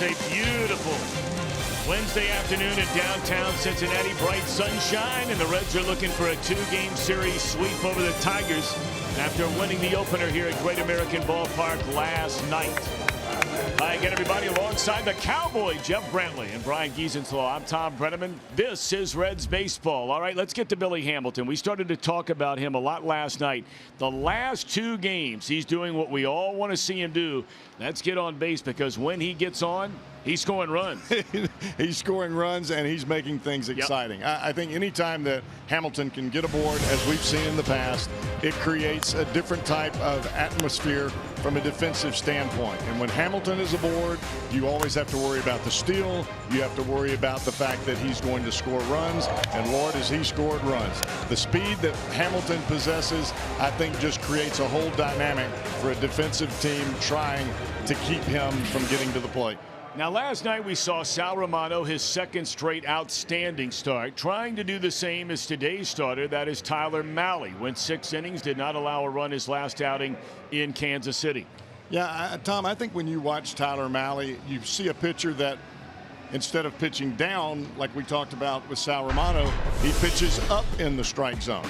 a beautiful Wednesday afternoon in downtown Cincinnati. Bright sunshine, and the Reds are looking for a 2-game series sweep over the Tigers after winning the opener here at Great American Ballpark last night. Hi again, everybody. Alongside the Cowboy, Jeff Brantley and Brian Giesenslaw, I'm Tom Brenneman. This is Reds baseball. All right, let's get to Billy Hamilton. We started to talk about him a lot last night. The last 2 games, he's doing what we all want to see him do. Let's get on base, because when he gets on, he's scoring runs. He's scoring runs, and he's making things exciting. Yep. I think anytime that Hamilton can get aboard, as we've seen in the past, it creates a different type of atmosphere from a defensive standpoint. And when Hamilton is aboard, you always have to worry about the steal. You have to worry about the fact that he's going to score runs. And Lord, has he scored runs. The speed that Hamilton possesses, I think, just creates a whole dynamic for a defensive team trying to keep him from getting to the plate. Now, last night we saw Sal Romano, his second straight outstanding start, trying to do the same as today's starter, that is Tyler Mahle. Went 6 innings, did not allow a run his last outing in Kansas City. Yeah, Tom, I think when you watch Tyler Mahle, you see a pitcher that, instead of pitching down like we talked about with Sal Romano, he pitches up in the strike zone.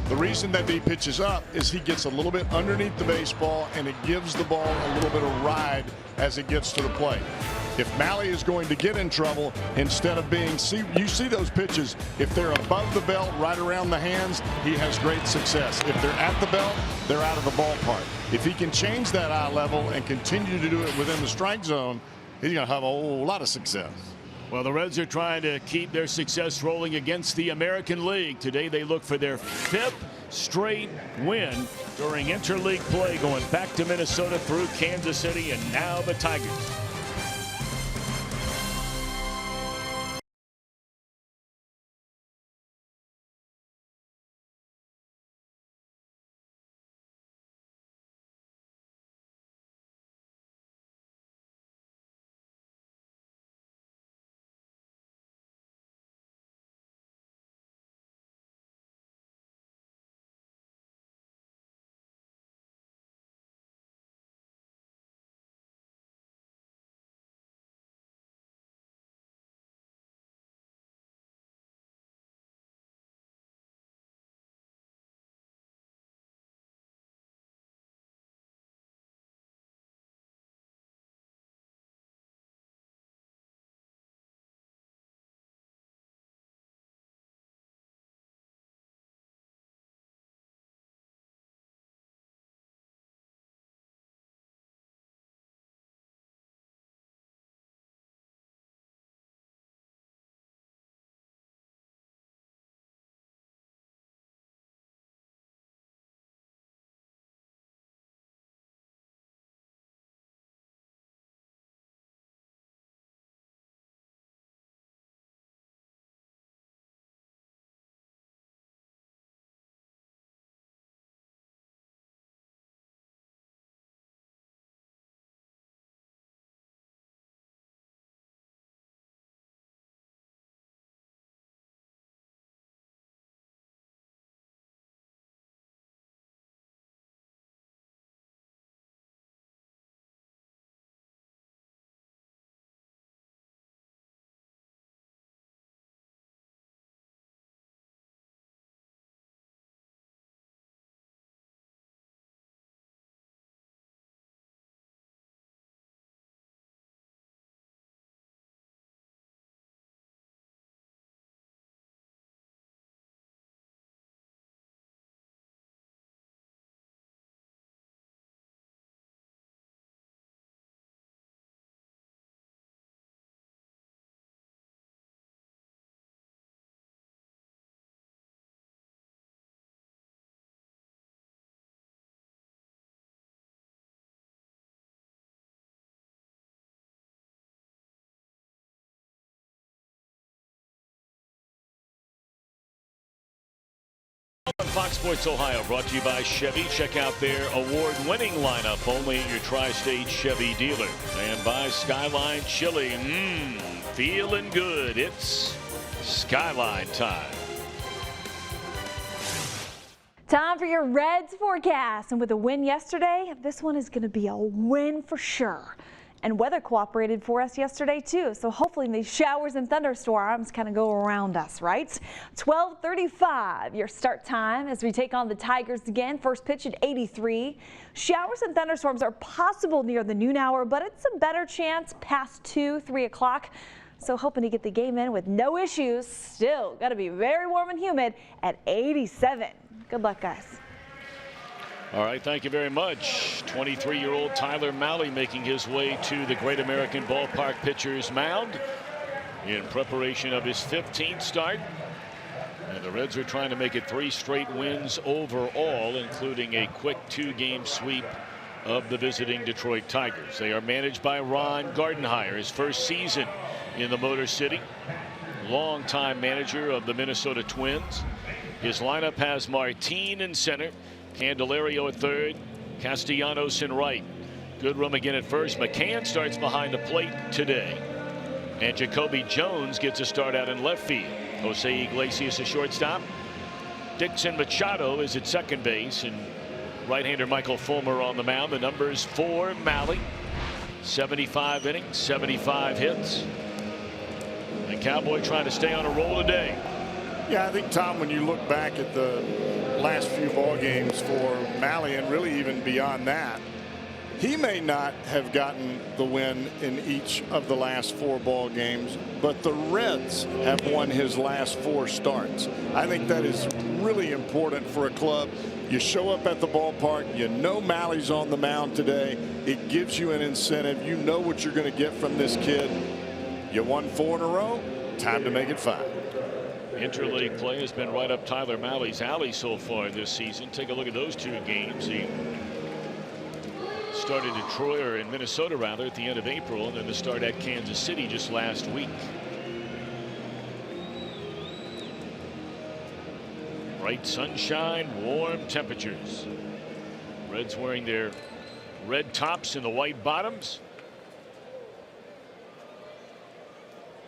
The reason that he pitches up is he gets a little bit underneath the baseball, and it gives the ball a little bit of ride as it gets to the plate. If Mahle is going to get in trouble, instead of being, you see those pitches, if they're above the belt, right around the hands, he has great success. If they're at the belt, they're out of the ballpark. If he can change that eye level and continue to do it within the strike zone, he's going to have a whole lot of success. Well, the Reds are trying to keep their success rolling against the American League. Today they look for their 5th straight win during interleague play, going back to Minnesota, through Kansas City, and now the Tigers. On Fox Sports Ohio, brought to you by Chevy. Check out their award-winning lineup only at your tri-state Chevy dealer. And by Skyline Chili. Feeling good. It's Skyline time. Time for your Reds forecast. And with a win yesterday, this one is going to be a win for sure. And weather cooperated for us yesterday too. So hopefully these showers and thunderstorms kind of go around us, right? 12:35 your start time as we take on the Tigers again. First pitch at 83. Showers and thunderstorms are possible near the noon hour, but it's a better chance past 2, 3 o'clock. So hoping to get the game in with no issues. Still got to be very warm and humid at 87. Good luck, guys. All right, thank you very much. 23-year-old Tyler Mahle making his way to the Great American Ballpark pitcher's mound in preparation of his 15th start. And the Reds are trying to make it 3 straight wins overall, including a quick 2-game sweep of the visiting Detroit Tigers. They are managed by Ron Gardenhire, his first season in the Motor City, longtime manager of the Minnesota Twins. His lineup has Martin in center, Candelario at third, Castellanos in right. Goodrum again at first. McCann starts behind the plate today, and Jacoby Jones gets a start out in left field. Jose Iglesias a shortstop. Dixon Machado is at second base, and right-hander Michael Fulmer on the mound. The numbers for Mahle: 75 innings, 75 hits. The Cowboy trying to stay on a roll today. Yeah, I think, Tom, when you look back at the last few ball games for Mahle, and really even beyond that, he may not have gotten the win in each of the last 4 ball games, but the Reds have won his last 4 starts. I think that is really important for a club. You show up at the ballpark, you know Mahle's on the mound today. It gives you an incentive. You know what you're going to get from this kid. You won 4 in a row. Time to make it 5. Interleague play has been right up Tyler Mahle's alley so far this season. Take a look at those 2 games. He started Detroit, or in Minnesota rather, at the end of April, and then the start at Kansas City just last week. Bright sunshine, warm temperatures. Reds wearing their red tops and the white bottoms.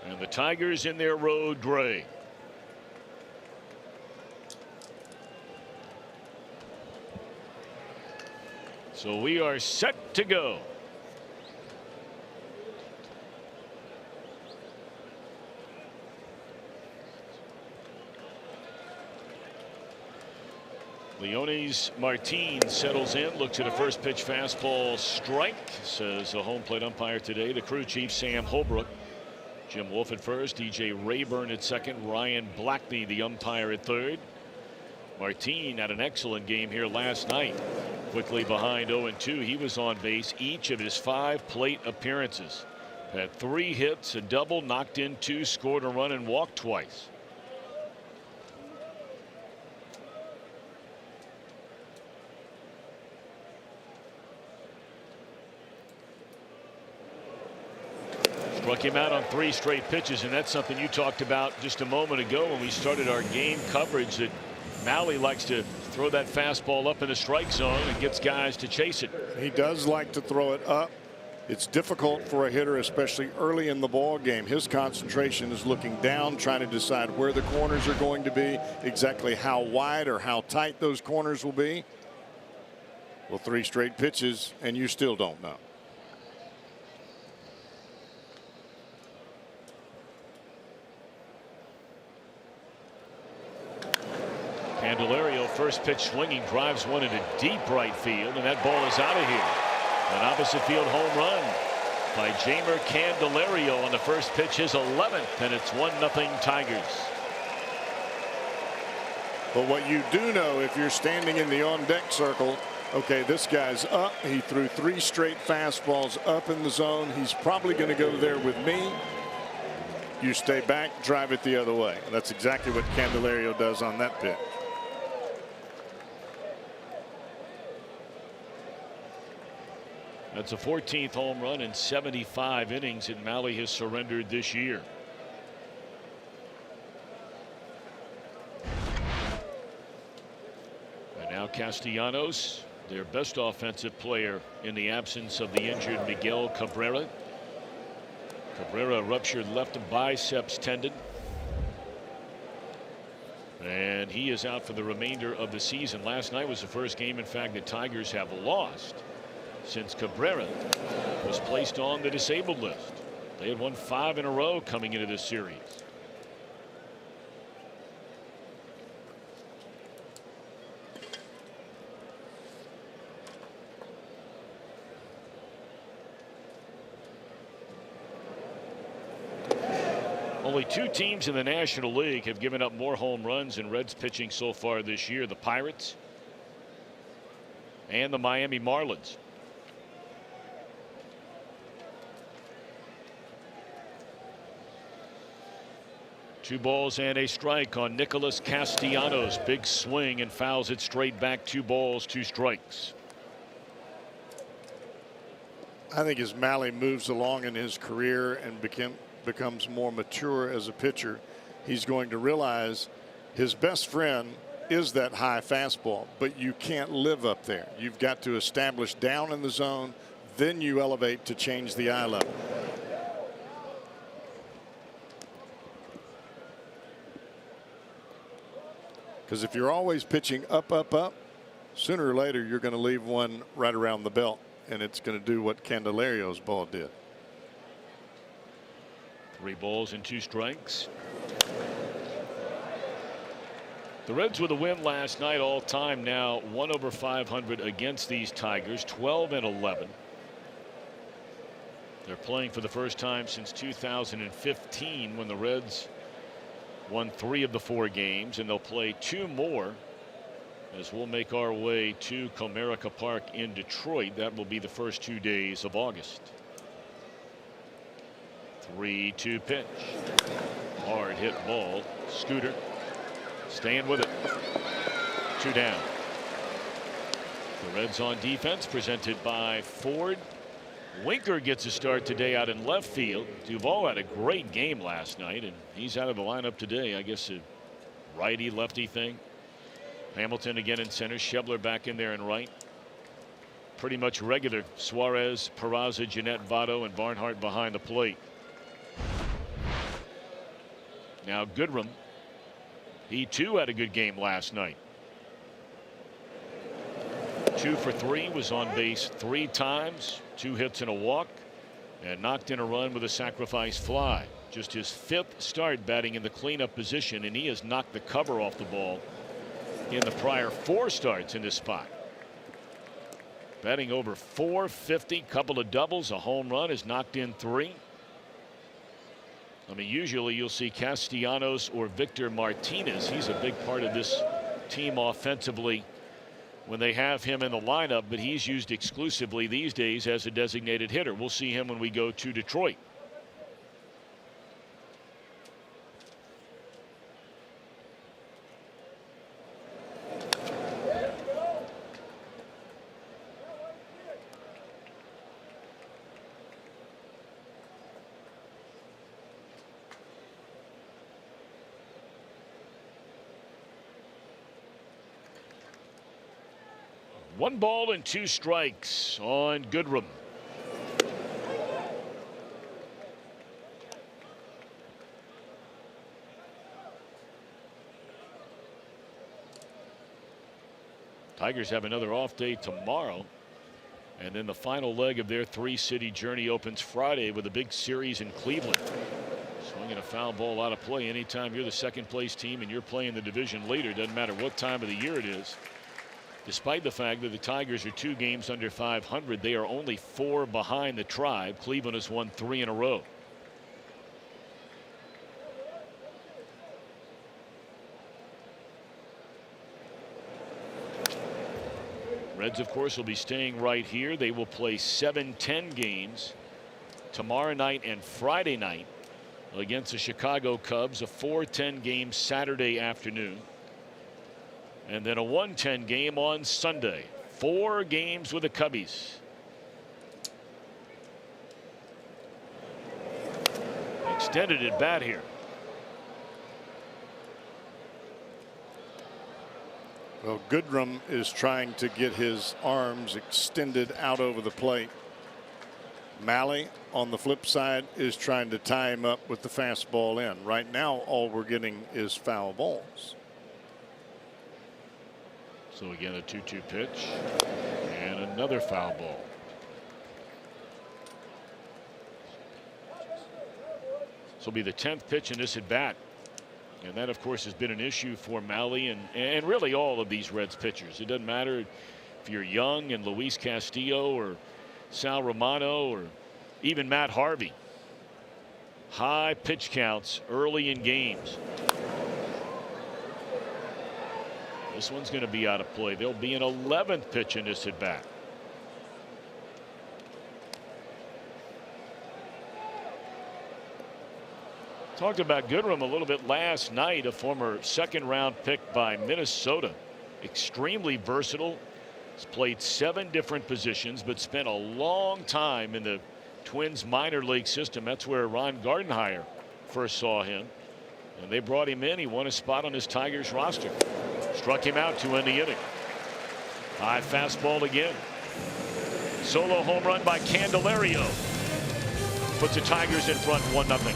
And the Tigers in their road gray. So we are set to go. Leones Martin settles in, looks at a first pitch fastball strike, says the home plate umpire today, the crew chief Sam Holbrook. Jim Wolf at first, DJ Rayburn at second, Ryan Blackney the umpire at third. Martin had an excellent game here last night. Quickly behind 0-2. He was on base each of his 5 plate appearances. Had 3 hits, a double, knocked in 2, scored a run, and walked twice. Struck him out on 3 straight pitches, and that's something you talked about just a moment ago when we started our game coverage, that Mahle likes to throw that fastball up in the strike zone and gets guys to chase it. He does like to throw it up. It's difficult for a hitter, especially early in the ball game. His concentration is looking down, trying to decide where the corners are going to be, exactly how wide or how tight those corners will be. Well, 3 straight pitches, and you still don't know. Candelario, first pitch swinging, drives one into deep right field, and that ball is out of here. An opposite field home run by Jeimer Candelario on the first pitch, his 11th, and it's 1-0 Tigers. But what you do know, if you're standing in the on-deck circle, okay, this guy's up. He threw 3 straight fastballs up in the zone. He's probably going to go there with me. You stay back, drive it the other way. And that's exactly what Candelario does on that pitch. That's a 14th home run in 75 innings that Mahle has surrendered this year. And now Castellanos, their best offensive player in the absence of the injured Miguel Cabrera. Cabrera ruptured left biceps tendon, and he is out for the remainder of the season. Last night was the first game, in fact, the Tigers have lost since Cabrera was placed on the disabled list. They had won 5 in a row coming into this series. Only 2 teams in the National League have given up more home runs in Reds pitching so far this year: the Pirates and the Miami Marlins. Two balls and a strike on Nicholas Castellanos. Big swing and fouls it straight back. 2 balls, 2 strikes. I think as Mahle moves along in his career and becomes more mature as a pitcher, he's going to realize his best friend is that high fastball, but you can't live up there. You've got to establish down in the zone, then you elevate to change the eye level. Because if you're always pitching up, sooner or later you're going to leave one right around the belt, and it's going to do what Candelario's ball did. 3 balls and 2 strikes. The Reds with a win last night, all time now 1 over 500 against these Tigers, 12-11. They're playing for the first time since 2015 when the Reds won 3 of the 4 games, and they'll play 2 more as we'll make our way to Comerica Park in Detroit. That will be the first 2 days of August. 3-2 pitch. Hard hit ball. Scooter staying with it. 2 down. The Reds on defense, presented by Ford. Winker gets a start today out in left field. Duvall had a great game last night, and he's out of the lineup today. I guess a righty lefty thing. Hamilton again in center. Schebler back in there in right. Pretty much regular. Suarez, Peraza, Jeanette, Votto, and Barnhart behind the plate. Now Goodrum. He too had a good game last night. 2 for 3, was on base 3 times, 2 hits and a walk, and knocked in a run with a sacrifice fly. Just his 5th start batting in the cleanup position, and he has knocked the cover off the ball in the prior 4 starts in this spot. Batting over .450, couple of doubles, a home run, has knocked in 3. I mean, usually you'll see Castellanos or Victor Martinez. He's a big part of this team offensively when they have him in the lineup, but he's used exclusively these days as a designated hitter. We'll see him when we go to Detroit. One ball and 2 strikes on Goodrum. Tigers have another off day tomorrow, and then the final leg of their 3-city journey opens Friday with a big series in Cleveland. Swinging a foul ball out of play anytime you're the second place team and you're playing the division leader. Doesn't matter what time of the year it is. Despite the fact that the Tigers are 2 games under 500, they are only 4 behind the Tribe. Cleveland has won 3 in a row. Reds, of course, will be staying right here. They will play 7-10 games tomorrow night and Friday night against the Chicago Cubs. A 4-10 game Saturday afternoon. And then a 1-10 game on Sunday. 4 games with the Cubbies. Extended at bat here. Well, Goodrum is trying to get his arms extended out over the plate. Mahle, on the flip side, is trying to tie him up with the fastball in. Right now, all we're getting is foul balls. So again, a 2-2 pitch and another foul ball. will be the 10th pitch in this at bat. And that, of course, has been an issue for Mahle and really all of these Reds pitchers. It doesn't matter if you're Young and Luis Castillo or Sal Romano or even Matt Harvey. High pitch counts early in games. This one's going to be out of play. There'll be an 11th pitch in this at bat. Talked about Goodrum a little bit last night, a former second-round pick by Minnesota. Extremely versatile. He's played 7 different positions, but spent a long time in the Twins minor league system. That's where Ron Gardenhire first saw him. And they brought him in. He won a spot on his Tigers roster. Struck him out to end the inning. High fastball again. Solo home run by Candelario. Puts the Tigers in front 1-0.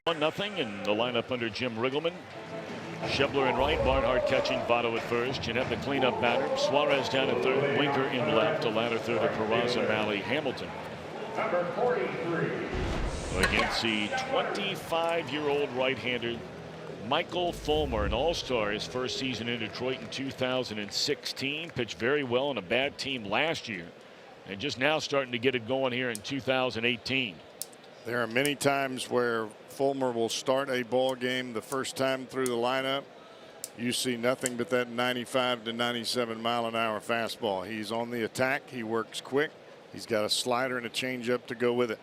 One nothing in the lineup under Jim Riggleman. Schebler in right, Barnhart catching, Votto at first, Jeanette the cleanup batter, Suarez down at third, Winker in left, a ladder third of Peraza, Mahle, Hamilton. Number 43. Against the 25-year-old right-hander Michael Fulmer, an all-star his first season in Detroit in 2016. Pitched very well on a bad team last year and just now starting to get it going here in 2018. There are many times where Fulmer will start a ball game the first time through the lineup. You see nothing but that 95 to 97 mile-an-hour fastball. He's on the attack. He works quick. He's got a slider and a changeup to go with it.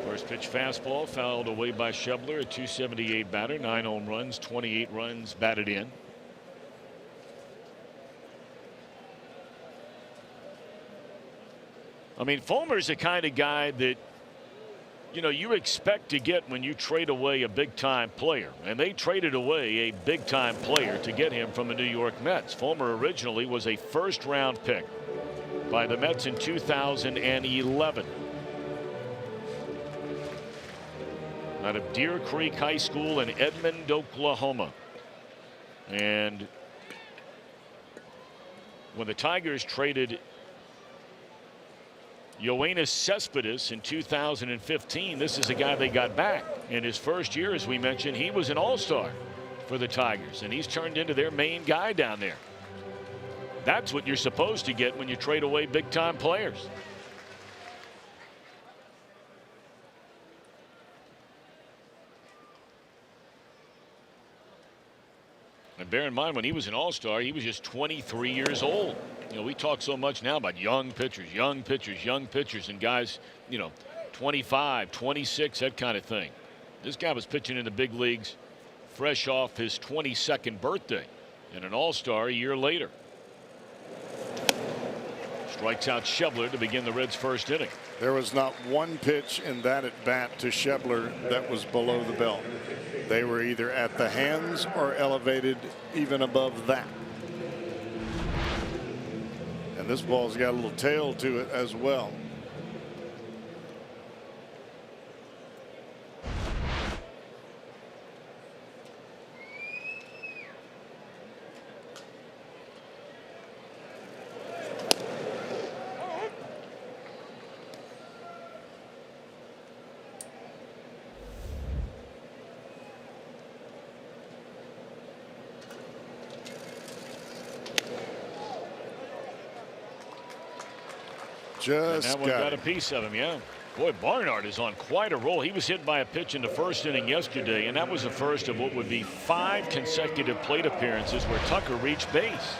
First pitch fastball fouled away by Schebler, a 278 batter, 9 home runs, 28 runs batted in. I mean, Fulmer's the kind of guy that, you know, you expect to get when you trade away a big-time player. And they traded away a big-time player to get him from the New York Mets. Fulmer originally was a first-round pick by the Mets in 2011. Out of Deer Creek High School in Edmond, Oklahoma. And when the Tigers traded Yoenis Cespedes in 2015, this is a guy they got back. In his first year, as we mentioned, he was an all-star for the Tigers, and he's turned into their main guy down there. That's what you're supposed to get when you trade away big-time players. And bear in mind, when he was an all-star, he was just 23 years old. You know, we talk so much now about young pitchers, young pitchers, young pitchers, and guys, you know, 25, 26, that kind of thing. This guy was pitching in the big leagues fresh off his 22nd birthday and an all-star a year later. Strikes out Shebler to begin the Reds' first inning. There was not one pitch in that at bat to Shebler that was below the belt. They were either at the hands or elevated even above that. And this ball's got a little tail to it as well. And that one got a piece of him, yeah. Boy, Barnhart is on quite a roll. He was hit by a pitch in the first inning yesterday, and that was the first of what would be 5 consecutive plate appearances where Tucker reached base.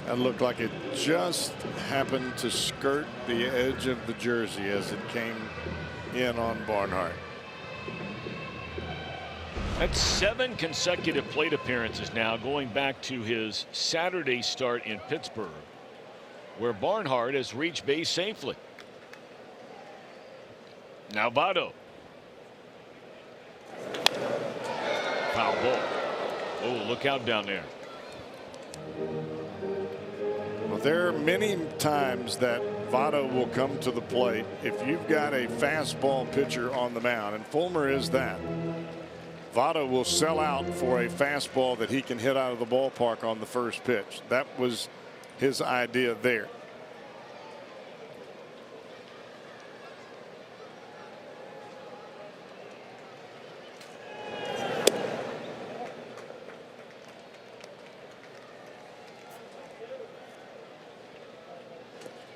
That looked like it just happened to skirt the edge of the jersey as it came in on Barnhart. That's 7 consecutive plate appearances now, going back to his Saturday start in Pittsburgh, where Barnhart has reached base safely. Now Votto. Foul ball. Oh, look out down there. Well, there are many times that Votto will come to the plate if you've got a fastball pitcher on the mound, and Fulmer is that. Votto will sell out for a fastball that he can hit out of the ballpark on the first pitch. That was his idea there.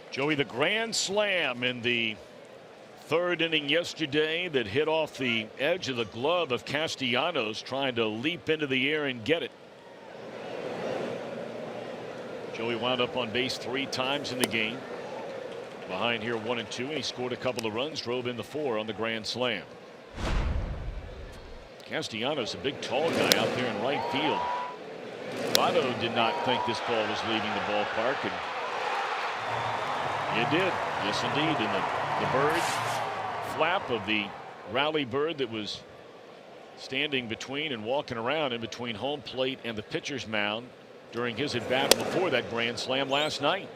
Joey, the grand slam in the 3rd inning yesterday that hit off the edge of the glove of Castellanos, trying to leap into the air and get it. Joey wound up on base 3 times in the game. Behind here 1 and 2, and he scored a couple of runs, drove in the 4 on the grand slam. Castellanos, a big tall guy out there in right field. Votto did not think this ball was leaving the ballpark, and it did. Yes, indeed. And the bird flap of the rally bird that was standing between and walking around in between home plate and the pitcher's mound during his at bat before that grand slam last night.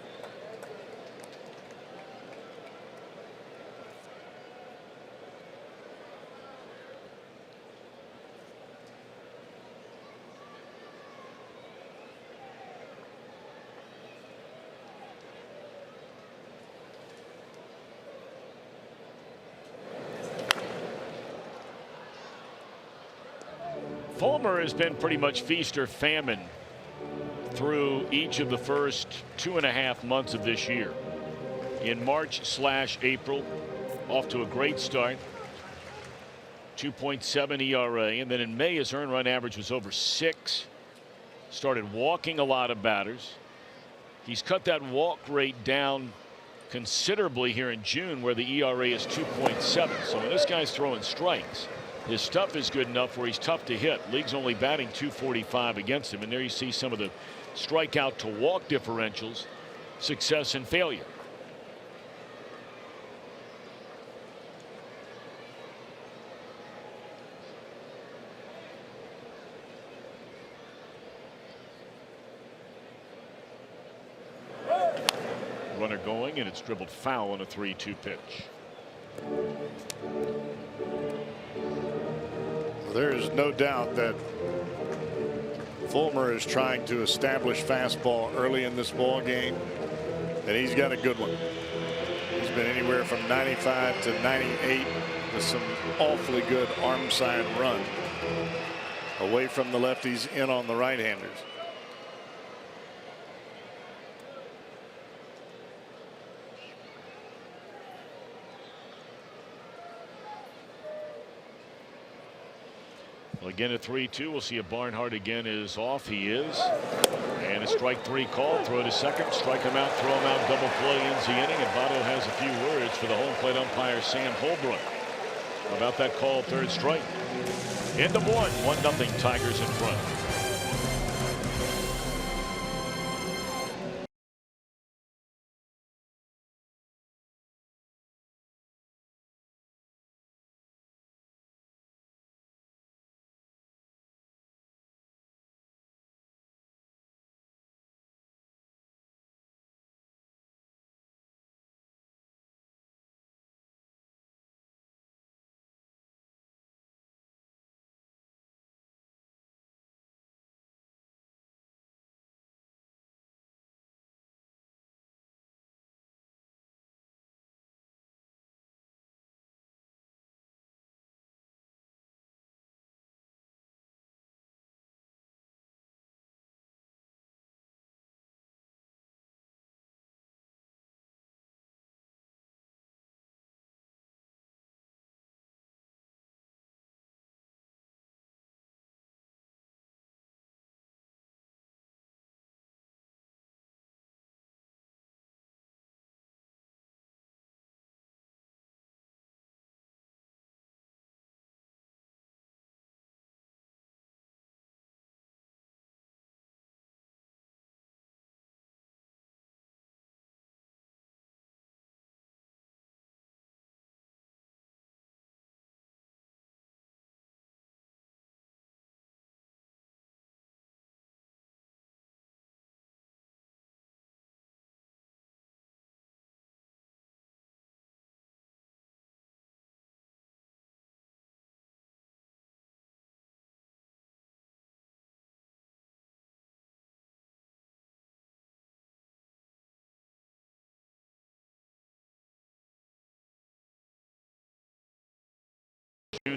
Fulmer has been pretty much feast or famine through each of the first 2.5 months of this year. In March/April, off to a great start, 2.7 ERA, and then in May his earned run average was over 6. Started walking a lot of batters. He's cut that walk rate down considerably here in June, where the ERA is 2.7. So when this guy's throwing strikes, his stuff is good enough where he's tough to hit. League's only batting .245 against him, and there you see some of the strikeout to walk differentials, success and failure. Runner going, and it's dribbled foul on a 3-2 pitch. There is no doubt that Fulmer is trying to establish fastball early in this ball game, and he's got a good one. He's been anywhere from 95 to 98 with some awfully good arm side run away from the lefties, in on the right-handers. Well, again at 3-2, we'll see if Barnhart again is off. He is. And a strike 3 call. Throw to second, strike him out, throw him out, double play ends the inning. And Votto has a few words for the home plate umpire, Sam Holbrook, about that call, 3rd strike. End of 1, 1-0 Tigers in front.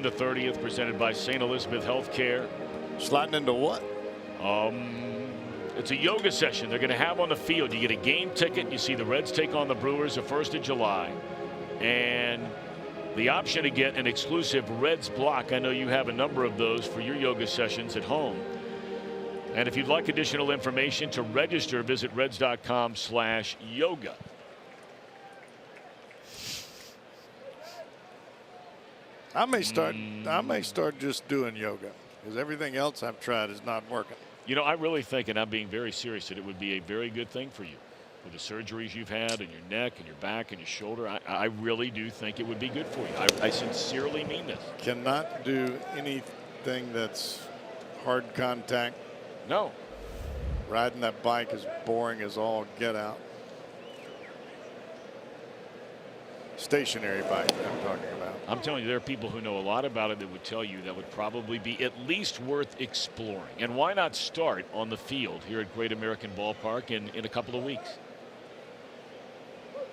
June the 30th, presented by St. Elizabeth Healthcare. Sliding into what? It's a yoga session they're going to have on the field. You get a game ticket. You see the Reds take on the Brewers the 1st of July. And the option to get an exclusive Reds block. I know you have a number of those for your yoga sessions at home. And if you'd like additional information to register, visit reds.com/yoga. I may start just doing yoga, because everything else I've tried is not working. You know, I really think, and I'm being very serious, that it would be a very good thing for you. With the surgeries you've had on your neck and your back and your shoulder, I really do think it would be good for you. I sincerely mean this. Cannot do anything that's hard contact. No. Riding that bike is boring as all get out. Stationary bike I'm talking about. I'm telling you, there are people who know a lot about it that would tell you that would probably be at least worth exploring. And why not start on the field here at Great American Ballpark in a couple of weeks?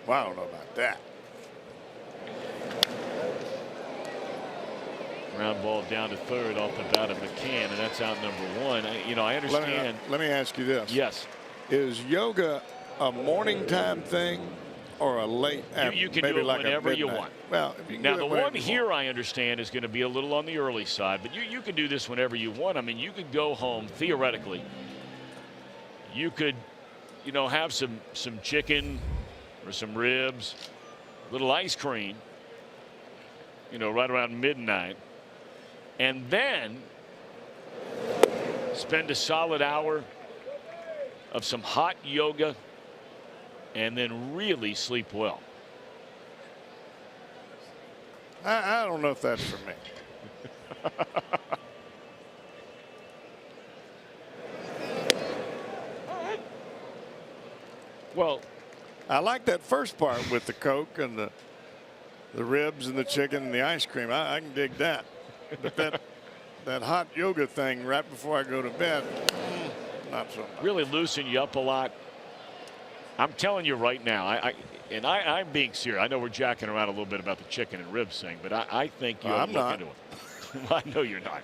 Well, I don't know about that. Ground ball down to third off the bat of McCann, and that's out number 1. I understand. Let me ask you this. Yes. Is yoga a morning time thing or a late? You can maybe do it like whenever you want. Well, if you can Now, do the it whenever one you here, want. I understand, is going to be a little on the early side, but you can do this whenever you want. I mean, you could go home, theoretically. You could, have some chicken or some ribs, a little ice cream, right around midnight, and then spend a solid hour of some hot yoga and then really sleep well. I don't know if that's for me. Well, I like that first part with the Coke and the ribs and the chicken and the ice cream. I can dig that. But that hot yoga thing right before I go to bed, not so much. Really loosen you up a lot. I'm telling you right now, I'm being serious. I know we're jacking around a little bit about the chicken and ribs thing, but I think you ought to look into it. I know you're not.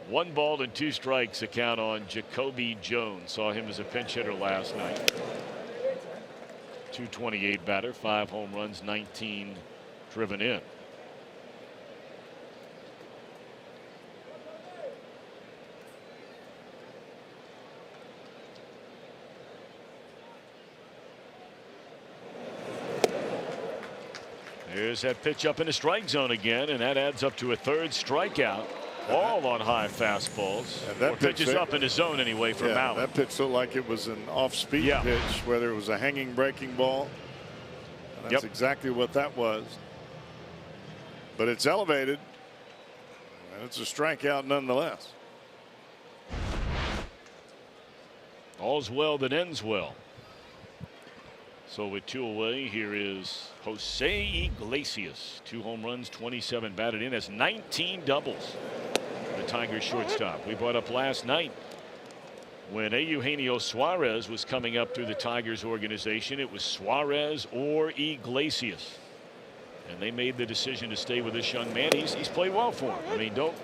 1 ball and 2 strikes account on Jacoby Jones. Saw him as a pinch hitter last night. .228 batter, 5 home runs, 19 driven in. There's that pitch up in the strike zone again, and that adds up to a 3rd strikeout. All on high fastballs. And that pitch is up in the zone anyway for Mallett. That pitch looked like it was an off-speed pitch, whether it was a hanging breaking ball. And that's exactly what that was. But it's elevated, and it's a strikeout nonetheless. All's well that ends well. So with 2 away, here is Jose Iglesias. 2 home runs, 27 batted in, has 19 doubles. The Tigers shortstop. We brought up last night when Eugenio Suarez was coming up through the Tigers organization. It was Suarez or Iglesias, and they made the decision to stay with this young man. He's played well for him. I mean, don't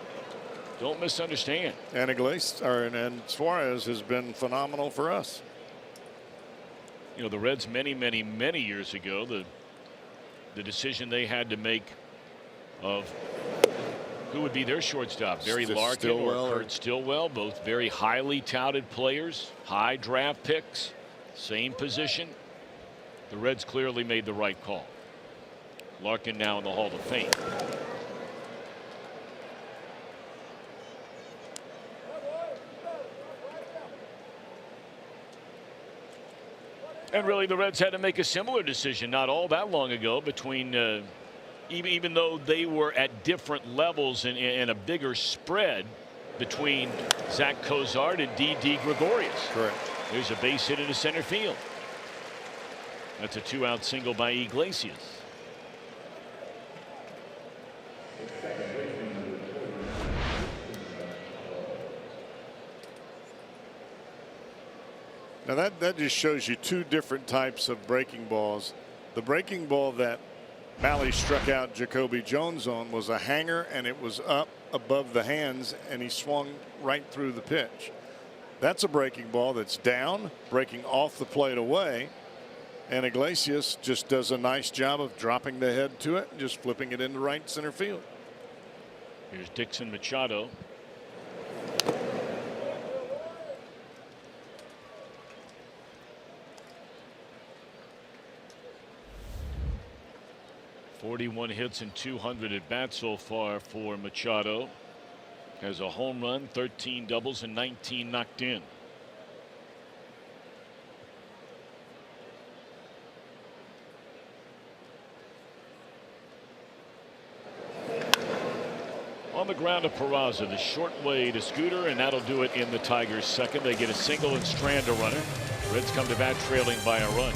misunderstand. And and Suarez has been phenomenal for us. The Reds many years ago, the decision they had to make of who would be their shortstop, Barry Larkin or Kurt Stillwell, both very highly touted players, high draft picks, same position. The Reds clearly made the right call. Larkin now in the Hall of Fame. And really, the Reds had to make a similar decision not all that long ago between even though they were at different levels and a bigger spread between Zach Cozart and Didi Gregorius. Correct. There's a base hit into center field. That's a 2-out single by Iglesias. Now that just shows you 2 different types of breaking balls. The breaking ball that Malley struck out Jacoby Jones on was a hanger, and it was up above the hands, and he swung right through the pitch. That's a breaking ball that's down, breaking off the plate away, and Iglesias just does a nice job of dropping the head to it and just flipping it into right center field. Here's Dixon Machado. .41 hits and 200 at bat so far for Machado. Has a home run, 13 doubles, and 19 knocked in. On the ground to Peraza, the short way to Scooter, and that'll do it in the Tigers' second. They get a single and strand a runner. Reds come to bat trailing by a run.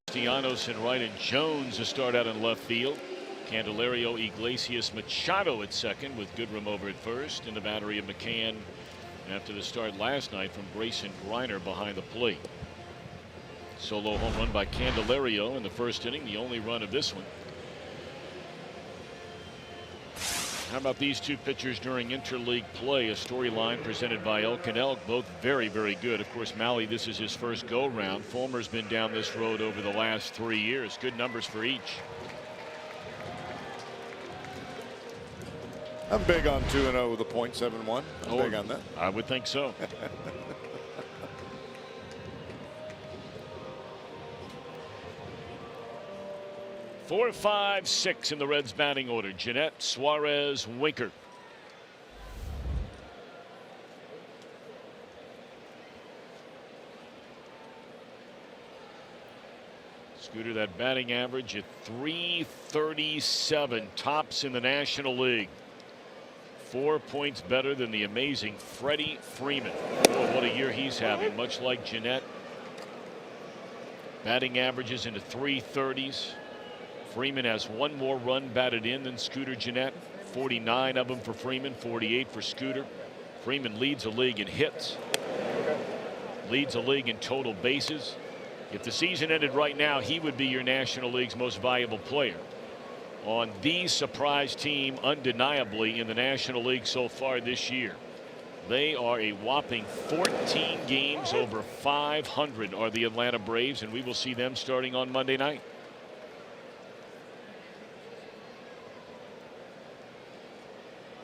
Castellanos in right, and Jones to start out in left field. Candelario, Iglesias, Machado at second, with Goodrum over at first, and the battery of McCann after the start last night from Grayson Griner behind the plate. Solo home run by Candelario in the first inning, the only run of this one. How about these two pitchers during interleague play? A storyline presented by Elk and Elk, both very, very good. Of course, Malley, this is his first go-round. Fulmer's been down this road over the last 3 years. Good numbers for each. I'm big on 2-0 with a .71. I'm big on that. I would think so. 4, 5, 6 in the Reds batting order. Jeanette, Suarez, Winker. Scooter, that batting average at .337, tops in the National League. 4 points better than the amazing Freddie Freeman. Oh, what a year he's having, much like Jeanette. Batting averages into .330s. Freeman has one more run batted in than Scooter Jeanette. 49 of them for Freeman, 48 for Scooter. Freeman leads the league in hits. Leads the league in total bases. If the season ended right now, he would be your National League's most valuable player. On the surprise team, undeniably, in the National League so far this year. They are a whopping 14 games over 500 are the Atlanta Braves, and we will see them starting on Monday night.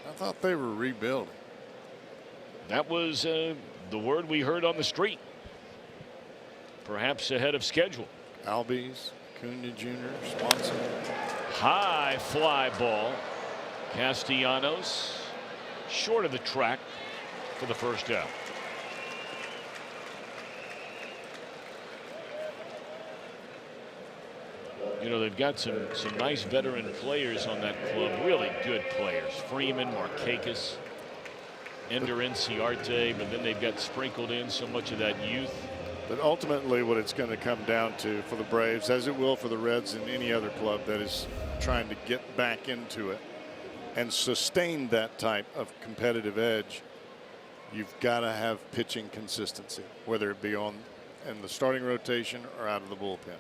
I thought they were rebuilding. That was the word we heard on the street. Perhaps ahead of schedule. Albies, Cunha Jr., Swanson. High fly ball. Castellanos short of the track. for the first out. You know, they've got some nice veteran players on that club, really good players. Freeman, Markakis, Ender Inciarte, but then they've got sprinkled in so much of that youth. But ultimately what it's going to come down to for the Braves, as it will for the Reds and any other club that is trying to get back into it and sustain that type of competitive edge, you've got to have pitching consistency, whether it be in the starting rotation or out of the bullpen.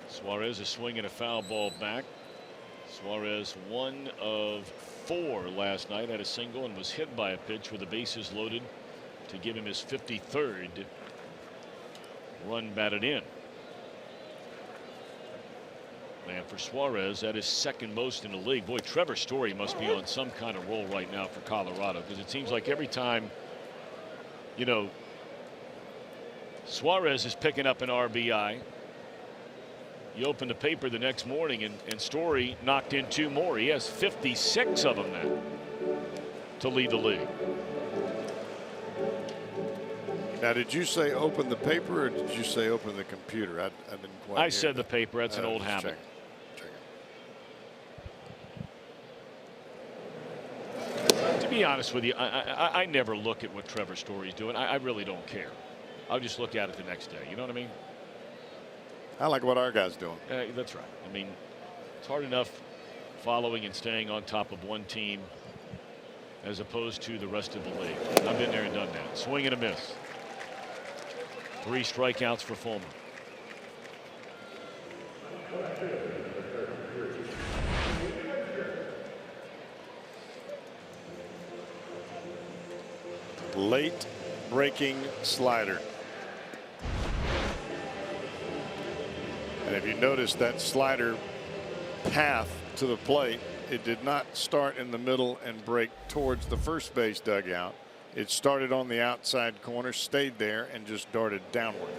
Suarez is swinging a foul ball back. Suarez 1 of 4 last night, had a single and was hit by a pitch with the bases loaded to give him his 53rd run batted in. And for Suarez, that is second most in the league. Boy, Trevor Story must be on some kind of roll right now for Colorado, because it seems like every time, you know, Suarez is picking up an RBI, you open the paper the next morning and Story knocked in 2 more. He has 56 of them now to lead the league. Now, did you say open the paper or did you say open the computer? I didn't quite I said the paper. That's an old habit. To be honest with you, I never look at what Trevor Story's doing. I really don't care. I'll just look at it the next day. You know what I mean? I like what our guy's doing. That's right. I mean, it's hard enough following and staying on top of one team as opposed to the rest of the league. I've been there and done that. Swing and a miss. 3 strikeouts for Fulmer. Late breaking slider. And if you notice that slider path to the plate, it did not start in the middle and break towards the first base dugout. It started on the outside corner, stayed there, and just darted downward.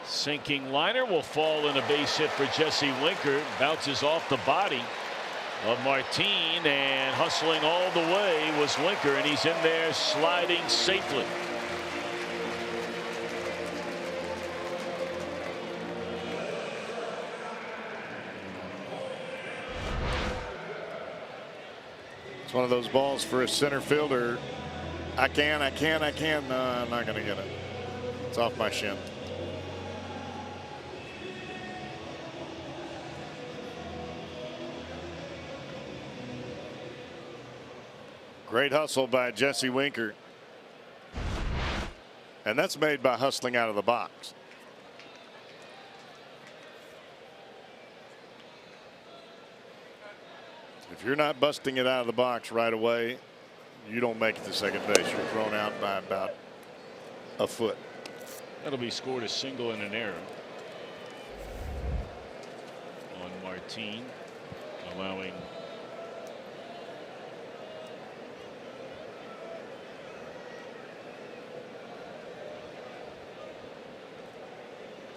Sinking liner will fall in a base hit for Jesse Winker. Bounces off the body of Martin, and hustling all the way was Winker, and he's in there sliding safely. It's one of those balls for a center fielder. I can. No, I'm not going to get it. It's off my shin. Great hustle by Jesse Winker. And that's made by hustling out of the box. If you're not busting it out of the box right away, you don't make it to second base. You're thrown out by about a foot. That'll be scored a single and an error on Martin, allowing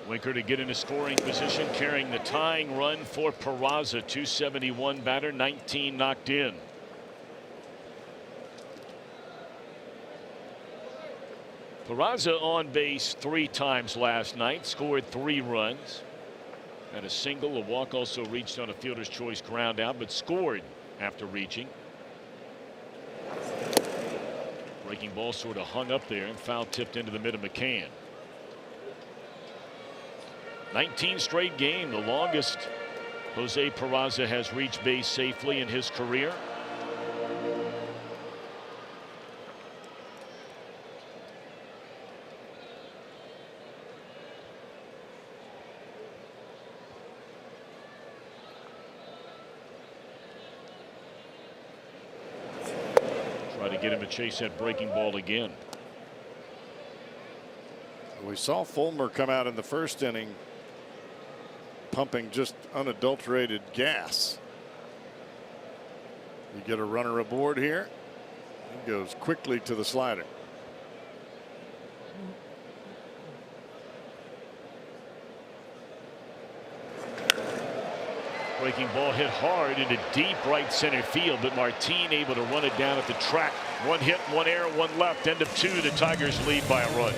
Winker to get into scoring position, carrying the tying run for Peraza. 271 batter, 19 knocked in. Peraza on base 3 times last night, scored 3 runs. Had a single, a walk, also reached on a fielder's choice ground out, but scored after reaching. Breaking ball sort of hung up there and foul tipped into the mid of McCann. 19 straight game, the longest Jose Peraza has reached base safely in his career. Try to get him to chase that breaking ball again. We saw Fulmer come out in the first inning pumping just unadulterated gas. You get a runner aboard here. He goes quickly to the slider. Breaking ball hit hard into deep right center field, but Martin able to run it down at the track. One hit, one error, one left. End of 2. The Tigers lead by a run.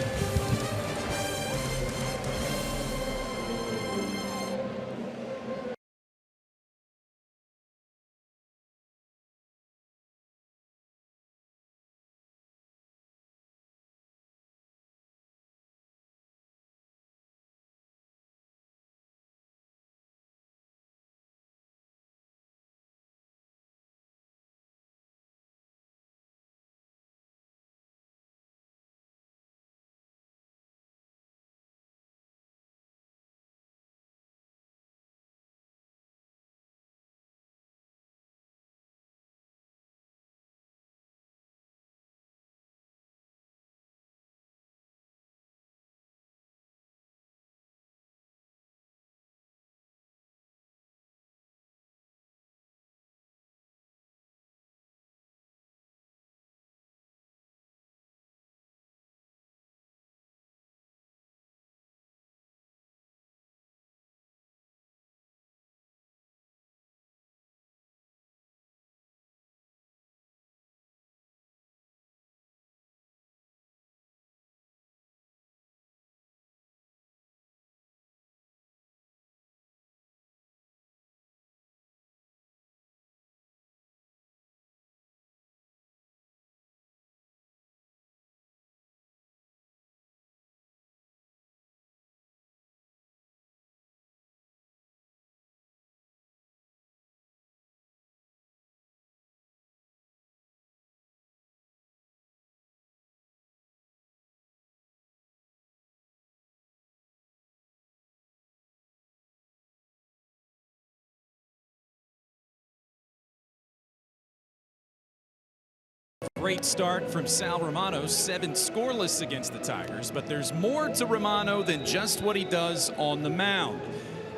Great start from Sal Romano, 7 scoreless against the Tigers, but there's more to Romano than just what he does on the mound.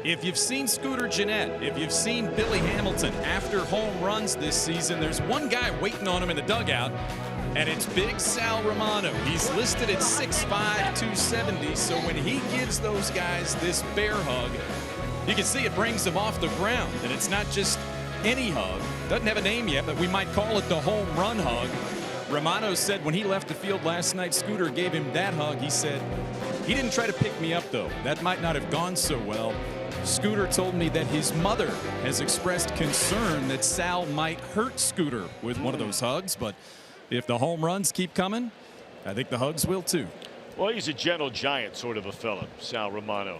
If you've seen Scooter Gennett, if you've seen Billy Hamilton after home runs this season, there's one guy waiting on him in the dugout, and it's Big Sal Romano. He's listed at 6'5", 270, so when he gives those guys this bear hug, you can see it brings them off the ground, and it's not just any hug. Doesn't have a name yet, but we might call it the home run hug. Romano said when he left the field last night, Scooter gave him that hug. He said, he didn't try to pick me up, though. That might not have gone so well. Scooter told me that his mother has expressed concern that Sal might hurt Scooter with one of those hugs, but if the home runs keep coming, I think the hugs will too. Well, he's a gentle giant sort of a fella, Sal Romano.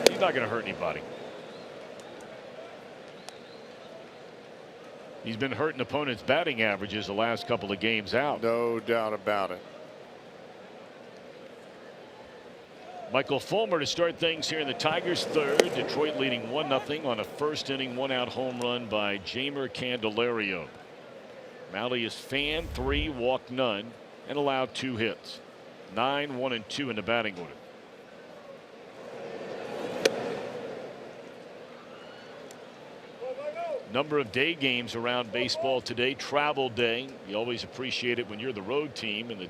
He's not going to hurt anybody. He's been hurting opponents' batting averages the last couple of games out. No doubt about it. Michael Fulmer to start things here in the Tigers' third. Detroit leading 1-0 on a first inning 1-out home run by Jeimer Candelario. Malley is fanned 3, walked none, and allowed 2 hits. 9, 1, and 2 in the batting order. Number of day games around baseball today. Travel day. You always appreciate it when you're the road team and the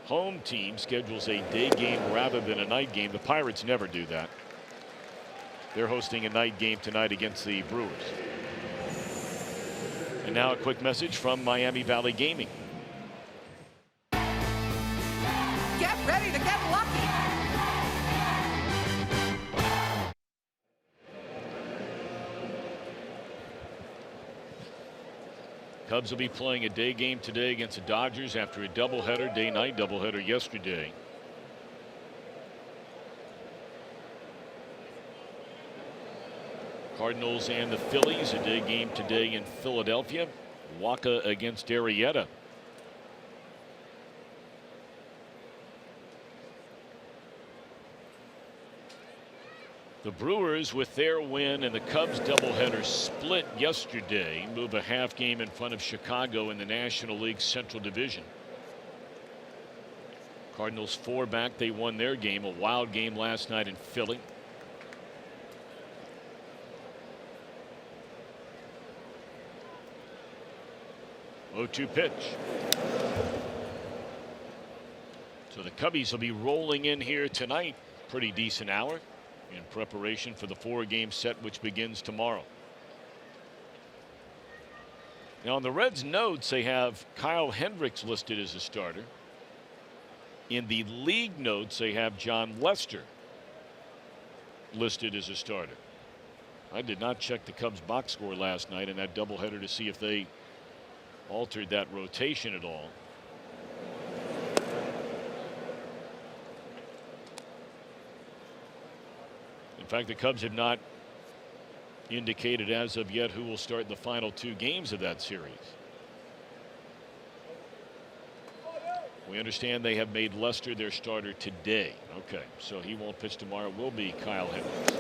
home team schedules a day game rather than a night game. The Pirates never do that. They're hosting a night game tonight against the Brewers. And now a quick message from Miami Valley Gaming. Get ready to get lucky. Cubs will be playing a day game today against the Dodgers after a doubleheader, day-night doubleheader yesterday. Cardinals and the Phillies, a day game today in Philadelphia. Waka against Arrieta. The Brewers, with their win and the Cubs doubleheader split yesterday, move a half game in front of Chicago in the National League Central Division. Cardinals 4 back. They won their game. A wild game last night in Philly. Oh-2 pitch. So the Cubbies will be rolling in here tonight. Pretty decent hour. in preparation for the 4-game set which begins tomorrow. Now, in the Reds' notes, they have Kyle Hendricks listed as a starter. In the league notes, they have John Lester listed as a starter. I did not check the Cubs box score last night in that doubleheader to see if they altered that rotation at all. In fact, the Cubs have not indicated as of yet who will start the final 2 games of that series. We understand they have made Lester their starter today. Okay, so he won't pitch tomorrow. Will be Kyle Hendricks.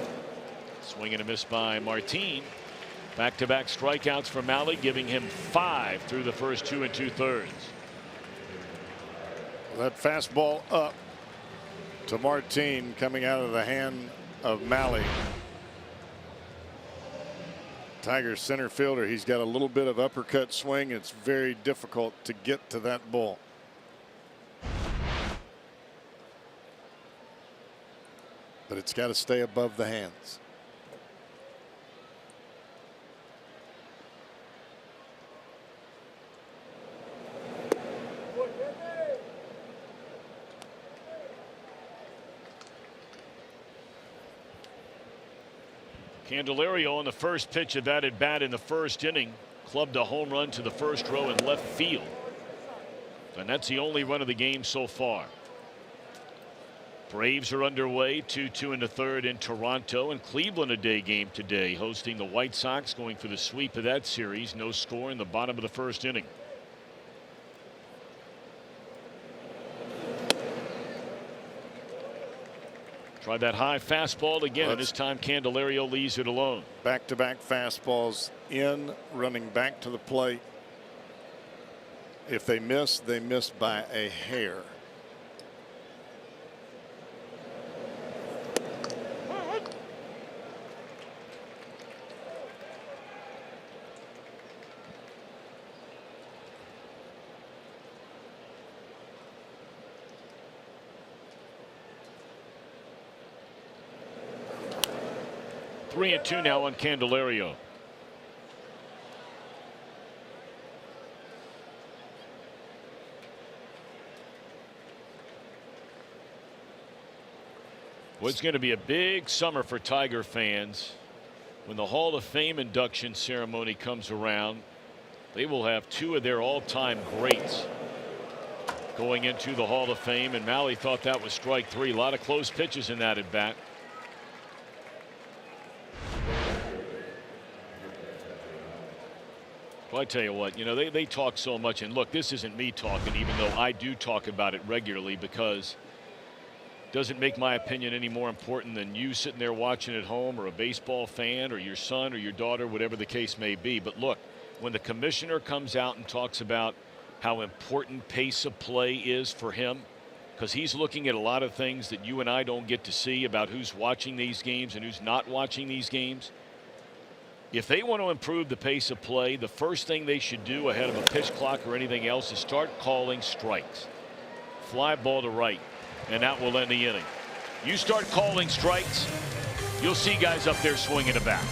Swing and a miss by Martin. Back-to-back strikeouts for Mahle, giving him 5 through the first 2 2/3. That fastball up to Martin coming out of the hand of Mahle. Tigers center fielder, he's got a little bit of uppercut swing. It's very difficult to get to that ball. But it's got to stay above the hands. Candelario on the first pitch of that at bat in the first inning clubbed a home run to the first row in left field. And that's the only run of the game so far. Braves are underway 2-2 in the third in Toronto, and Cleveland a day game today hosting the White Sox, going for the sweep of that series. No score in the bottom of the first inning. Try that high fastball again, and this time Candelario leaves it alone. Back-to-back fastballs in, running back to the plate. If they miss by a hair. Three and two now on Candelario. Well, it's going to be a big summer for Tiger fans. When the Hall of Fame induction ceremony comes around, they will have 2 of their all-time greats going into the Hall of Fame, and Mahle thought that was strike 3. A lot of close pitches in that at bat. Well, I tell you what, you know, they talk so much, and look, this isn't me talking, even though I do talk about it regularly, because it doesn't make my opinion any more important than you sitting there watching at home, or a baseball fan, or your son or your daughter, whatever the case may be. But look, when the commissioner comes out and talks about how important pace of play is for him, because he's looking at a lot of things that you and I don't get to see about who's watching these games and who's not watching these games. If they want to improve the pace of play, the first thing they should do ahead of a pitch clock or anything else is start calling strikes. Fly ball to right, and that will end the inning. You start calling strikes, you'll see guys up there swinging a bat.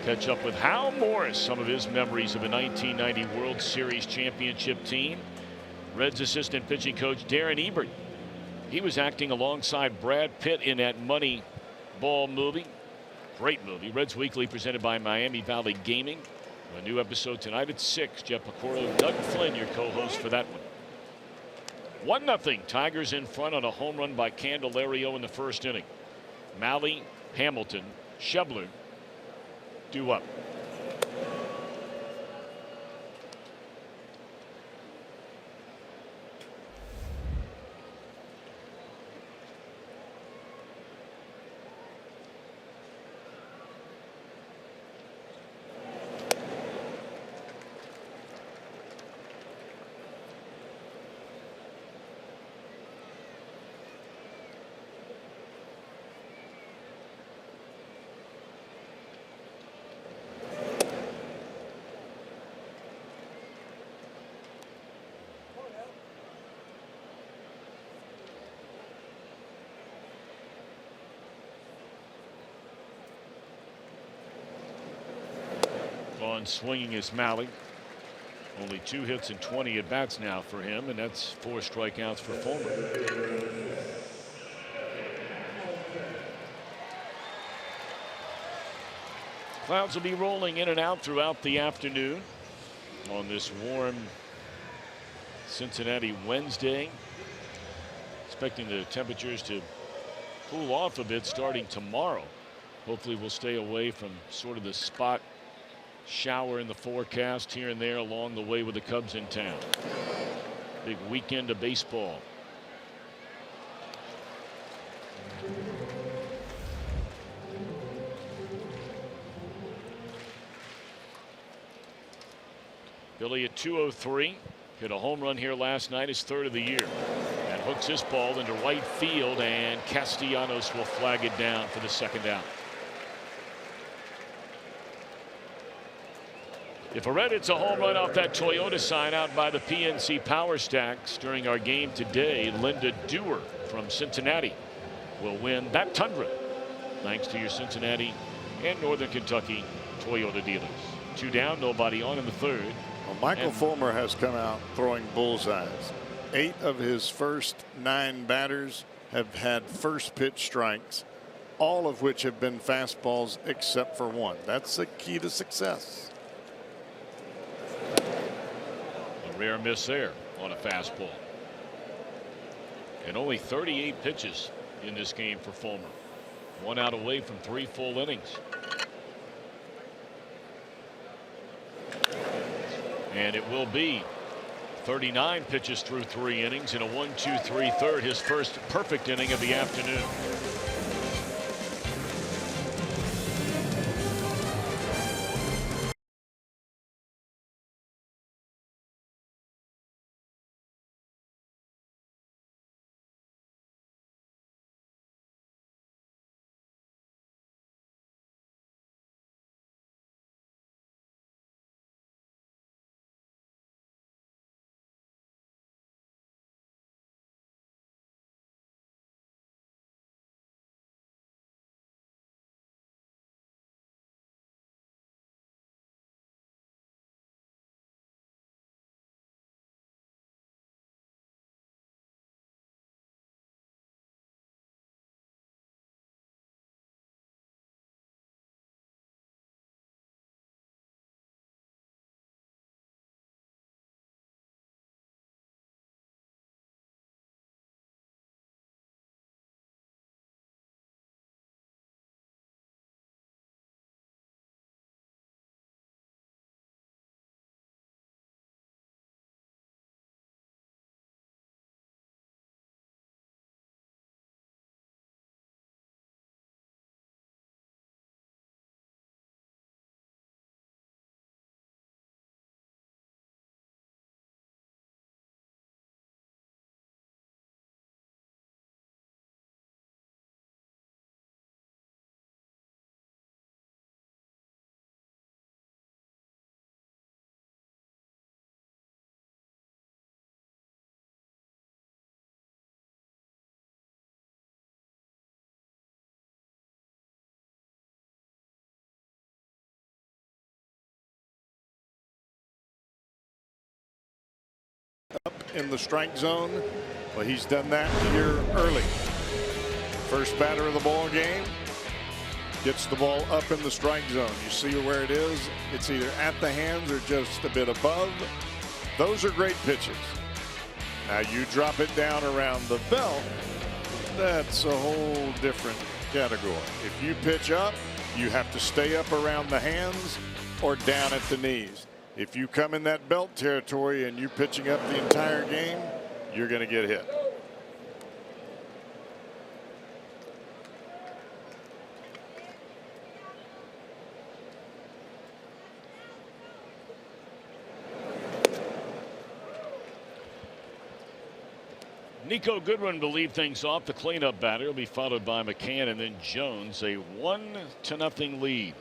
Catch up with Hal Morris, some of his memories of a 1990 World Series championship team. Reds assistant pitching coach Darren Ebert. He was acting alongside Brad Pitt in that Moneyball movie. Great movie. Reds Weekly presented by Miami Valley Gaming. A new episode tonight at 6. Jeff Picorro, Doug Flynn, your co-host for that one. 1-0. Tigers in front on a home run by Candelario in the first inning. Malley, Hamilton, Schebler due up. On swinging is Malley. Only 2 hits and 20 at bats now for him, and that's 4 strikeouts for Fulmer. Clouds will be rolling in and out throughout the afternoon on this warm Cincinnati Wednesday. Expecting the temperatures to cool off a bit starting tomorrow. Hopefully we'll stay away from sort of the spot shower in the forecast here and there along the way with the Cubs in town. Big weekend of baseball. Billy at 203 hit a home run here last night, his 3rd of the year, and hooks his ball into right field, and Castellanos will flag it down for the 2nd out. If a Red hits a home run off that Toyota sign out by the PNC Power Stacks during our game today, Linda Dewar from Cincinnati will win that Tundra, thanks to your Cincinnati and Northern Kentucky Toyota dealers. 2 down, nobody on in the 3rd. Well, Michael Fulmer has come out throwing bullseyes. 8 of his first 9 batters have had first pitch strikes, all of which have been fastballs except for 1. That's the key to success. Rare miss there on a fastball. And only 38 pitches in this game for Fulmer. 1 out away from 3 full innings. And it will be 39 pitches through 3 innings in a 1-2-3 third, his first perfect inning of the afternoon. in the strike zone. Well, he's done that here early. First batter of the ball game gets the ball up in the strike zone. You see where it is. It's either at the hands or just a bit above. Those are great pitches. Now you drop it down around the belt. That's a whole different category. If you pitch up, you have to stay up around the hands or down at the knees. If you come in that belt territory and you're pitching up the entire game, you're going to get hit. Nico Goodwin will lead things off. The cleanup batter will be followed by McCann and then Jones. A 1-0 lead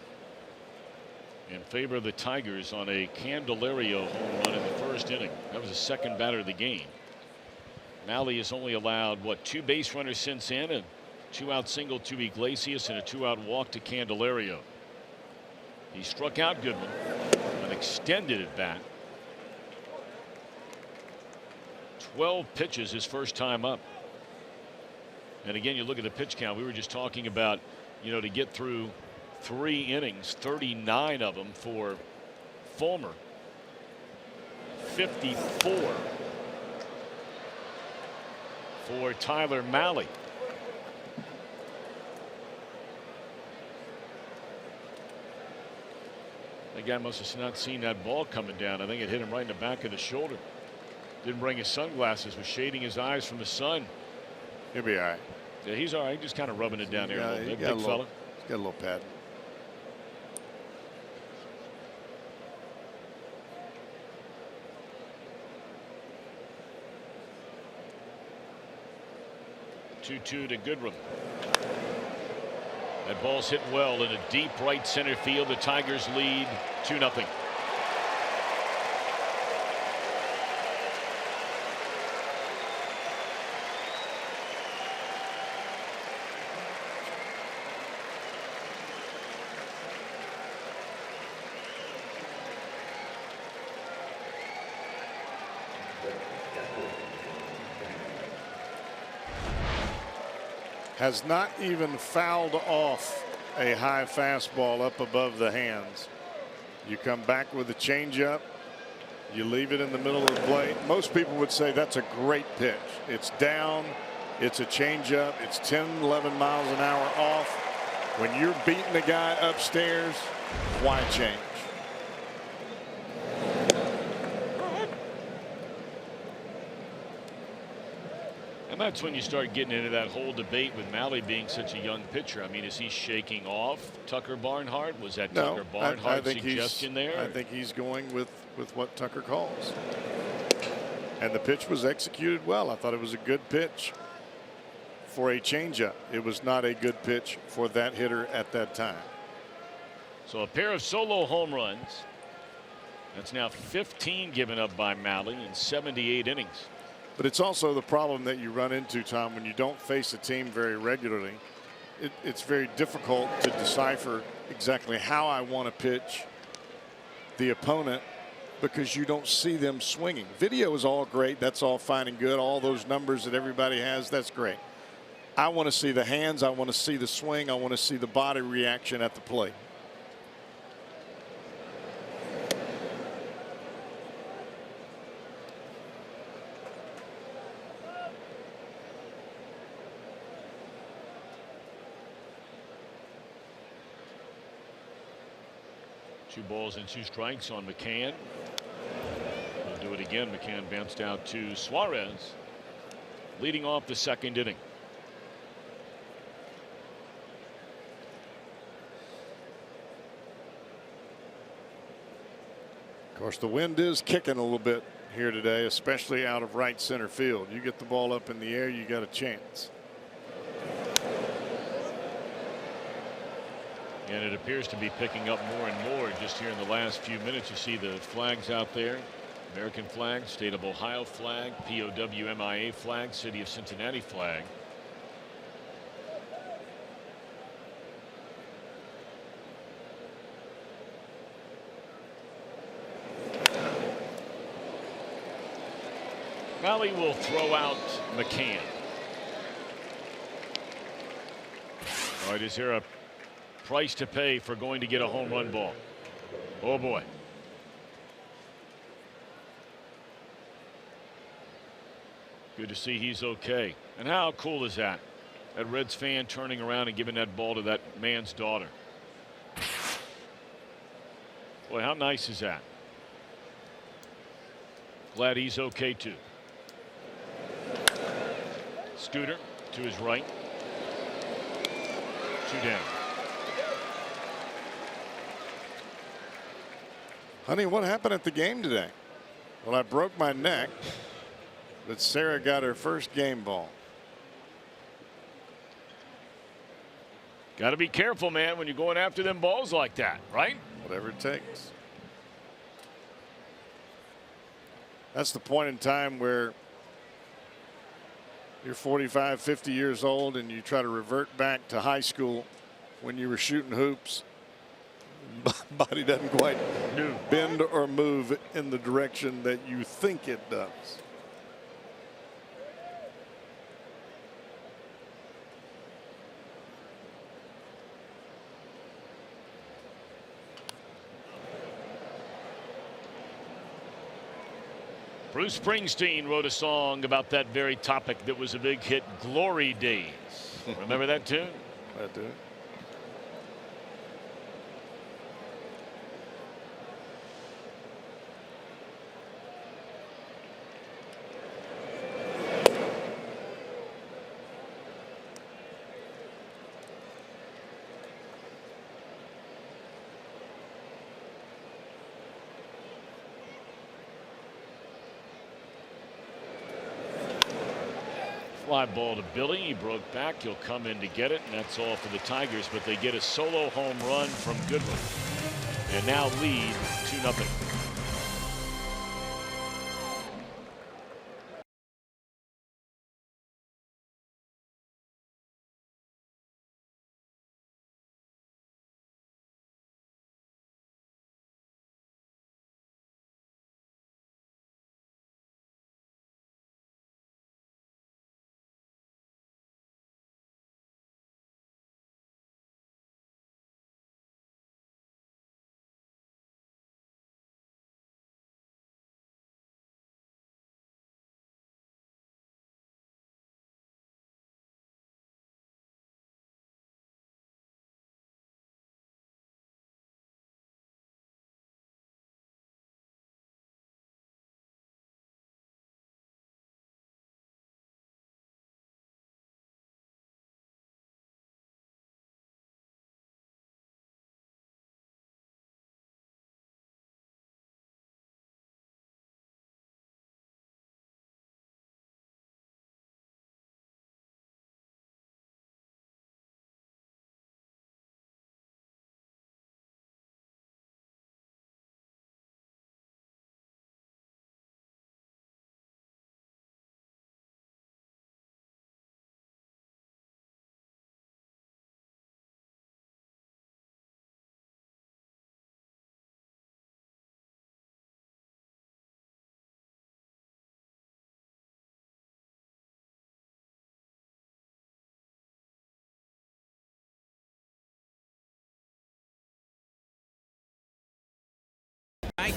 in favor of the Tigers on a Candelario home run in the first inning. That was the second batter of the game. Mahle has only allowed, what, 2 base runners since in, a 2-out single to Iglesias and a 2-out walk to Candelario. He struck out Goodwin and extended it back. 12 pitches his first time up. And again, you look at the pitch count. We were just talking about, you know, to get through 3 innings, 39 of them for Fulmer. 54 for Tyler Mahle. That guy must have not seen that ball coming down. I think it hit him right in the back of the shoulder. Didn't bring his sunglasses, was shading his eyes from the sun. He'll be all right. Yeah, he's all right. Just kind of rubbing it down there a little bit. Big fella. He's got a little pad. Two to Goodwin. That ball's hit well in a deep right center field. The Tigers lead 2-0. Has not even fouled off a high fastball up above the hands. You come back with a changeup. You leave it in the middle of the plate. Most people would say that's a great pitch. It's down. It's a changeup. It's 10, 11 miles an hour off. When you're beating a guy upstairs, why change? And that's when you start getting into that whole debate with Mahle being such a young pitcher. I mean, is he shaking off Tucker Barnhart? Was that Tucker Barnhart's suggestion there? I think he's going with what Tucker calls. And the pitch was executed well. I thought it was a good pitch for a changeup. It was not a good pitch for that hitter at that time. So a pair of solo home runs. That's now 15 given up by Mahle in 78 innings. But it's also the problem that you run into, Tom, when you don't face a team very regularly. It's very difficult to decipher exactly how I want to pitch the opponent because you don't see them swinging. Video is all great. That's all fine and good. All those numbers that everybody has, that's great. I want to see the hands. I want to see the swing. I want to see the body reaction at the plate. Two balls and 2 strikes on McCann. We'll do it again. McCann bounced out to Suarez, leading off the second inning. Of course, the wind is kicking a little bit here today, especially out of right center field. You get the ball up in the air, you got a chance. And it appears to be picking up more and more just here in the last few minutes. You see the flags out there. American flag, State of Ohio flag, POW/MIA flag, City of Cincinnati flag. Malley will throw out McCann. All right, is there a price to pay for going to get a home run ball? Oh boy. Good to see he's okay. And how cool is that? That Reds fan turning around and giving that ball to that man's daughter. Boy, how nice is that? Glad he's okay too. Scooter to his right. 2 down. Honey, what happened at the game today? Well, I broke my neck, but Sarah got her first game ball. Got to be careful, man, when you're going after them balls like that, right? Whatever it takes. That's the point in time where you're 45, 50 years old and you try to revert back to high school when you were shooting hoops. Body doesn't quite bend or move in the direction that you think it does. Bruce Springsteen wrote a song about that very topic that was a big hit, Glory Days. Remember that tune? I do. Fly ball to Billy. He broke back. He'll come in to get it, and that's all for the Tigers. But they get a solo home run from Goodwin, and now lead 2-0.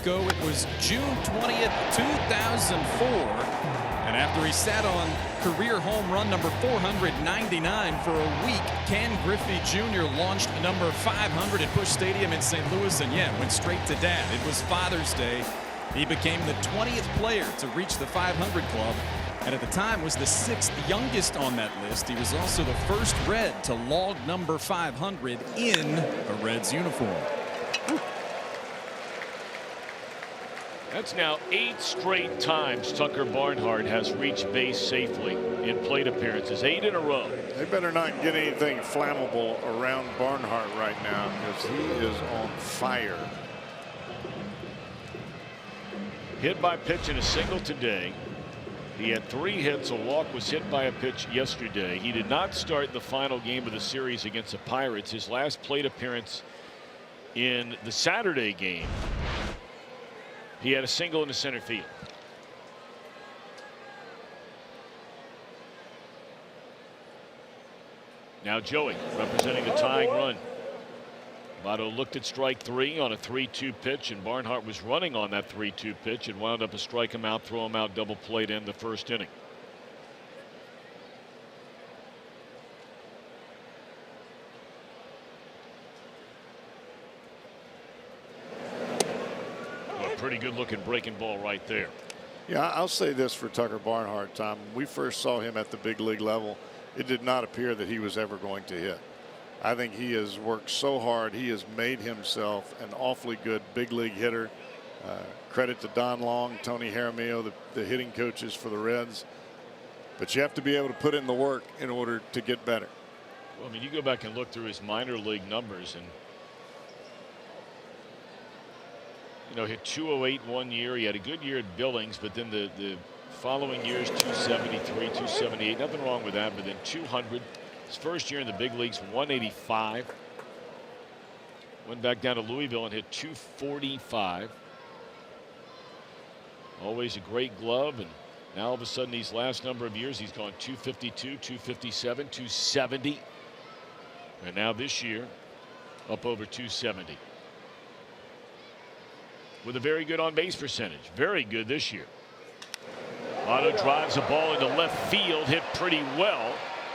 It was June 20th, 2004. And after he sat on career home run number 499 for a week, Ken Griffey Jr. launched number 500 at Busch Stadium in St. Louis, and yeah, went straight to Dad. It was Father's Day. He became the 20th player to reach the 500 club, and at the time was the 6th youngest on that list. He was also the first Red to log number 500 in a Reds uniform. That's now 8 straight times Tucker Barnhart has reached base safely in plate appearances. 8 in a row. They better not get anything flammable around Barnhart right now, because he is on fire. Hit by pitch in a single today. He had 3 hits. A walk, was hit by a pitch yesterday. He did not start the final game of the series against the Pirates. His last plate appearance in the Saturday game, he had a single in the center field. Now Joey representing the tying run. Latos looked at strike 3 on a 3-2 pitch, and Barnhart was running on that 3-2 pitch and wound up a strike him out, throw him out, double play to end the first inning. A pretty good looking breaking ball right there. Yeah, I'll say this for Tucker Barnhart, Tom. When we first saw him at the big league level, it did not appear that he was ever going to hit. I think he has worked so hard. He has made himself an awfully good big league hitter. Credit to Don Long, Tony Jaramillo, the hitting coaches for the Reds. But you have to be able to put in the work in order to get better. Well, I mean, you go back and look through his minor league numbers, and hit 208 one year. He had a good year at Billings, but then the following years 273, 278. Nothing wrong with that, but then 200. His first year in the big leagues, 185. Went back down to Louisville and hit 245. Always a great glove, and now all of a sudden these last number of years he's gone 252, 257, 270. And now this year up over 270. With a very good on base percentage. Very good this year. Latos drives a ball into left field, hit pretty well.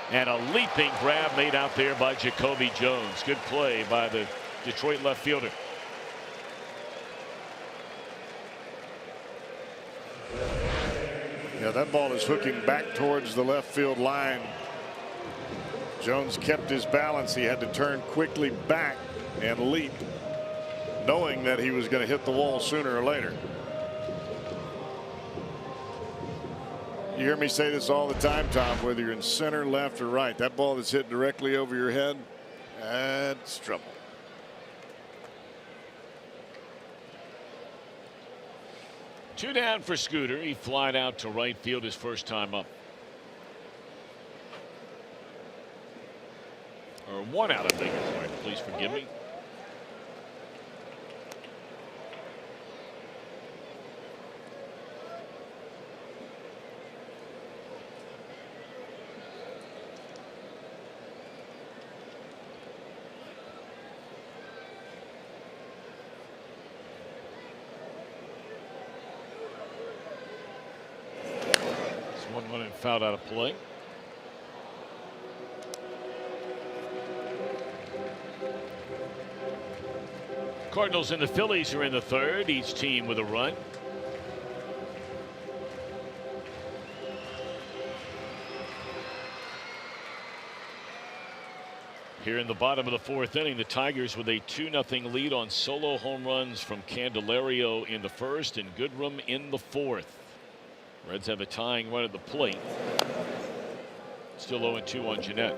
And a leaping grab made out there by Jacoby Jones. Good play by the Detroit left fielder. Yeah, that ball is hooking back towards the left field line. Jones kept his balance. He had to turn quickly back and leap, knowing that he was going to hit the wall sooner or later. You hear me say this all the time, Tom, whether you're in center, left, or right. That ball that's hit directly over your head, that's trouble. Two down for Scooter. He flied out to right field his first time up. Or one out, I think. Sorry, please forgive me. Fouled out of play. Cardinals and the Phillies are in the third, each team with a run. Here in the bottom of the fourth inning, the Tigers with a 2-0 lead on solo home runs from Candelario in the first and Goodrum in the fourth. Reds have a tying run at the plate. Still 0-2 on Jeanette.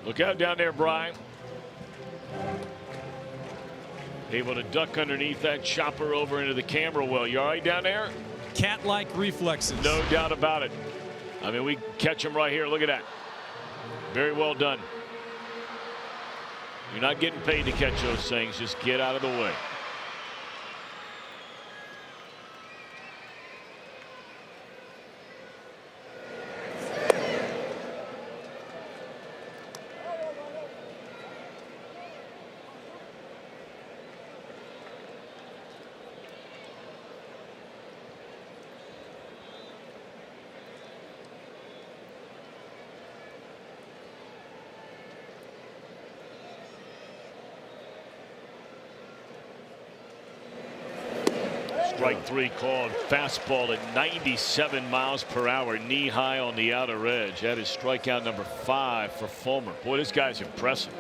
Look out down there, Brian. Able to duck underneath that chopper over into the camera well. You all right down there? Cat-like reflexes. No doubt about it. I mean, we catch him right here. Look at that. Very well done. You're not getting paid to catch those things. Just get out of the way. Strike 3 called. Fastball at 97 miles per hour, knee high on the outer edge. That is strikeout number 5 for Fulmer. Boy, this guy's impressive.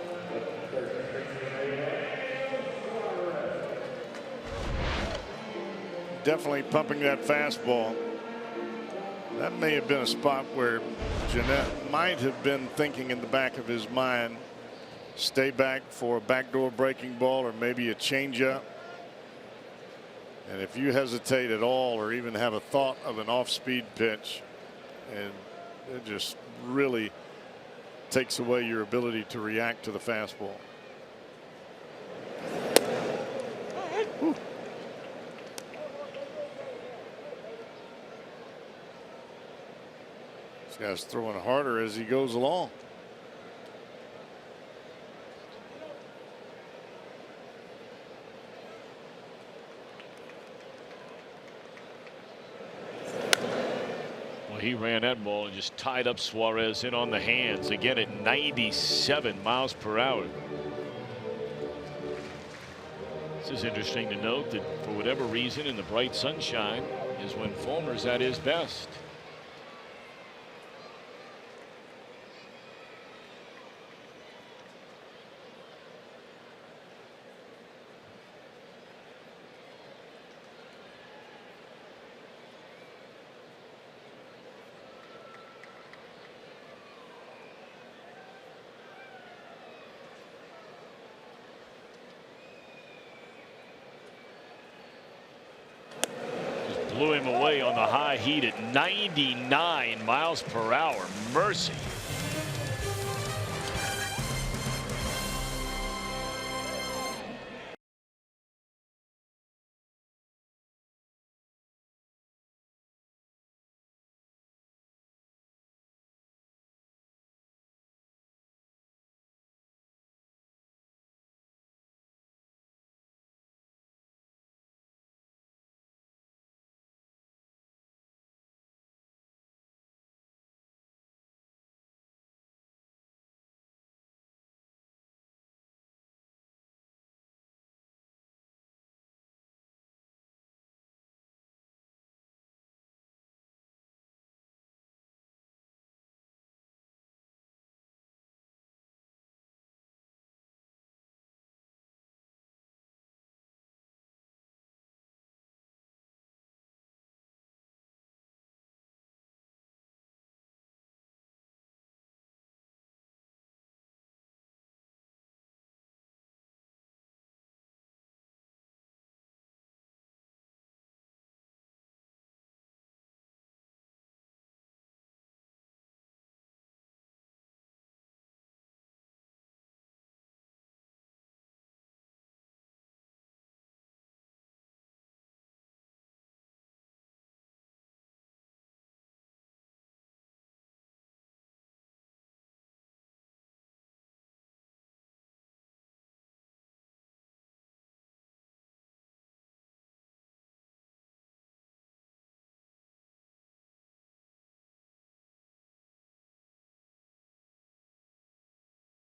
Definitely pumping that fastball. That may have been a spot where Jeanette might have been thinking in the back of his mind, stay back for a backdoor breaking ball or maybe a changeup. And if you hesitate at all or even have a thought of an off-speed pitch, and it just really takes away your ability to react to the fastball. Whew. This guy's throwing harder as he goes along. He ran that ball and just tied up Suarez in on the hands again at 97 miles per hour. This is interesting to note that for whatever reason in the bright sunshine is when Fulmer's at his best. Blew him away on the high heat at 99 miles per hour. Mercy.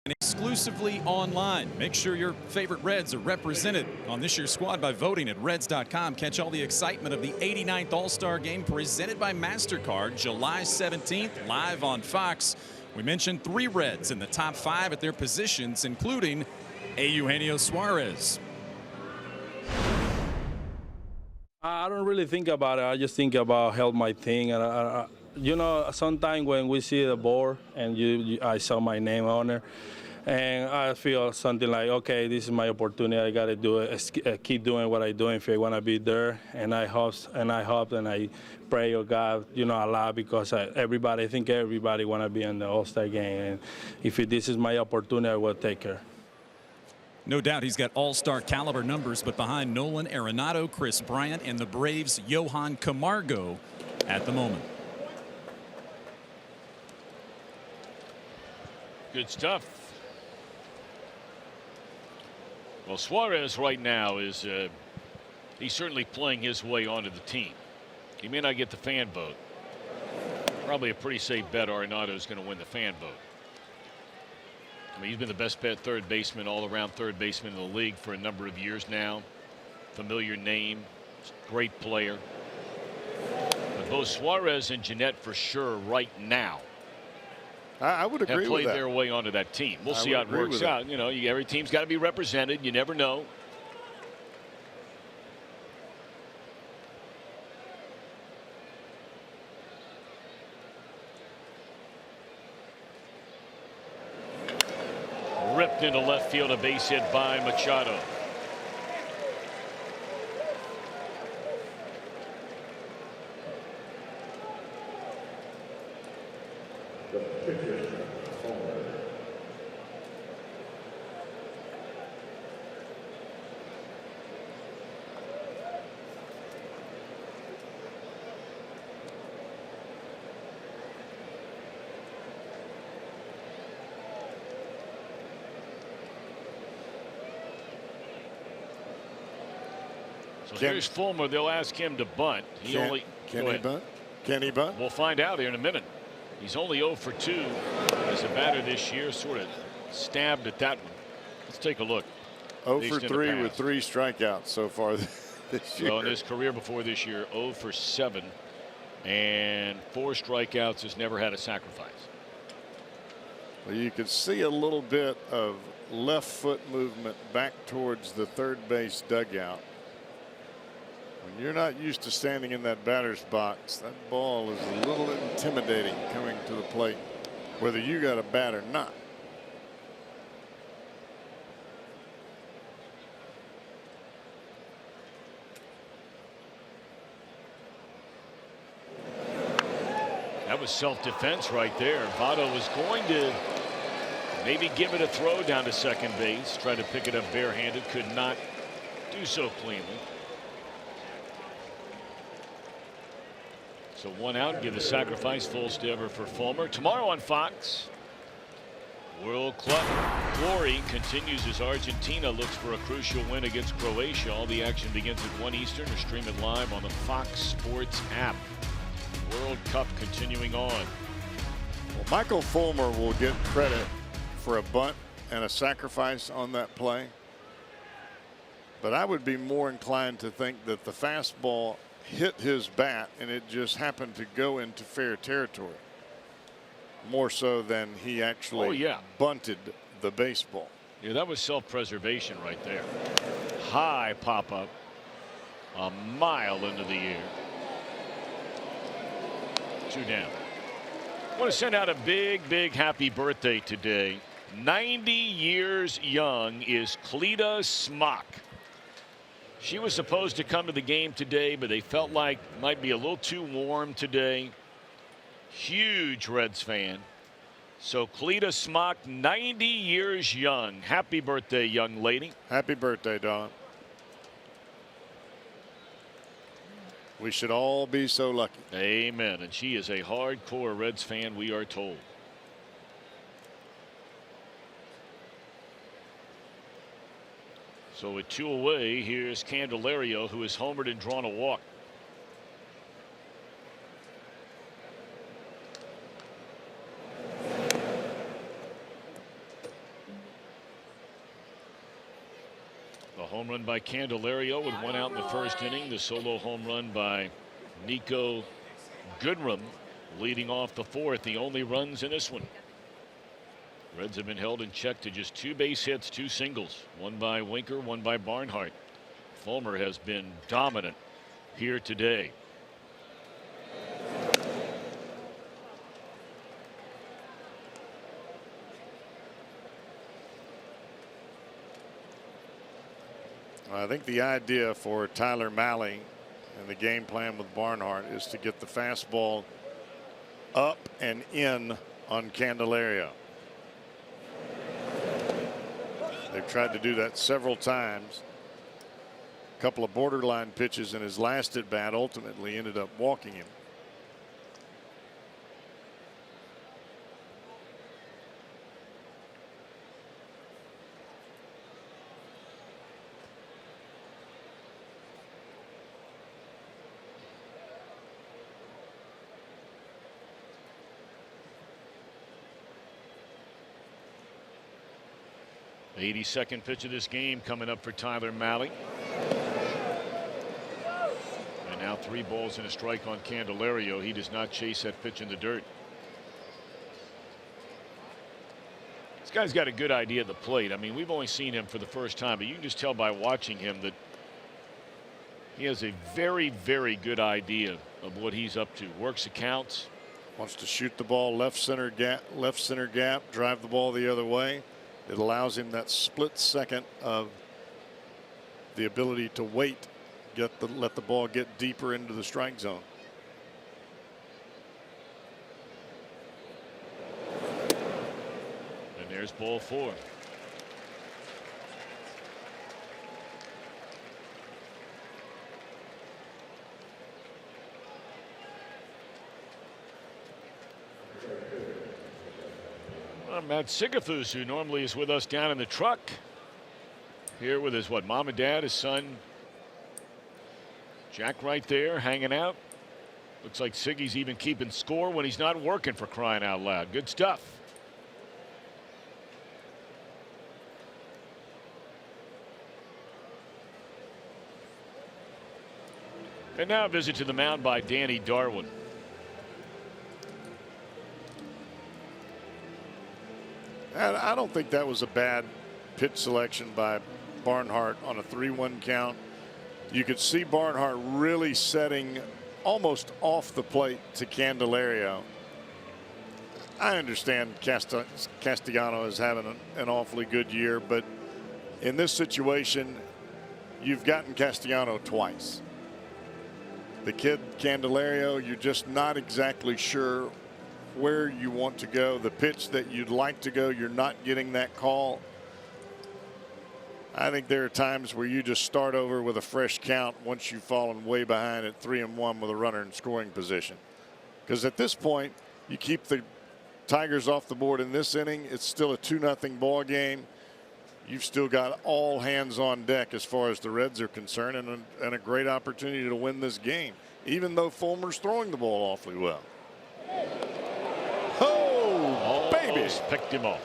And exclusively online. Make sure your favorite Reds are represented on this year's squad by voting at Reds.com. Catch all the excitement of the 89th All-Star Game presented by MasterCard July 17th live on Fox. We mentioned 3 Reds in the top 5 at their positions, including Eugenio Suarez. I don't really think about it. I just think about help my thing. And you know, sometimes when we see the board and I saw my name on there, and I feel something like, okay, this is my opportunity. I got to do it. Keep doing what I'm doing if I want to be there. And I hope and I pray, oh God, you know, a lot, because I think everybody want to be in the All-Star game. And if this is my opportunity, I will take her. No doubt he's got all-star caliber numbers, but behind Nolan Arenado, Chris Bryant, and the Braves' Johan Camargo at the moment. Good stuff. Well, Suarez right now is he's certainly playing his way onto the team. He may not get the fan vote. Probably a pretty safe bet Arenado is going to win the fan vote. I mean, he's been the best third baseman, all-around third baseman in the league for a number of years now. Familiar name, great player. But both Suarez and Jeanette for sure right now I would agree with that. Have played their way onto that team. We'll see how it works out. You know, every team's got to be represented. You never know. Ripped into left field, a base hit by Machado. So here's Fulmer. They'll ask him to bunt. Can he bunt? Can he bunt? We'll find out here in a minute. He's only 0 for 2 as a batter this year. Sort of stabbed at that one. Let's take a look. 0 for 3 with 3 strikeouts so far this year. Well, in his career before this year, 0 for 7 and 4 strikeouts. Has never had a sacrifice. Well, you could see a little bit of left foot movement back towards the third base dugout. When you're not used to standing in that batter's box, that ball is a little intimidating coming to the plate, whether you got a bat or not. That was self-defense right there. Votto was going to maybe give it a throw down to second base, try to pick it up barehanded, could not do so cleanly. So 1 out, give the sacrifice, full stiver for Fulmer. Tomorrow on Fox, World Club glory continues as Argentina looks for a crucial win against Croatia. All the action begins at 1 Eastern or stream it live on the Fox Sports app. World Cup continuing on. Well, Michael Fulmer will get credit for a bunt and a sacrifice on that play. But I would be more inclined to think that the fastball hit his bat and it just happened to go into fair territory more so than he actually bunted the baseball. Yeah, that was self-preservation right there. High pop-up a mile into the air. 2 down. I want to send out a big happy birthday today. 90 years young is Cleta Smock. She was supposed to come to the game today, but they felt like it might be a little too warm today. Huge Reds fan. So Cleta Smock, 90 years young. Happy birthday, young lady. Happy birthday, Don. We should all be so lucky. Amen. And she is a hardcore Reds fan, we are told. So with 2 away, here's Candelario, who has homered and drawn a walk. The home run by Candelario with 1 out in the first inning. The solo home run by Nico Goodrum leading off the 4th. The only runs in this one. Reds have been held in check to just 2 base hits, 2 singles, 1 by Winker, 1 by Barnhart. Fulmer has been dominant here today. I think the idea for Tyler Mahle and the game plan with Barnhart is to get the fastball up and in on Candelario. They've tried to do that several times. A couple of borderline pitches in his last at bat ultimately ended up walking him. The 82nd pitch of this game coming up for Tyler Mahle. And now 3 balls and a strike on Candelario. He does not chase that pitch in the dirt. This guy's got a good idea at the plate. I mean, we've only seen him for the first time, but you can just tell by watching him that he has a very good idea of what he's up to. Works accounts. Wants to shoot the ball left center gap, drive the ball the other way. It allows him that split second of the ability to wait, let the ball get deeper into the strike zone. And there's ball 4. Matt Sigafus, who normally is with us down in the truck, here with his mom and dad, his son Jack right there hanging out. Looks like Siggy's even keeping score when he's not working, for crying out loud. Good stuff. And now a visit to the mound by Danny Darwin. And I don't think that was a bad pitch selection by Barnhart on a 3-1 count. You could see Barnhart really setting almost off the plate to Candelario. I understand Castellano is having an awfully good year, but in this situation, you've gotten Castellano twice. The kid Candelario, you're just not exactly sure where you want to go. The pitch that you'd like to go, you're not getting that call. I think there are times where you just start over with a fresh count once you've fallen way behind at 3-1 with a runner in scoring position. Because at this point, you keep the Tigers off the board in this inning, it's still a 2-0 ball game. You've still got all hands on deck as far as the Reds are concerned, and a great opportunity to win this game, even though Fulmer's throwing the ball awfully well. Oh, baby! Picked him off.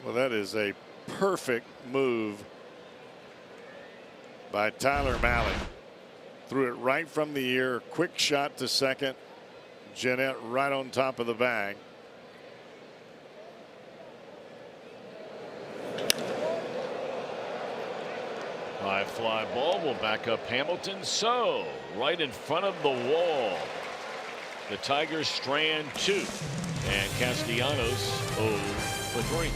Well, that is a perfect move by Tyler Mahle. Threw it right from the ear, quick shot to second. Jeanette right on top of the bag. High fly ball will back up Hamilton. So right in front of the wall. The Tigers strand 2, and Castellanos 0 for 3.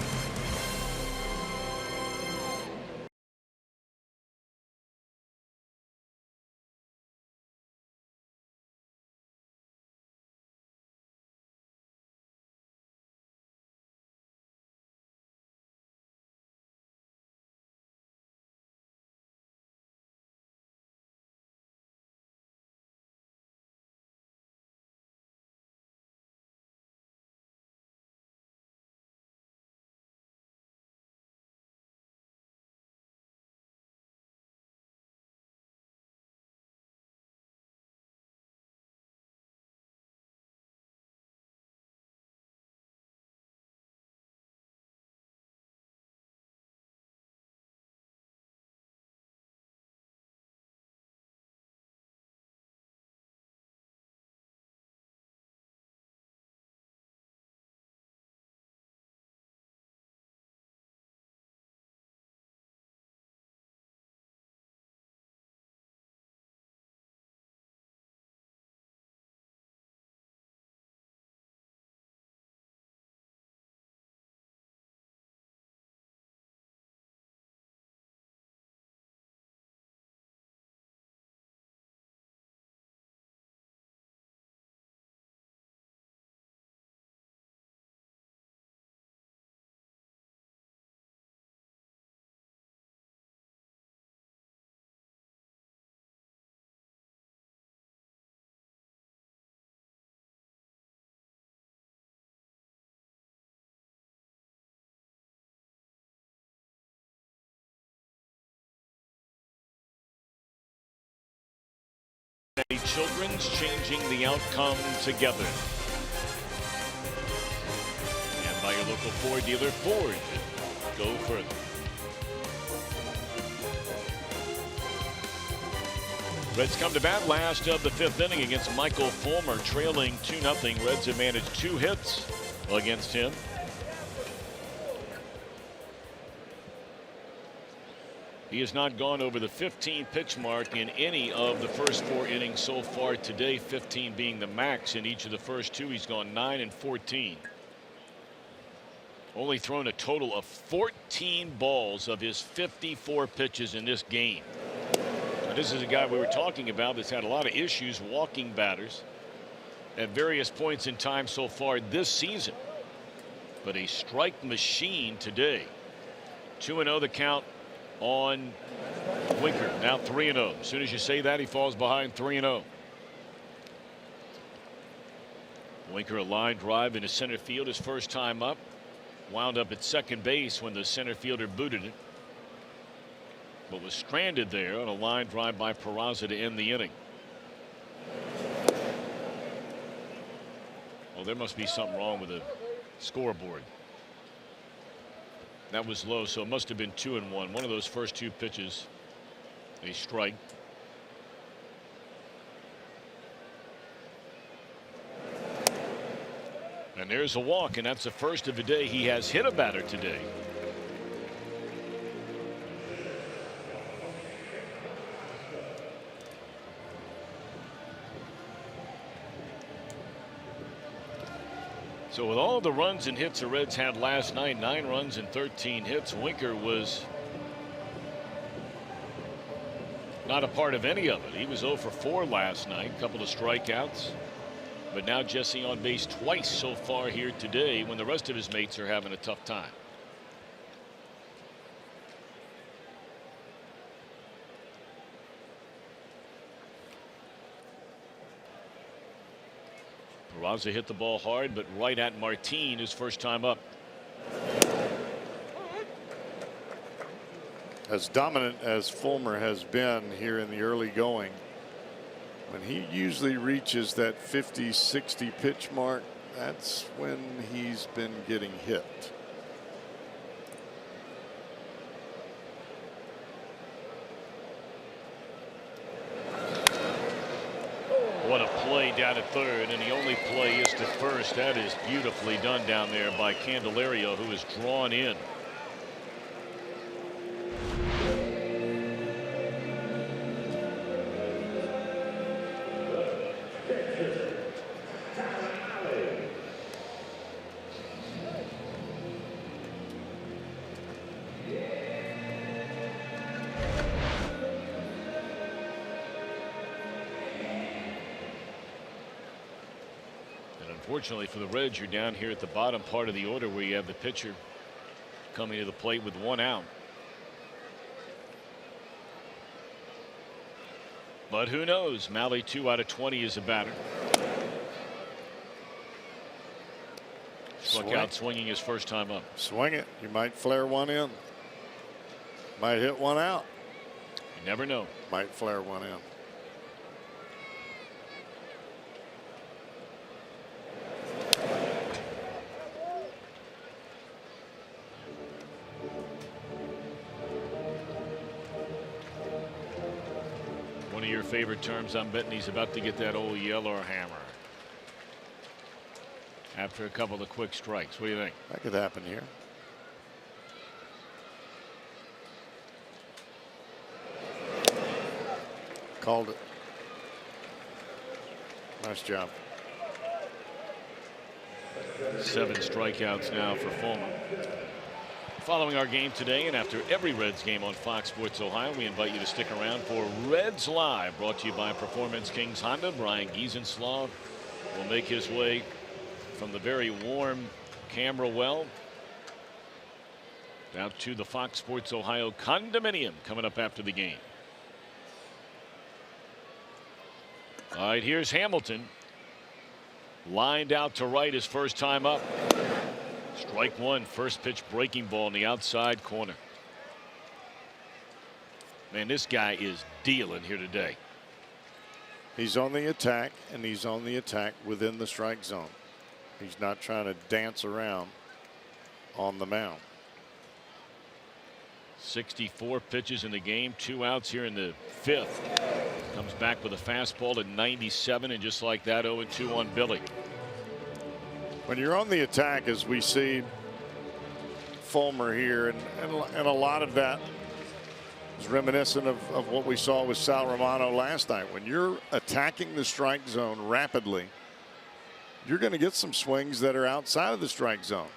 Children's changing the outcome together. And by your local Ford dealer, Ford. Go further. Reds come to bat last of the 5th inning against Michael Fulmer, trailing 2-0. Reds have managed 2 hits against him. He has not gone over the 15 pitch mark in any of the first 4 innings so far today, 15 being the max in each of the first 2. He's gone 9 and 14. Only thrown a total of 14 balls of his 54 pitches in this game. Now, this is a guy we were talking about that's had a lot of issues walking batters at various points in time so far this season. But a strike machine today. 2-0 the count on Winker. Now 3-0. As soon as you say that, he falls behind 3-0. Winker a line drive into center field his first time up. Wound up at second base when the center fielder booted it, but was stranded there on a line drive by Peraza to end the inning. Oh, there must be something wrong with the scoreboard. That was low, so it must have been 2-1. One of those first 2 pitches, a strike. And there's a walk, and that's the first of the day he has hit a batter today. So with all the runs and hits the Reds had last night, 9 runs and 13 hits, Winker was not a part of any of it. He was 0 for 4 last night, a couple of strikeouts. But now Jesse on base twice so far here today when the rest of his mates are having a tough time. Peraza hit the ball hard, but right at Martin his first time up. As dominant as Fulmer has been here in the early going, when he usually reaches that 50-60 pitch mark, that's when he's been getting hit. What a play down at third, and the only play is to first. That is beautifully done down there by Candelario, who is drawn in. Unfortunately for the Reds, you're down here at the bottom part of the order where you have the pitcher coming to the plate with 1 out. But who knows? Mahle 2 out of 20 is a batter. Struck out swinging his first time up. Swing it. You might flare one in. Might hit one out. You never know. Might flare one in. One of your favorite terms. I'm betting he's about to get that old yellow hammer after a couple of quick strikes. What do you think? That could happen here. Called it. Nice job. 7 strikeouts now for Fulmer. Following our game today and after every Reds game on Fox Sports Ohio, we invite you to stick around for Reds Live, brought to you by Performance Kings Honda. Brian Giesenslaw will make his way from the very warm camera well out to the Fox Sports Ohio condominium coming up after the game. All right, here's Hamilton. Lined out to right his first time up. Strike 1, first pitch breaking ball in the outside corner. Man, this guy is dealing here today. He's on the attack, and he's on the attack within the strike zone. He's not trying to dance around on the mound. 64 pitches in the game, 2 outs here in the 5th. Comes back with a fastball at 97, and just like that, 0-2 on Billy. When you're on the attack, as we see Fulmer here, and a lot of that It's reminiscent of what we saw with Sal Romano last night. When you're attacking the strike zone rapidly, you're going to get some swings that are outside of the strike zone.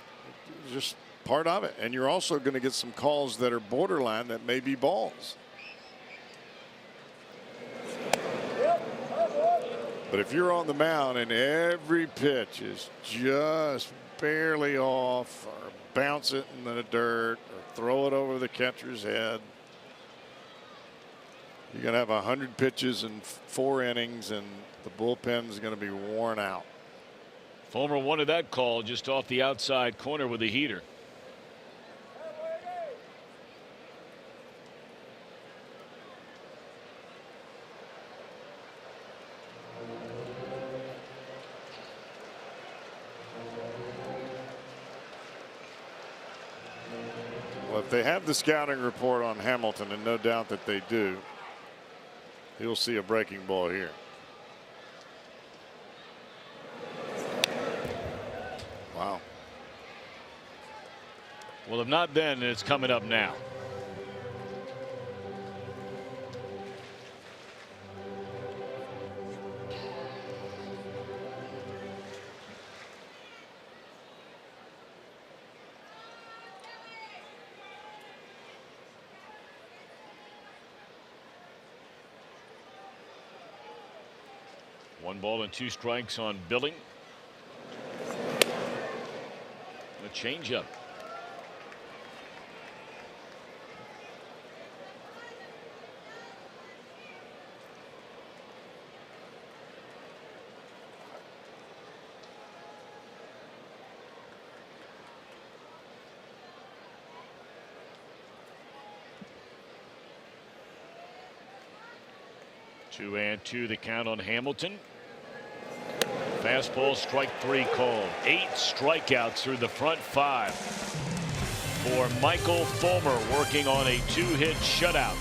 It's just part of it. And you're also going to get some calls that are borderline that may be balls. But if you're on the mound and every pitch is just barely off, or bounce it in the dirt, or throw it over the catcher's head, you're going to have 100 pitches in 4 innings, and the bullpen is going to be worn out. Fulmer wanted that call just off the outside corner with a heater. Well, if they have the scouting report on Hamilton, and no doubt that they do, you'll see a breaking ball here. Wow. Well, if not then, it's coming up now. One ball and 2 strikes on Billing. A changeup. Two and two the count on Hamilton. Fastball, strike 3 called. 8 strikeouts through the front 5 for Michael Fulmer, working on a 2-hit shutout.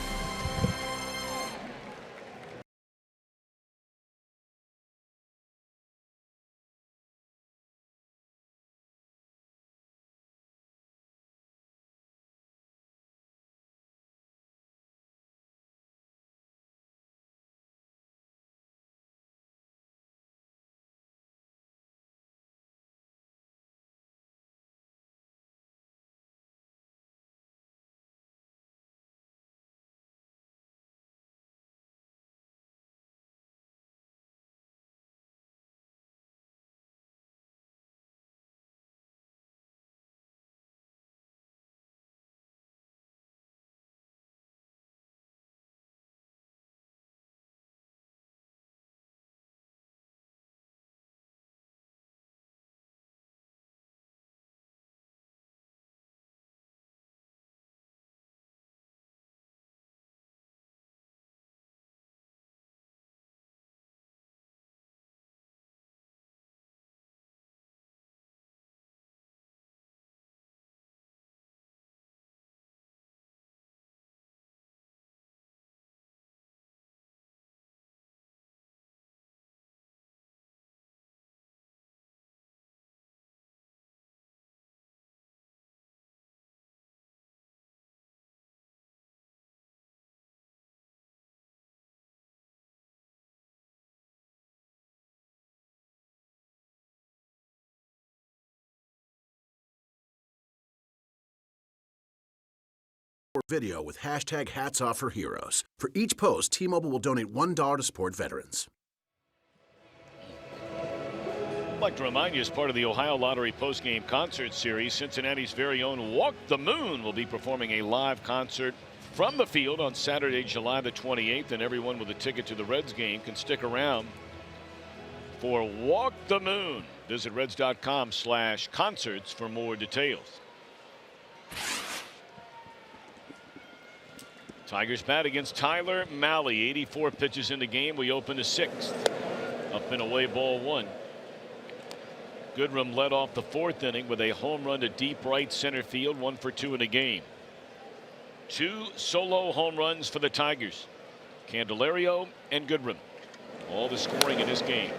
Video with hashtag hats off for heroes. For each post, T-Mobile will donate $1 to support veterans. I'd like to remind you, as part of the Ohio Lottery postgame concert series, Cincinnati's very own Walk the Moon will be performing a live concert from the field on Saturday, July the 28th, and everyone with a ticket to the Reds game can stick around for Walk the Moon. Visit Reds.com/concerts for more details. Tigers bat against Tyler Mahle. 84 pitches in the game. We open the 6th. Up and away, ball 1. Goodrum led off the 4th inning with a home run to deep right center field. 1 for 2 in the game. 2 solo home runs for the Tigers. Candelario and Goodrum. All the scoring in this game.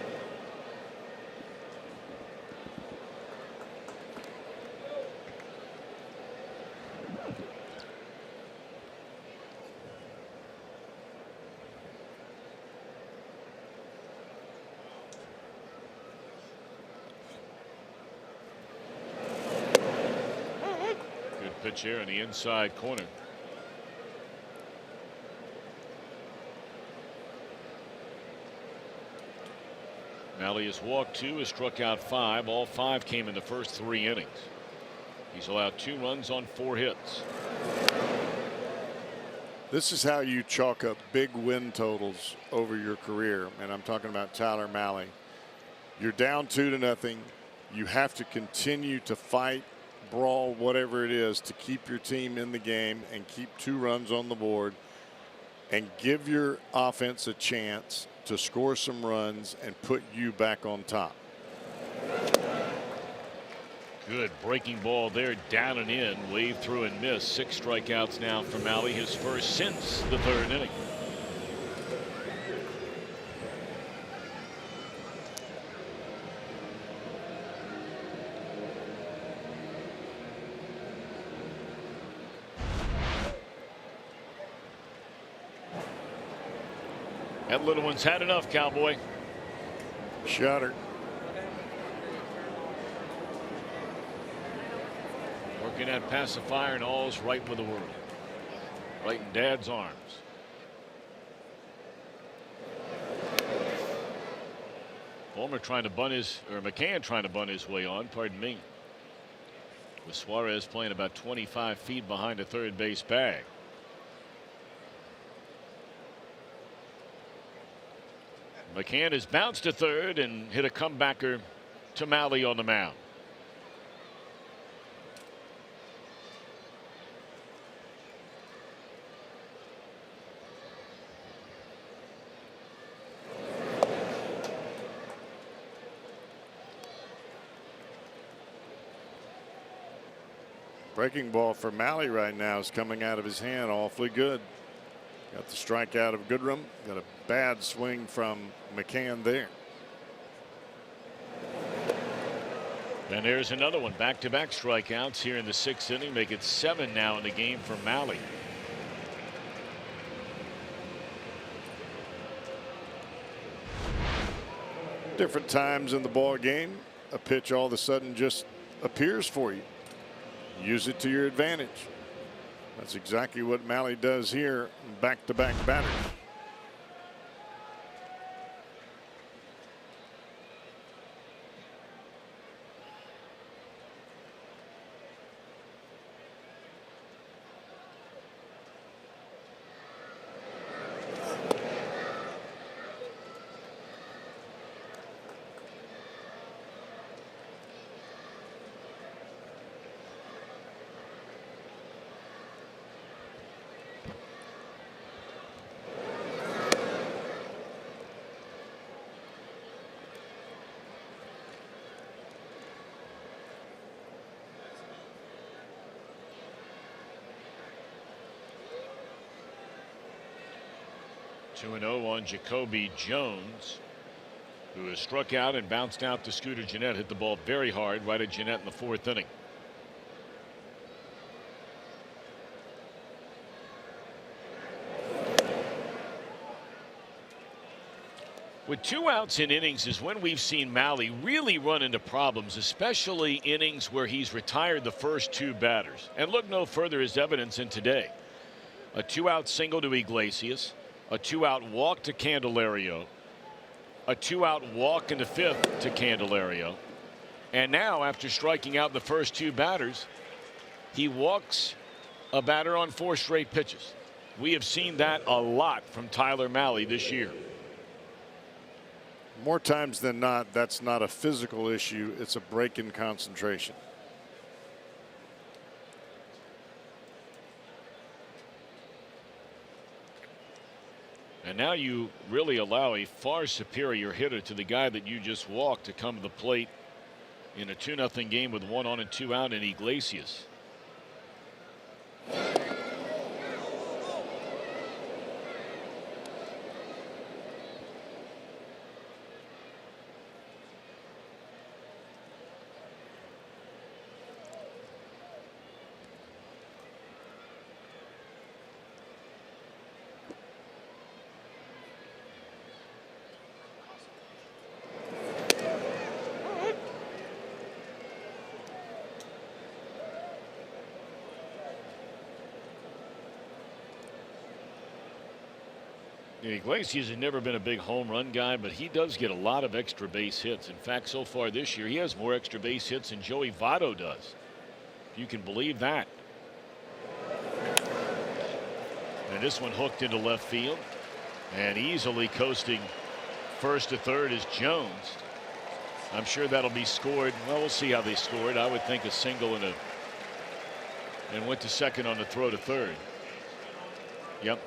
pitch here in the inside corner. Malley has walked 2, has struck out 5. All 5 came in the first 3 innings. He's allowed 2 runs on 4 hits. This is how you chalk up big win totals over your career. And I'm talking about Tyler Malley. You're down 2-0. You have to continue to fight, brawl, whatever it is, to keep your team in the game and keep 2 runs on the board and give your offense a chance to score some runs and put you back on top. Good breaking ball there, down and in, waved through and missed. 6 strikeouts now for Malley, his first since the 3rd inning. That little one's had enough, Cowboy. Shutter. Working that pacifier, and all's right with the world. Right in Dad's arms. Fulmer trying to bunt his, or McCann trying to bunt his way on, pardon me. With Suarez playing about 25 feet behind the third base bag. McCann has bounced to third and hit a comebacker to Malley on the mound. Breaking ball for Malley right now is coming out of his hand awfully good. Got the strikeout of Goodrum. Got a bad swing from McCann there. And there's another one. Back-to-back strikeouts here in the 6th inning. Make it 7 now in the game for Malley. Different times in the ball game, a pitch all of a sudden just appears for you. Use it to your advantage. That's exactly what Malley does here. Back-to-back batters. Two 2-0 on Jacoby Jones, who has struck out and bounced out to Scooter Gennett. Hit the ball very hard right at Gennett in the 4th inning. With 2 outs in innings is when we've seen Malley really run into problems, especially innings where he's retired the first 2 batters. And look no further as evidence in today. A 2-out single to Iglesias, a 2-out walk to Candelario, a 2-out walk in the 5th to Candelario, and now after striking out the first 2 batters, he walks a batter on 4 straight pitches. We have seen that a lot from Tyler Malley this year. More times than not, that's not a physical issue. It's a break in concentration. And now you really allow a far superior hitter to the guy that you just walked to come to the plate in a 2-0 game with 1 on and 2 out in Iglesias. Iglesias has never been a big home run guy, but he does get a lot of extra base hits. In fact, so far this year, he has more extra base hits than Joey Votto does. If you can believe that. And this one hooked into left field. And easily coasting first to third is Jones. I'm sure that'll be scored. Well, we'll see how they score it. I would think a single and went to second on the throw to third. Yep.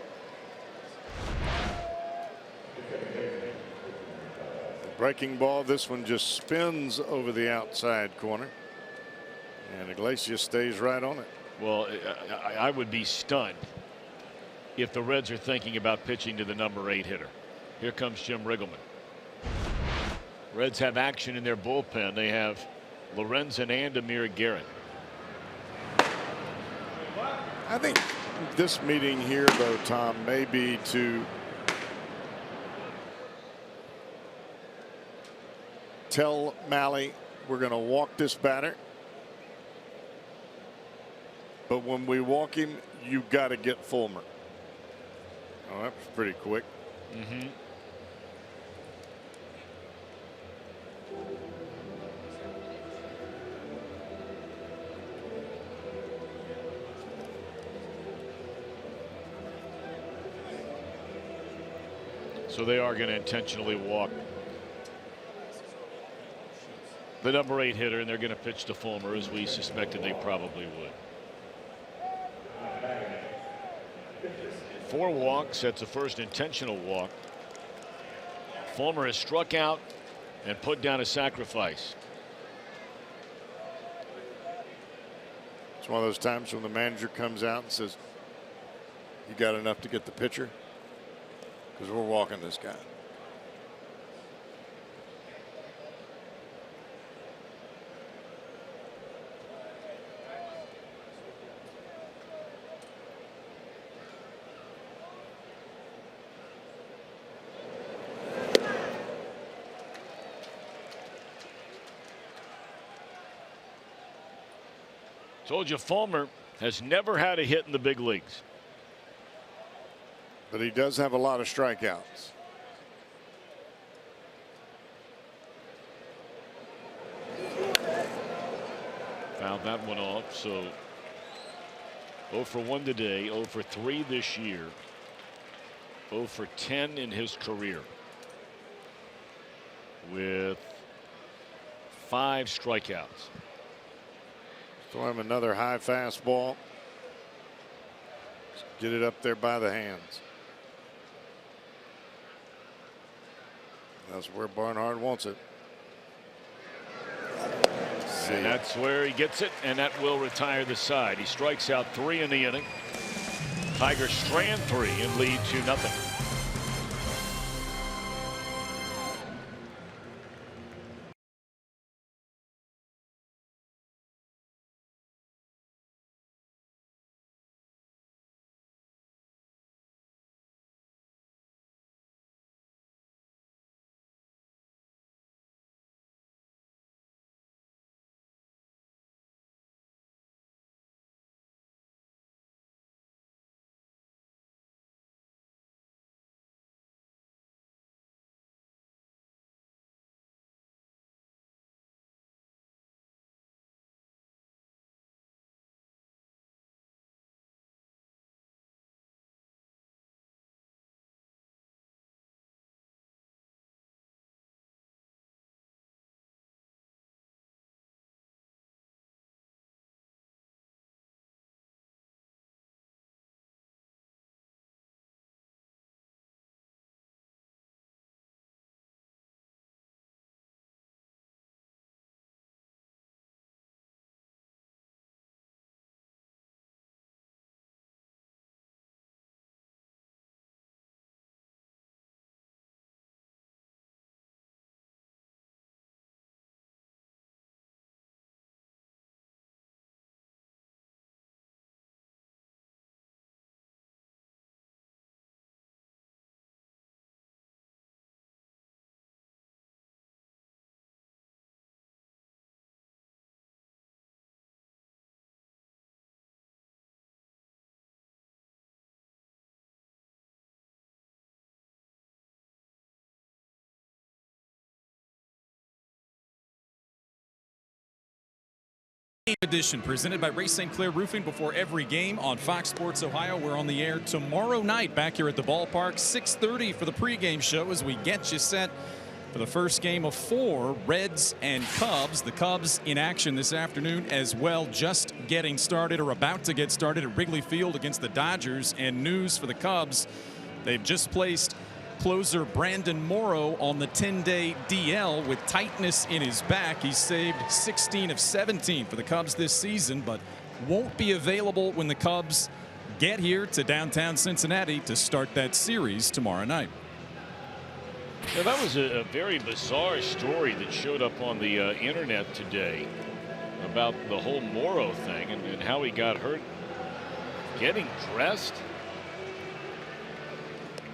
Breaking ball. This one just spins over the outside corner. And Iglesias stays right on it. Well, I would be stunned if the Reds are thinking about pitching to the number 8 hitter. Here comes Jim Riggleman. Reds have action in their bullpen. They have Lorenzen and Amir Garrett. I think this meeting here, though, Tom, may be to tell Malley we're going to walk this batter. But when we walk him, you got to get Fulmer. Oh, that was pretty quick. Mm-hmm. So they are going to intentionally walk the number 8 hitter, and they're going to pitch to Fulmer, as we suspected they probably would. 4 walks. That's the first intentional walk. Fulmer has struck out and put down a sacrifice. It's one of those times when the manager comes out and says, "You got enough to get the pitcher?" Because we're walking this guy. Told you Fulmer has never had a hit in the big leagues. But he does have a lot of strikeouts. Fouled that one off. So 0 for 1 today, 0 for 3 this year, 0 for 10 in his career, with 5 strikeouts. Throw him another high fastball. Get it up there by the hands. That's where Barnhart wants it. And that's where he gets it, and that will retire the side. He strikes out 3 in the inning. Tigers strand 3 and lead 2-0. Edition presented by Ray St. Clair Roofing before every game on Fox Sports Ohio. We're on the air tomorrow night back here at the ballpark, 6:30 for the pregame show as we get you set for the first game of 4, Reds and Cubs. The Cubs in action this afternoon as well, just getting started or about to get started at Wrigley Field against the Dodgers. And news for the Cubs, they've just placed closer Brandon Morrow on the 10-day DL with tightness in his back. He's saved 16 of 17 for the Cubs this season, but won't be available when the Cubs get here to downtown Cincinnati to start that series tomorrow night. Now, that was a very bizarre story that showed up on the internet today about the whole Morrow thing and how he got hurt getting dressed.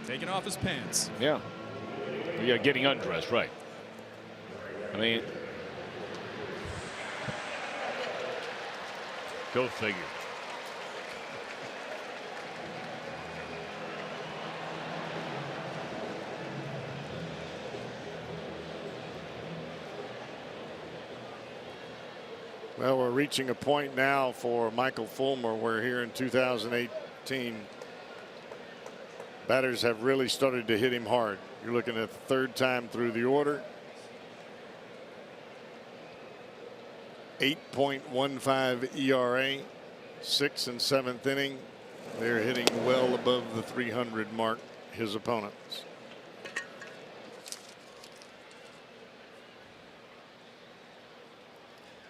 Taking off his pants. Yeah, getting undressed, right. I mean, go figure. Well, we're reaching a point now for Michael Fulmer where here in 2018 batters have really started to hit him hard. You're looking at the third time through the order. 8.15 ERA, 6th and 7th inning. They're hitting well above the 300 mark, his opponents.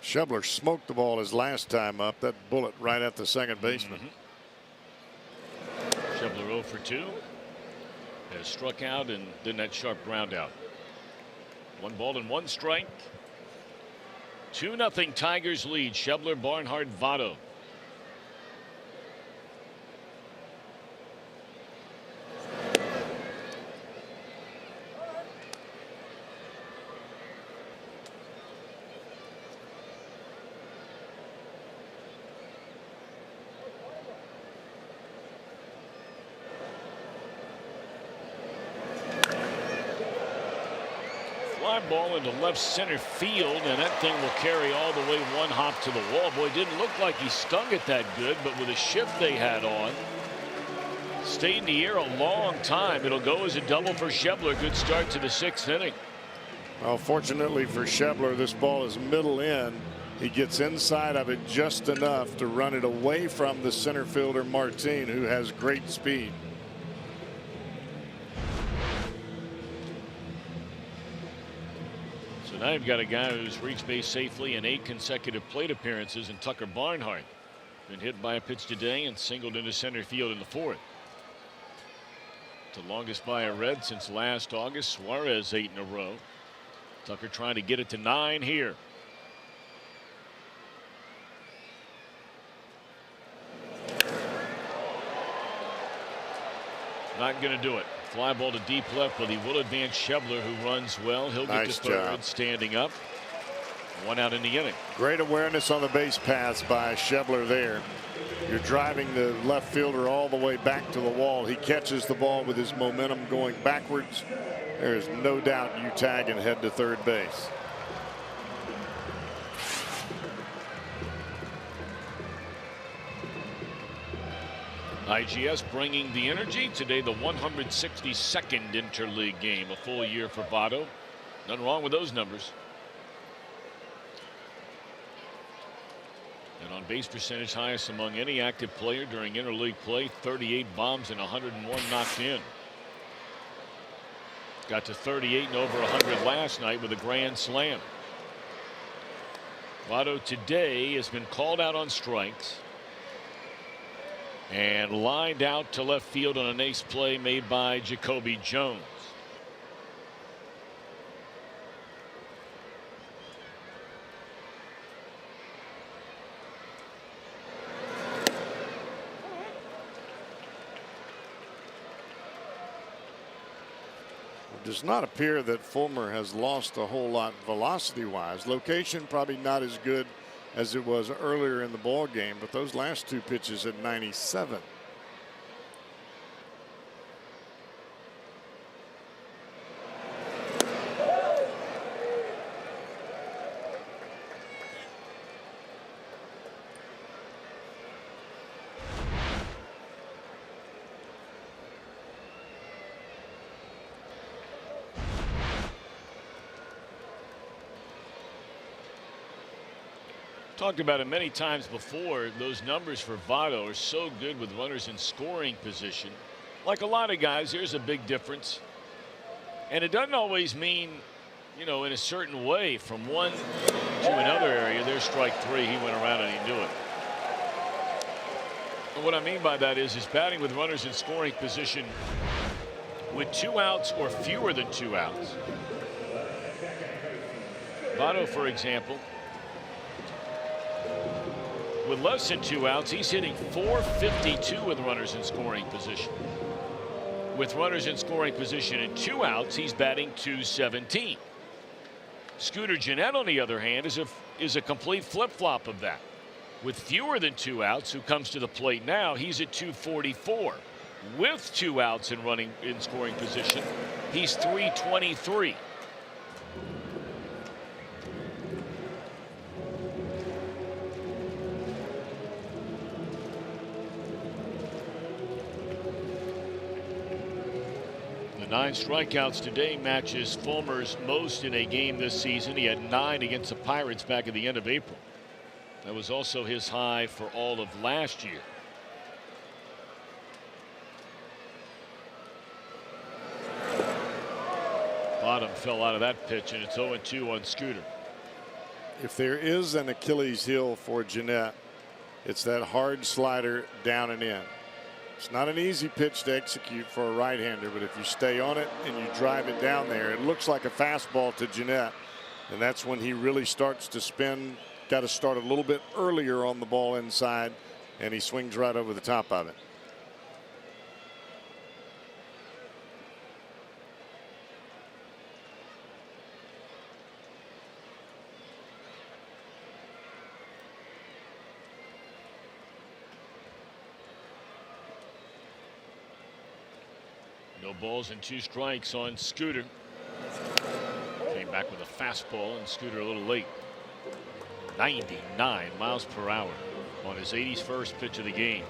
Schebler smoked the ball his last time up. That bullet right at the second baseman. Schebler 0 for 2. Has struck out and then that sharp ground out. 1 ball and 1 strike. 2-0 Tigers lead. Schebler, Barnhart, Votto. Ball into left center field, and that thing will carry all the way 1 hop to the wall. Boy, didn't look like he stung it that good, but with the shift they had on, stayed in the air a long time. It'll go as a double for Schebler. Good start to the 6th inning. Well, fortunately for Schebler, this ball is middle in. He gets inside of it just enough to run it away from the center fielder Martin, who has great speed. Now you've got a guy who's reached base safely in 8 consecutive plate appearances, and Tucker Barnhart been hit by a pitch today and singled into center field in the 4th. The longest by a Red since last August. Suarez 8 in a row. Tucker trying to get it to 9 here. Not going to do it. Fly ball to deep left, but he will advance Schebler, who runs well. He'll get to third, standing up. 1 out in the inning. Great awareness on the base paths by Schebler there. You're driving the left fielder all the way back to the wall. He catches the ball with his momentum going backwards. There is no doubt you tag and head to third base. IGS bringing the energy today, the 162nd interleague game, a full year for Votto. Nothing wrong with those numbers. And on base percentage, highest among any active player during interleague play. 38 bombs and 101 knocked in. Got to 38 and over 100 last night with a grand slam. Votto today has been called out on strikes and lined out to left field on an ace play made by Jacoby Jones. It does not appear that Fulmer has lost a whole lot velocity wise. Location probably not as good as it was earlier in the ball game, but those last 2 pitches at 97. Talked about it many times before. Those numbers for Votto are so good with runners in scoring position. Like a lot of guys, there's a big difference. And it doesn't always mean, you know, in a certain way from one to another area. There's strike three. He went around and he knew it. And what I mean by that is batting with runners in scoring position with 2 outs or fewer than 2 outs. Votto, for example, with less than 2 outs, he's hitting .452 with runners in scoring position. With runners in scoring position and 2 outs, he's batting .217. Scooter Gennett, on the other hand, is a complete flip-flop of that. With fewer than 2 outs, who comes to the plate now, he's at .244. With 2 outs and running in scoring position, he's .323. The 9 strikeouts today matches Fulmer's most in a game this season. He had 9 against the Pirates back at the end of April. That was also his high for all of last year. Bottom fell out of that pitch, and it's 0-2 on Scooter. If there is an Achilles heel for Gennett, it's that hard slider down and in. It's not an easy pitch to execute for a right-hander, but if you stay on it and you drive it down there, it looks like a fastball to Gennett, and that's when he really starts to spin. Got to start a little bit earlier on the ball inside, and he swings right over the top of it. No balls and 2 strikes on Scooter. Came back with a fastball, and Scooter a little late. 99 miles per hour on his 81st pitch of the game.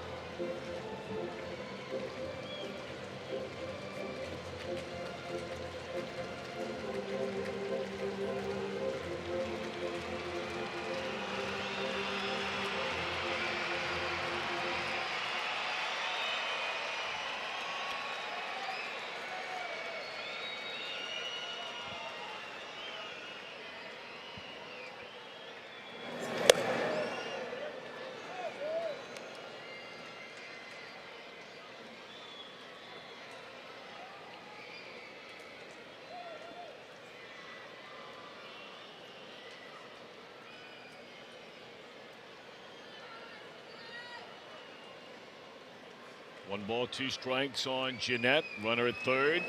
One ball, 2 strikes on Gennett. Runner at third.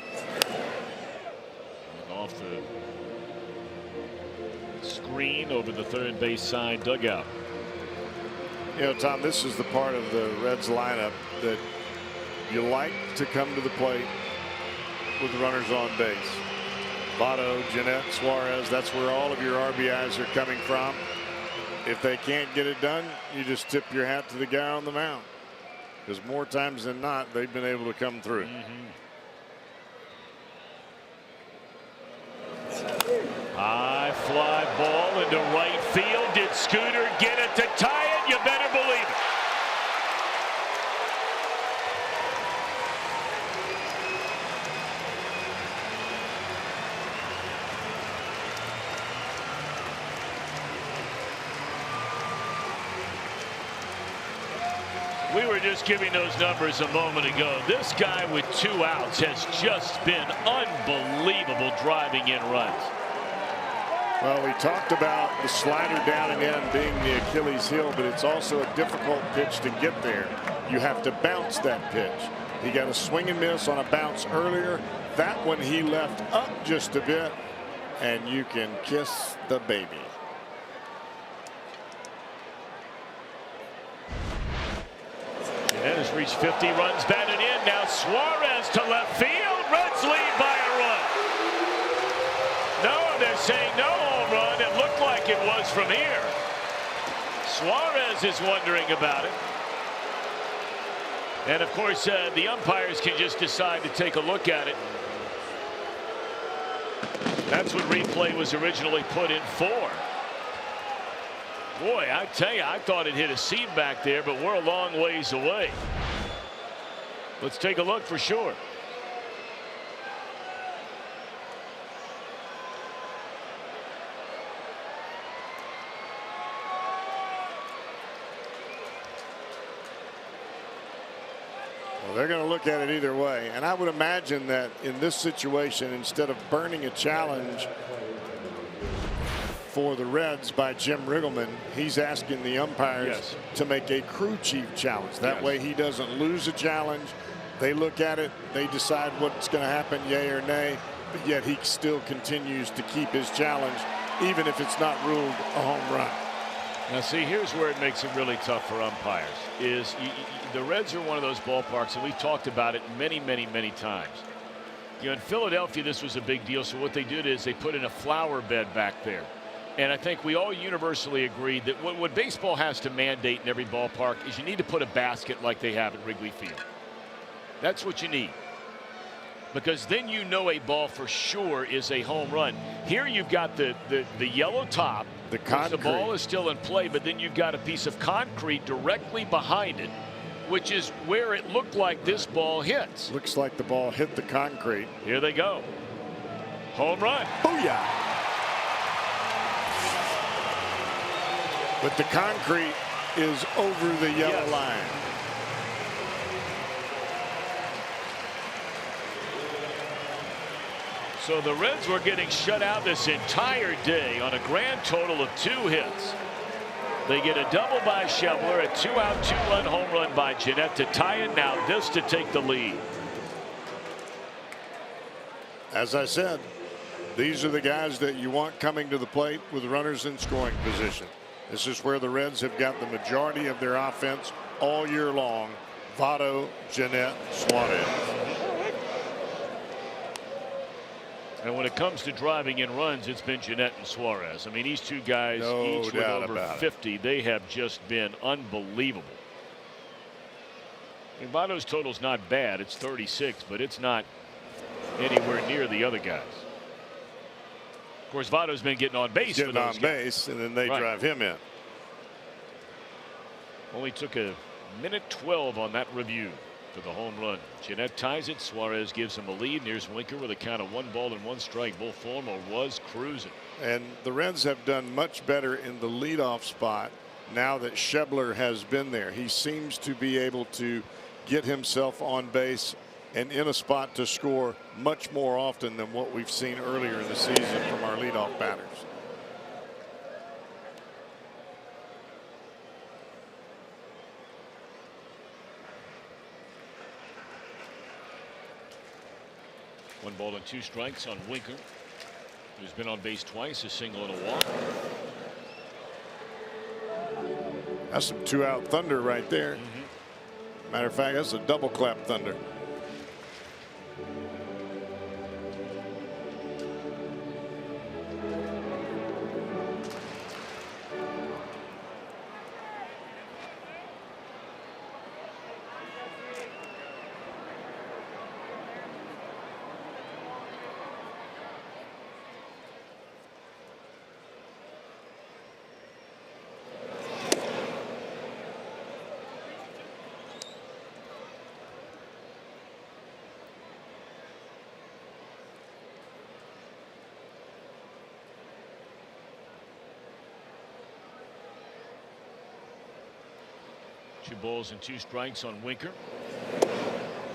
And off the screen over the third base side dugout. You know, Tom, this is the part of the Reds lineup that you like to come to the plate with runners on base. Votto, Gennett, Suarez, that's where all of your RBIs are coming from. If they can't get it done, you just tip your hat to the guy on the mound. Because more times than not, they've been able to come through. High fly ball into right field. Did Scooter get it to tie it? You better believe it. We were just giving those numbers a moment ago. This guy with 2 outs has just been unbelievable driving in runs. Well, we talked about the slider down and in being the Achilles heel, but it's also a difficult pitch to get there. You have to bounce that pitch. He got a swing and miss on a bounce earlier. That one he left up just a bit, and you can kiss the baby. And has reached 50 runs batted in. Now Suarez to left field. Reds lead by a run. No, they're saying no home run. It looked like it was from here. Suarez is wondering about it. And of course, the umpires can just decide to take a look at it. That's what replay was originally put in for. Boy, I tell you, I thought it hit a seam back there, but we're a long ways away. Let's take a look for sure. Well, they're going to look at it either way. And I would imagine that in this situation, instead of burning a challenge for the Reds by Jim Riggleman, he's asking the umpires to make a crew chief challenge. That way he doesn't lose a challenge. They look at it, they decide what's going to happen, yay or nay, but yet he still continues to keep his challenge, even if it's not ruled a home run. Now, see, here's where it makes it really tough for umpires. The Reds are one of those ballparks, and we've talked about it many, many, many times. You know, in Philadelphia, this was a big deal. So what they did is they put in a flower bed back there. And I think we all universally agreed that what baseball has to mandate in every ballpark is you need to put a basket like they have at Wrigley Field. That's what you need. Because then you know a ball for sure is a home run. Here you've got the yellow top. The ball is still in play, but then you've got a piece of concrete directly behind it, which is where it looked like this ball hits. Looks like the ball hit the concrete. Here they go. Home run. Booyah. But the concrete is over the yellow line. So the Reds were getting shut out this entire day on a grand total of 2 hits. They get a double by Schebler, a 2-out, 2-run home run by Jeanette to tie it. Now this to take the lead. As I said, these are the guys that you want coming to the plate with runners in scoring position. This is where the Reds have got the majority of their offense all year long. Votto, Jeanette, Suarez. And when it comes to driving in runs, it's been Jeanette and Suarez. I mean, these two guys, each with over 50, they have just been unbelievable. I mean, Votto's total's not bad. It's 36, but it's not anywhere near the other guys. Of course, Votto's been getting on base for those guys. And then they drive him in. Only took a minute 12 on that review for the home run. Jeanette ties it. Suarez gives him a lead. And here's Winker with a count of 1 ball and 1 strike. Bull Fulmer was cruising. And the Reds have done much better in the leadoff spot now that Schebler has been there. He seems to be able to get himself on base and in a spot to score much more often than what we've seen earlier in the season from our leadoff batters. One ball and 2 strikes on Winker, who's been on base twice, a single and a walk. That's some 2-out thunder right there. Matter of fact, that's a double clap thunder. Two balls and 2 strikes on Winker.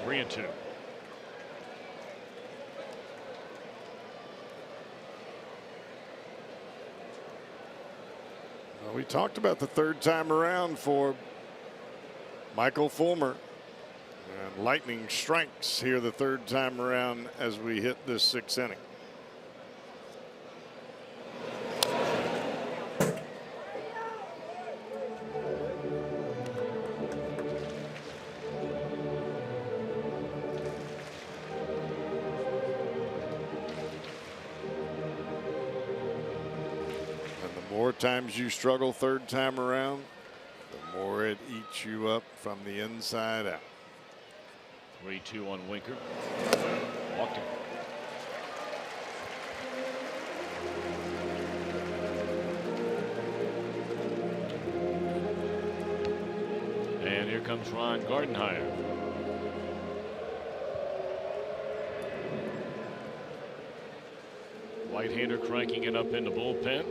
3-2. Well, we talked about the 3rd time around for Michael Fulmer. And lightning strikes here the 3rd time around as we hit this 6th inning. Times you struggle 3rd time around, the more it eats you up from the inside out. 3-2 on Winker. Walked him. And here comes Ron Gardenhire. Right-hander cranking it up in the bullpen.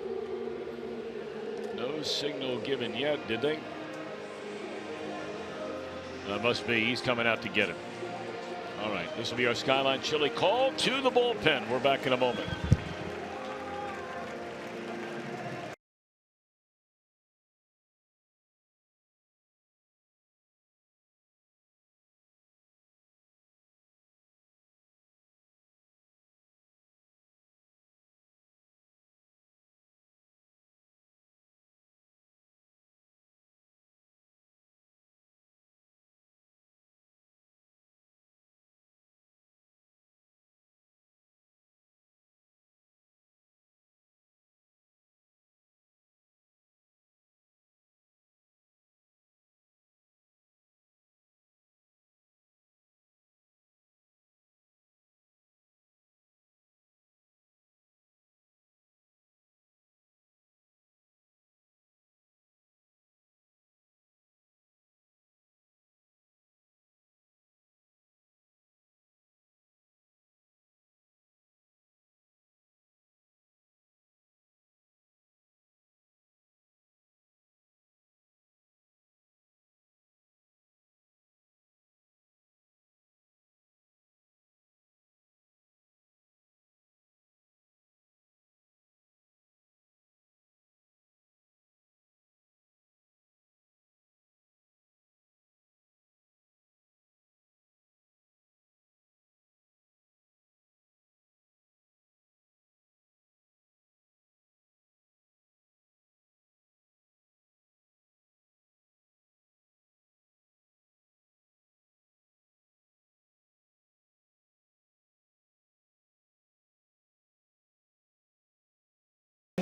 No signal given yet, did they? Must be. He's coming out to get it. All right, this will be our Skyline Chili call to the bullpen. We're back in a moment.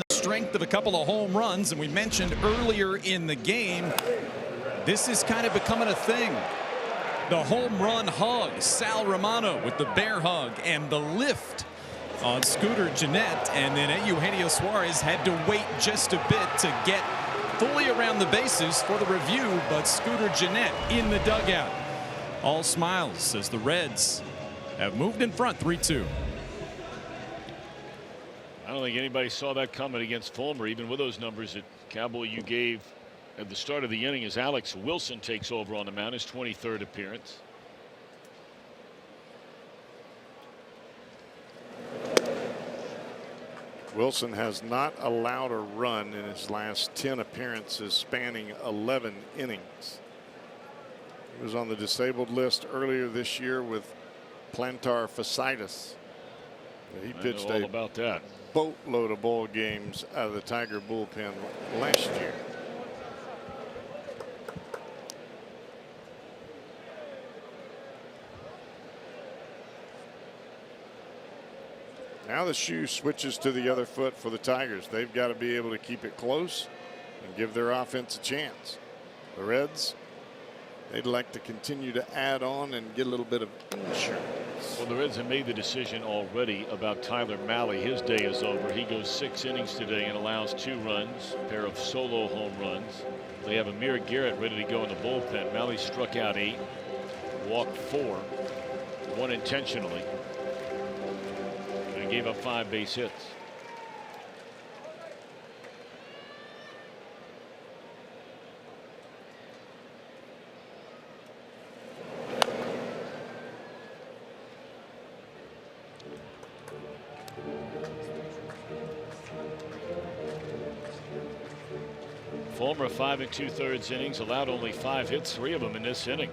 The strength of a couple of home runs, and we mentioned earlier in the game, this is kind of becoming a thing. The home run hug, Sal Romano with the bear hug and the lift on Scooter Gennett, and then Eugenio Suarez had to wait just a bit to get fully around the bases for the review, but Scooter Gennett in the dugout. All smiles as the Reds have moved in front 3-2. I don't think anybody saw that coming against Fulmer, even with those numbers that Cowboy you gave at the start of the inning, as Alex Wilson takes over on the mound, his 23rd appearance. Wilson has not allowed a run in his last 10 appearances, spanning 11 innings. He was on the disabled list earlier this year with plantar fasciitis. He pitched all about that. Boatload of ball games out of the Tiger bullpen last year. Now the shoe switches to the other foot for the Tigers. They've got to be able to keep it close and give their offense a chance. The Reds, they'd like to continue to add on and get a little bit of insurance. Well, the Reds have made the decision already about Tyler Mahle. His day is over. He goes 6 innings today and allows 2 runs, a pair of solo home runs. They have Amir Garrett ready to go in the bullpen. Mahle struck out 8, walked 4, 1 intentionally, and gave up 5 base hits. Fulmer 5 2/3 innings, allowed only 5 hits, 3 of them in this inning.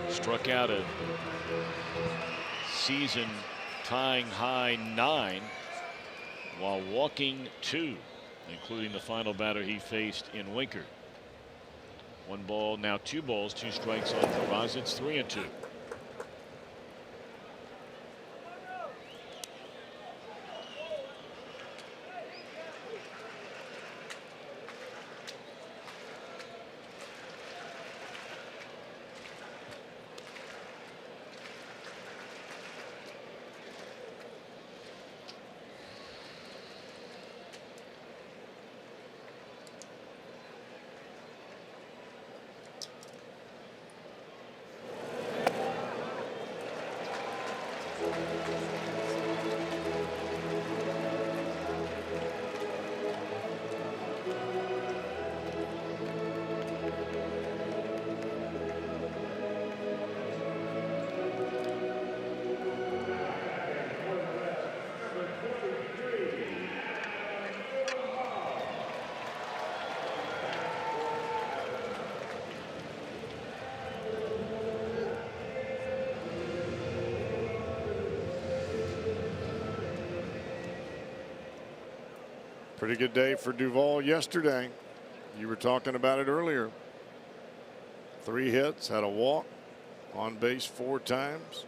Struck out a season tying high 9 while walking 2, including the final batter he faced in Winker. 1 ball, now 2 balls, 2 strikes on Peraza. It's 3-2. Pretty good day for Duvall yesterday. You were talking about it earlier. 3 hits, had a walk, on base 4 times.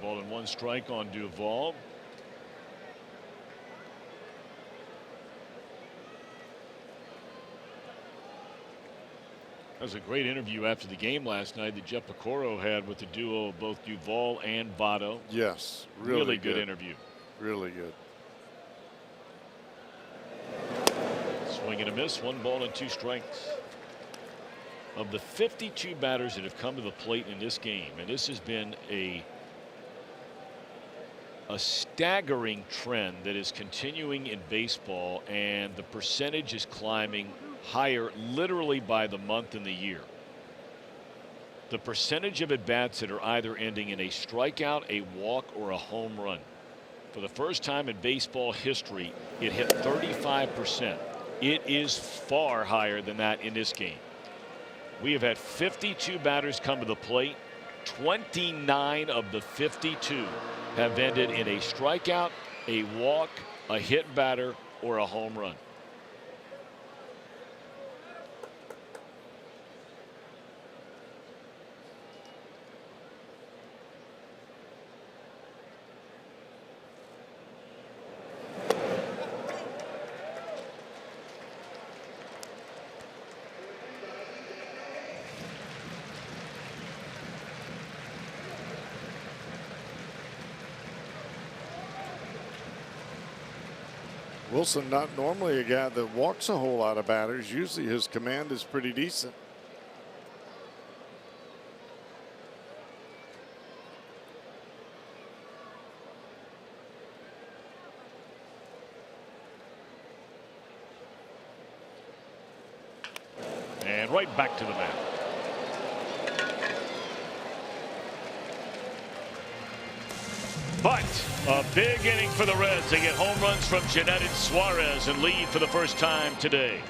Ball and 1 strike on Duvall. That was a great interview after the game last night that Jeff Piccolo had with the duo of both Duvall and Votto. Yes, really good interview. Really good. Swing and a miss, 1 ball and 2 strikes. Of the 52 batters that have come to the plate in this game, and this has been a staggering trend that is continuing in baseball, and the percentage is climbing higher literally by the month and the year. The percentage of at-bats that are either ending in a strikeout, a walk, or a home run. For the first time in baseball history, it hit 35%. It is far higher than that in this game. We have had 52 batters come to the plate. 29 of the 52 have ended in a strikeout, a walk, a hit batter, or a home run. Wilson, not normally a guy that walks a whole lot of batters. Usually his command is pretty decent. And right back to the mat. But a big inning for the Reds. They get home runs from Jeanette and Suarez and lead for the first time today.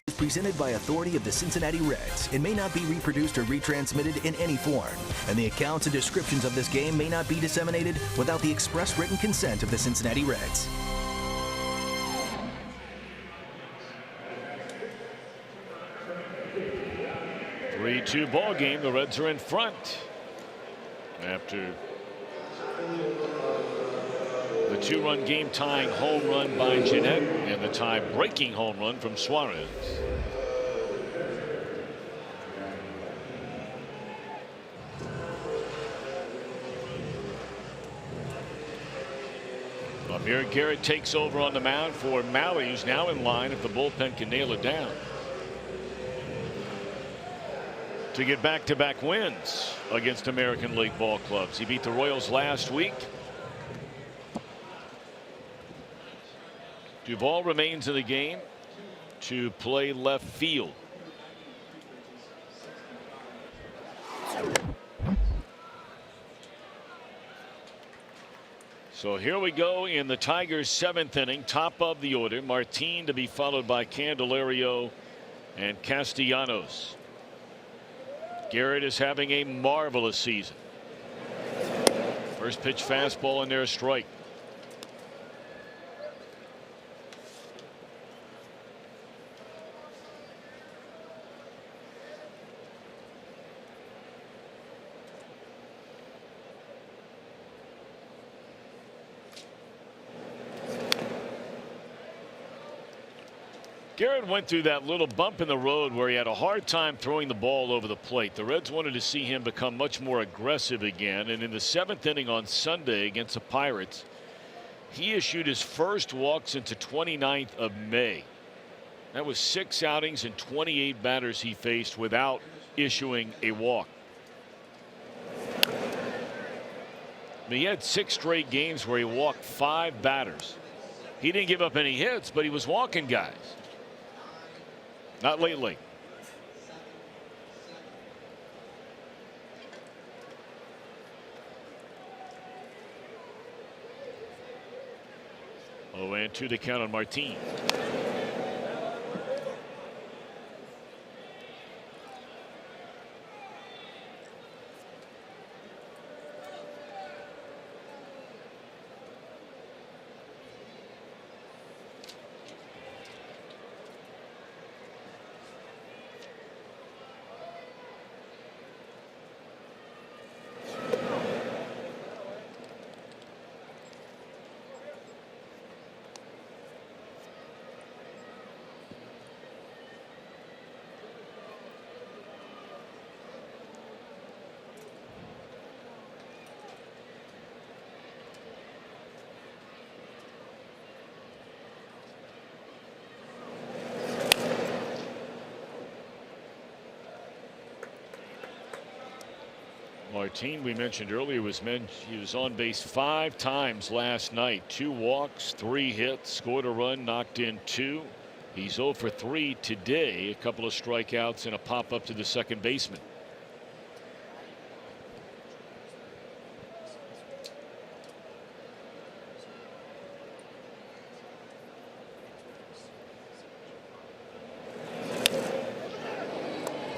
Is presented by authority of the Cincinnati Reds and may not be reproduced or retransmitted in any form, and the accounts and descriptions of this game may not be disseminated without the express written consent of the Cincinnati Reds. A 3-2 ball game. The Reds are in front after the 2-run game tying home run by Jeanette and the tie breaking home run from Suarez. Amir Garrett takes over on the mound for Maui, who's now in line if the bullpen can nail it down. To get back-to-back wins against American League ball clubs. He beat the Royals last week. Duvall remains in the game to play left field. So here we go in the Tigers' 7th inning, top of the order. Martin to be followed by Candelario and Castellanos. Garrett is having a marvelous season. First pitch fastball in there, strike. Garrett went through that little bump in the road where he had a hard time throwing the ball over the plate. The Reds wanted to see him become much more aggressive again, and in the 7th inning on Sunday against the Pirates, he issued his first walk since the 29th of May. That was 6 outings and 28 batters he faced without issuing a walk. I mean, he had 6 straight games where he walked 5 batters. He didn't give up any hits, but he was walking guys. Not lately. Oh, and 2 to count on Martin. Martin, we mentioned earlier, he was on base 5 times last night. 2 walks, 3 hits, scored a run, knocked in 2. He's 0 for 3 today. A couple of strikeouts and a pop up to the second baseman.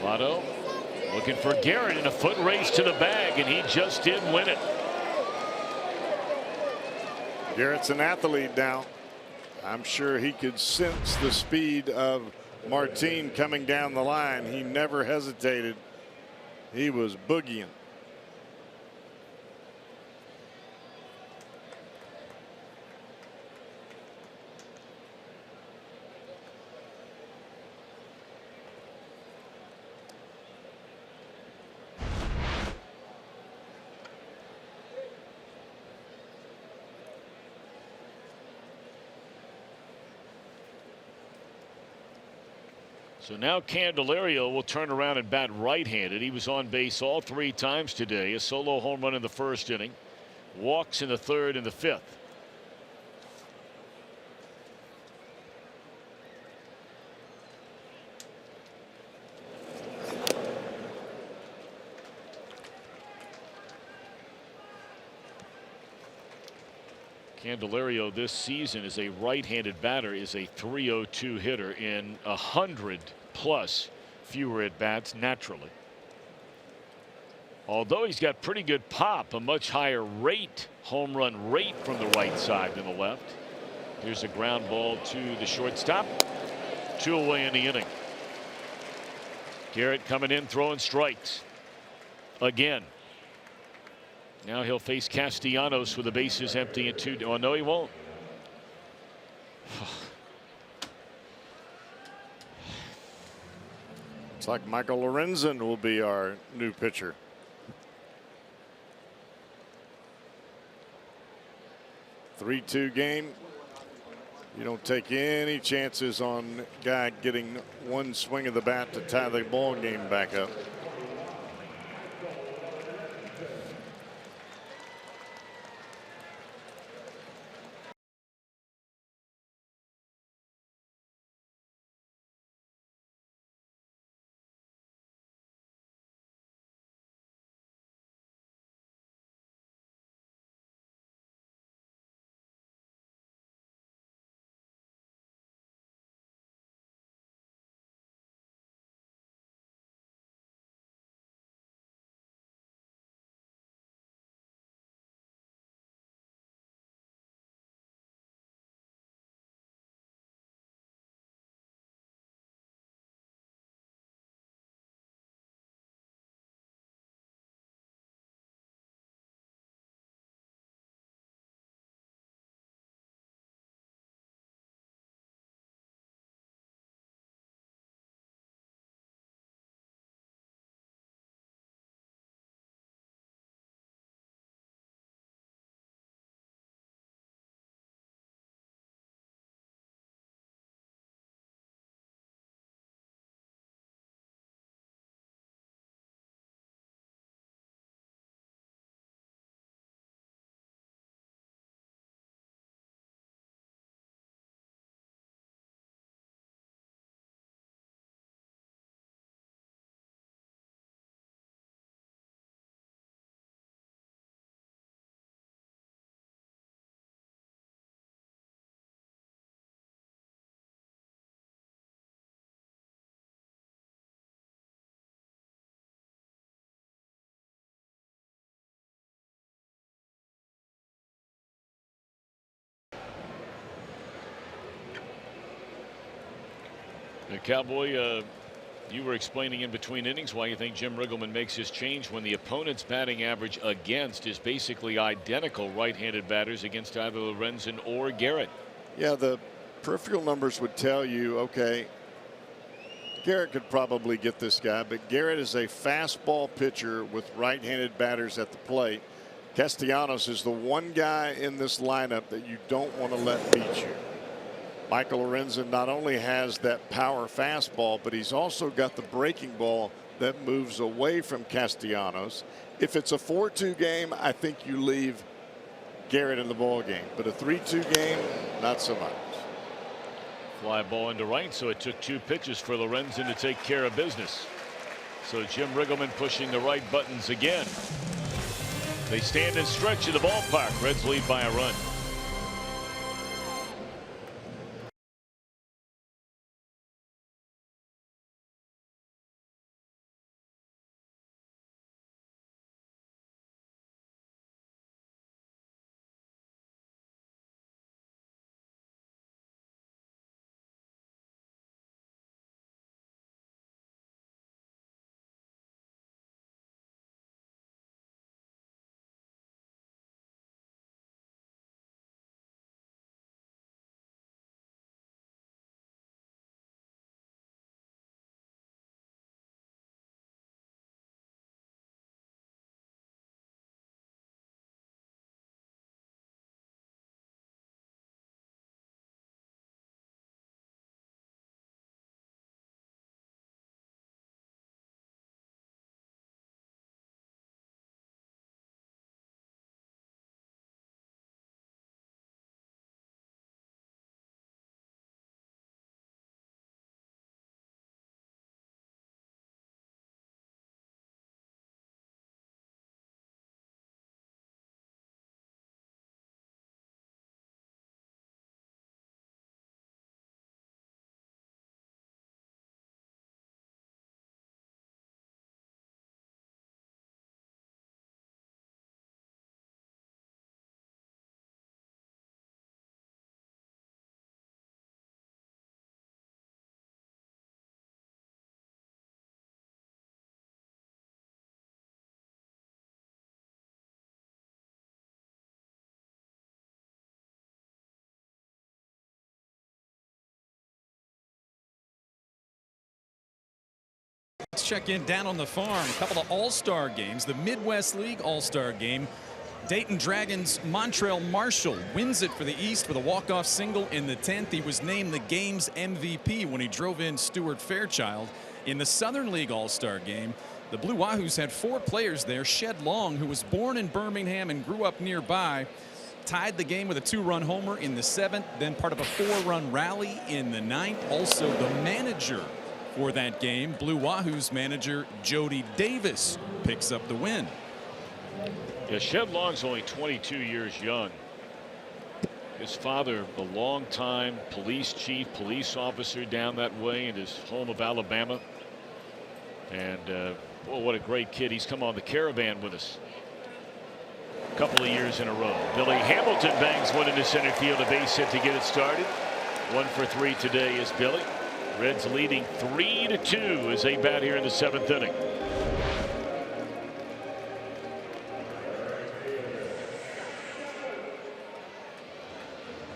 Latos looking for Garrett in a foot race to the bag, and he just did win it. Garrett's an athlete now. I'm sure he could sense the speed of Martin coming down the line. He never hesitated. He was boogieing. So now Candelario will turn around and bat right-handed. He was on base all 3 times today. A solo home run in the 1st inning. Walks in the 3rd and the 5th. Candelario this season as a right-handed batter is a .302 hitter in 100+ fewer at bats naturally. Although he's got pretty good pop, a much higher rate, home run rate from the right side than the left. Here's a ground ball to the shortstop. 2 away in the inning. Garrett coming in throwing strikes again. Now he'll face Castellanos with the bases empty and 2. Oh, no, he won't. It's like Michael Lorenzen will be our new pitcher. Three-two game. You don't take any chances on guy getting one swing of the bat to tie the ball game back up. The Cowboy, you were explaining in between innings why you think Jim Riggleman makes his change when the opponent's batting average against is basically identical right-handed batters against either Lorenzen or Garrett. Yeah, the peripheral numbers would tell you, okay, Garrett could probably get this guy, but Garrett is a fastball pitcher with right-handed batters at the plate. Castellanos is the one guy in this lineup that you don't want to let beat you. Michael Lorenzen not only has that power fastball, but he's also got the breaking ball that moves away from Castellanos. If it's a 4-2 game, I think you leave Garrett in the ball game, but a 3-2 game, not so much. Fly ball into right, so it took 2 pitches for Lorenzen to take care of business. So Jim Riggleman pushing the right buttons again. They stand and stretch in the ballpark. Reds lead by a run. Let's check in down on the farm. A couple of all-star games. The Midwest League all-star game. Dayton Dragons' Montrell Marshall wins it for the East with a walk-off single in the 10th. He was named the game's MVP when he drove in Stuart Fairchild. In the Southern League all-star game, the Blue Wahoos had 4 players there. Shed Long, who was born in Birmingham and grew up nearby, tied the game with a 2-run homer in the 7th, then part of a 4-run rally in the 9th. Also the manager for that game, Blue Wahoos manager Jody Davis, picks up the win. Yeah, Shed Long's only 22 years young. His father, a longtime police chief, police officer down that way in his home of Alabama. And boy, what a great kid. He's come on the Caravan with us a couple of years in a row. Billy Hamilton bangs one into center field, a base hit to get it started. 1 for 3 today is Billy. Reds leading 3-2 as they bat here in the 7th inning.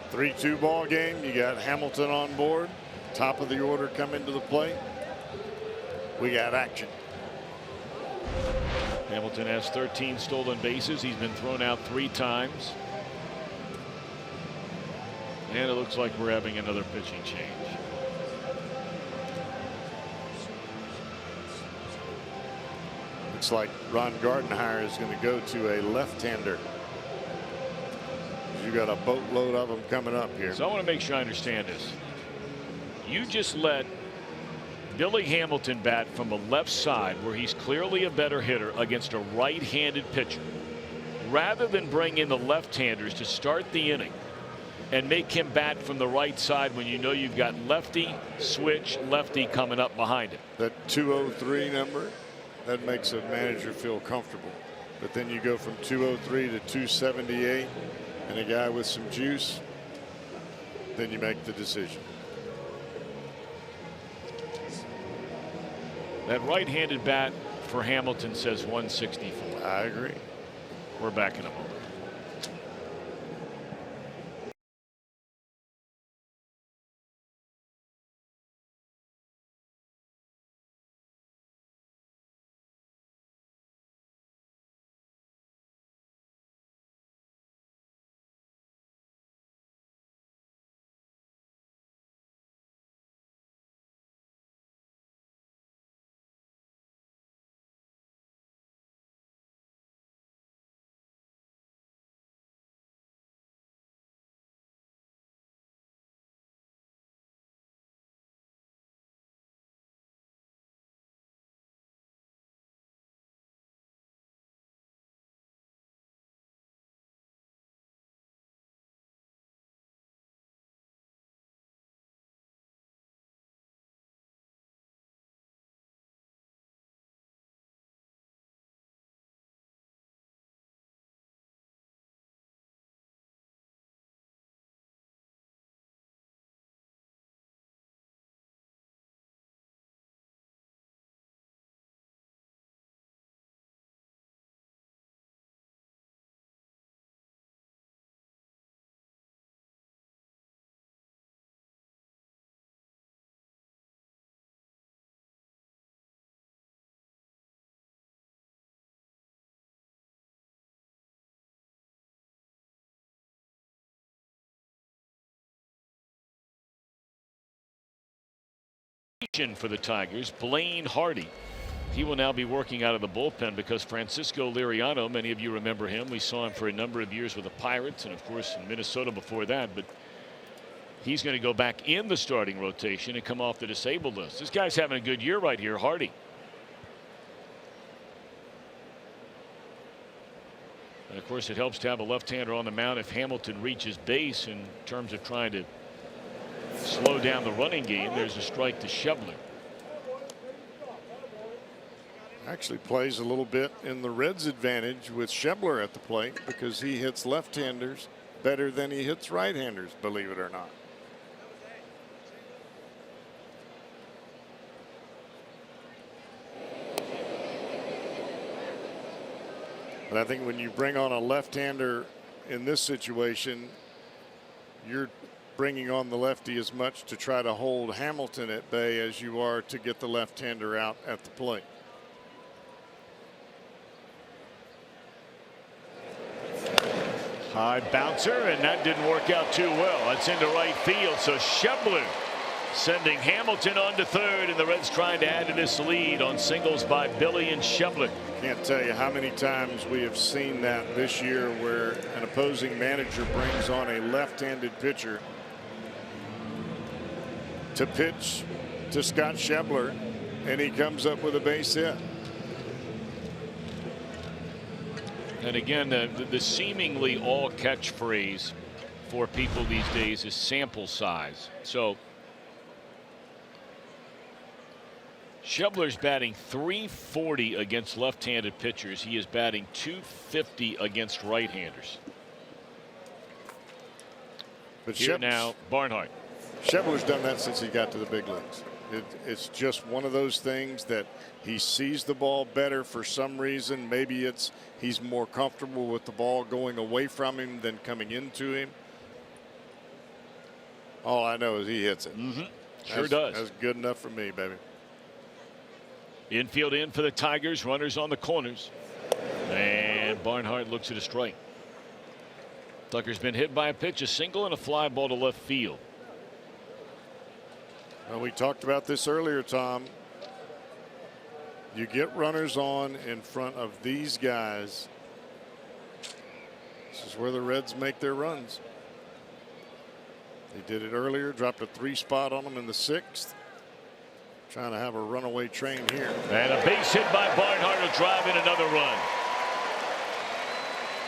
A 3-2 ball game. You got Hamilton on board. Top of the order coming to the plate. We got action. Hamilton has 13 stolen bases. He's been thrown out 3 times. And it looks like we're having another pitching change. Looks like Ron Gardenhire is going to go to a left-hander. You got a boatload of them coming up here. So I want to make sure I understand this. You just let Billy Hamilton bat from the left side, where he's clearly a better hitter, against a right-handed pitcher, rather than bring in the left-handers to start the inning and make him bat from the right side when you know you've got lefty, switch, lefty coming up behind him. That 203 number, that makes a manager feel comfortable. But then you go from 203 to 278 and a guy with some juice, then you make the decision. That right-handed bat for Hamilton says 164. I agree. We're back in a moment. For the Tigers, Blaine Hardy. He will now be working out of the bullpen because Francisco Liriano, many of you remember him. We saw him for a number of years with the Pirates and of course in Minnesota before that, but he's going to go back in the starting rotation and come off the disabled list. This guy's having a good year right here, Hardy. And of course it helps to have a left-hander on the mound if Hamilton reaches base in terms of trying to slow down the running game. There's a strike to Shebler. Actually plays a little bit in the Reds' advantage with Shebler at the plate because he hits left-handers better than he hits right-handers, believe it or not. But I think when you bring on a left-hander in this situation, you're bringing on the lefty as much to try to hold Hamilton at bay as you are to get the left-hander out at the plate. High bouncer, and that didn't work out too well. That's into right field. So Schebler sending Hamilton on to third, and the Reds trying to add to this lead on singles by Billy and Schebler. Can't tell you how many times we have seen that this year where an opposing manager brings on a left-handed pitcher to pitch to Scott Schebler, and he comes up with a base hit. And again, the seemingly all catchphrase for people these days is sample size. So Schebler's batting .340 against left-handed pitchers. He is batting .250 against right-handers. But here now, Barnhart. Schebler's done that since he got to the big leagues. It's just one of those things that he sees the ball better for some reason. Maybe it's he's more comfortable with the ball going away from him than coming into him. All I know is he hits it. Sure does. That's good enough for me, baby. Infield in for the Tigers. Runners on the corners. And Barnhart looks at a strike. Tucker's been hit by a pitch, a single and a fly ball to left field. Well, we talked about this earlier, Tom. You get runners on in front of these guys. This is where the Reds make their runs. They did it earlier, dropped a 3 spot on them in the 6th. Trying to have a runaway train here. And a base hit by Barnhart will drive in another run.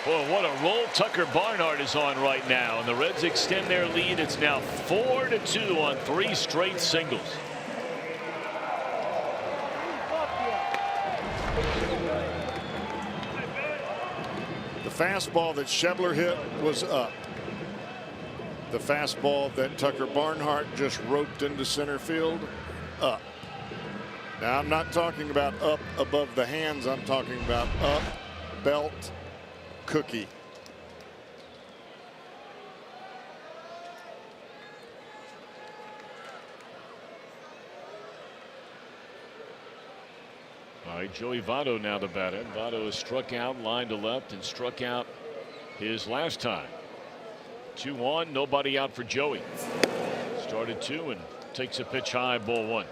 Boy, what a roll Tucker Barnhart is on right now, and the Reds extend their lead. It's now 4-2 on 3 straight singles. The fastball that Schebler hit was up. The fastball that Tucker Barnhart just roped into center field, up. Now, I'm not talking about up above the hands. I'm talking about up, belt, cookie. All right, Joey Votto now the batter. Votto has struck out, line to left, and struck out his last time. 2 on, nobody out for Joey. Started 2 and takes a pitch high, ball 1.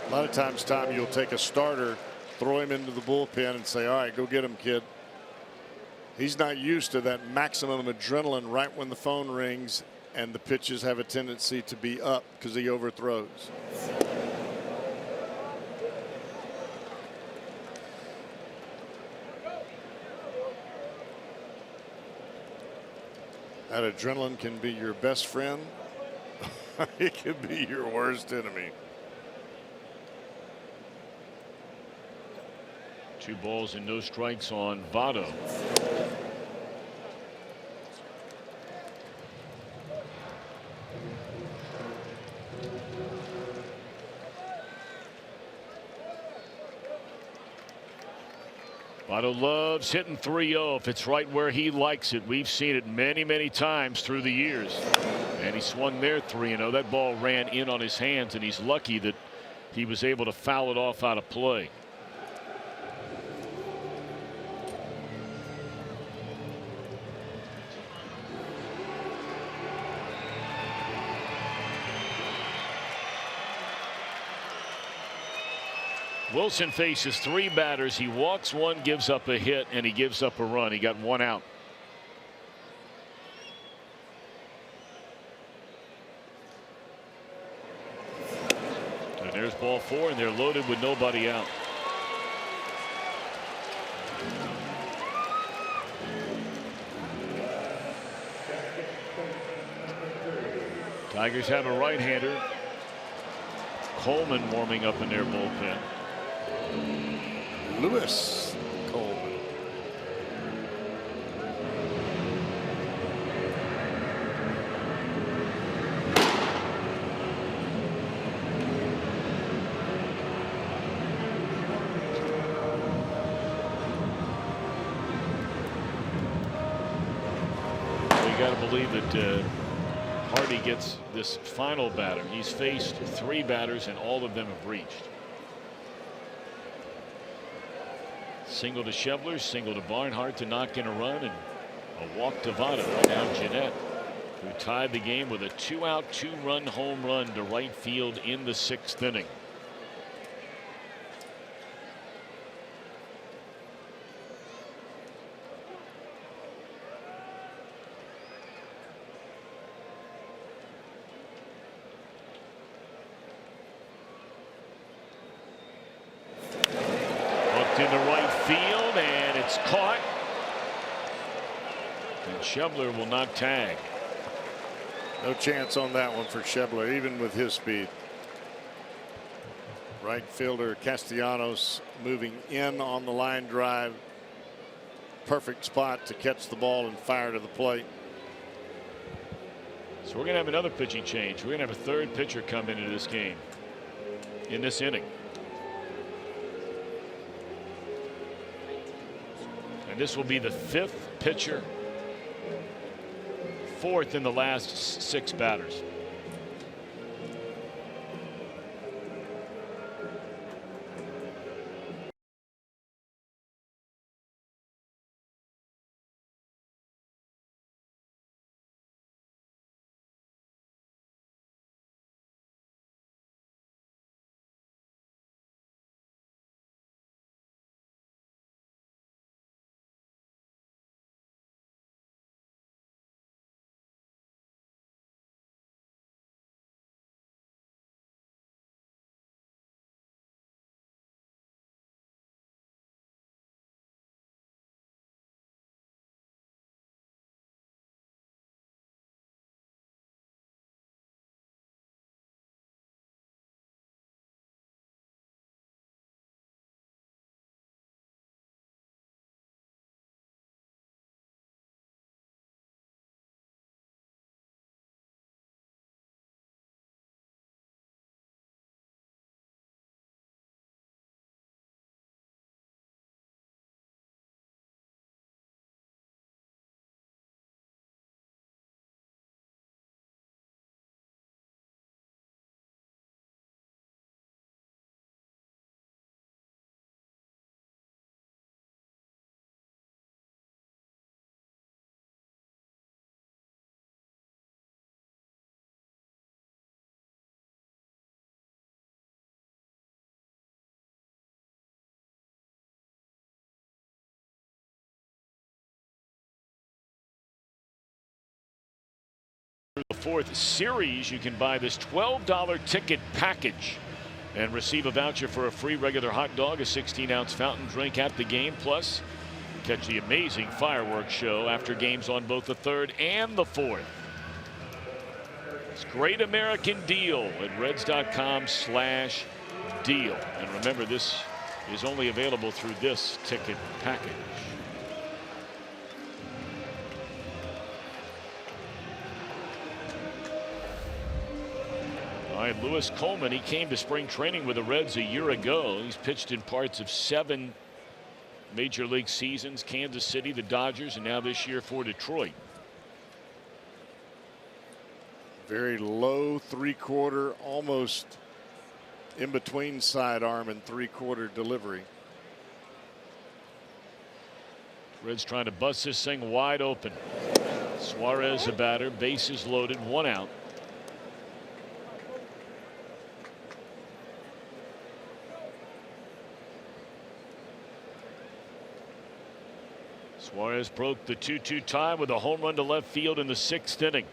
A lot of times, Tom, you'll take a starter, throw him into the bullpen and say, all right, go get him, kid. He's not used to that maximum adrenaline right when the phone rings and the pitches have a tendency to be up because he overthrows. That adrenaline can be your best friend. It can be your worst enemy. 2 balls and no strikes on Votto. Votto loves hitting 3-0 if it's right where he likes it. We've seen it many times through the years. And he swung there 3-0. That ball ran in on his hands, and he's lucky that he was able to foul it off out of play. Wilson faces 3 batters. He walks 1, gives up a hit, and he gives up a run. He got 1 out. And there's ball 4, and they're loaded with nobody out. Tigers have a right-hander. Coleman warming up in their bullpen. Lewis Coleman. believe that Hardy gets this final batter. He's faced 3 batters and all of them have reached. Single to Schebler, single to Barnhart to knock in a run, and a walk to Votto. Now Jeanette, who tied the game with a 2-out 2-run home run to right field in the 6th inning. Into right field, and it's caught. And Schebler will not tag. No chance on that one for Schebler, even with his speed. Right fielder Castellanos moving in on the line drive. Perfect spot to catch the ball and fire to the plate. So we're going to have another pitching change. We're going to have a third pitcher come into this game in this inning. And this will be the 5th pitcher, 4th in the last 6 batters. The 4th series, you can buy this $12 ticket package and receive a voucher for a free regular hot dog, a 16-ounce fountain drink at the game, plus catch the amazing fireworks show after games on both the 3rd and the 4th. It's Great American Deal at Reds.com/deal. And remember, this is only available through this ticket package. All right, Lewis Coleman, he came to spring training with the Reds a year ago. He's pitched in parts of 7 major league seasons, Kansas City, the Dodgers, and now this year for Detroit. Very low 3/4, almost in between sidearm and 3/4 delivery. Reds trying to bust this thing wide open. Suarez, the batter, bases loaded, 1 out. Suarez broke the 2-2 tie with a home run to left field in the 6th inning.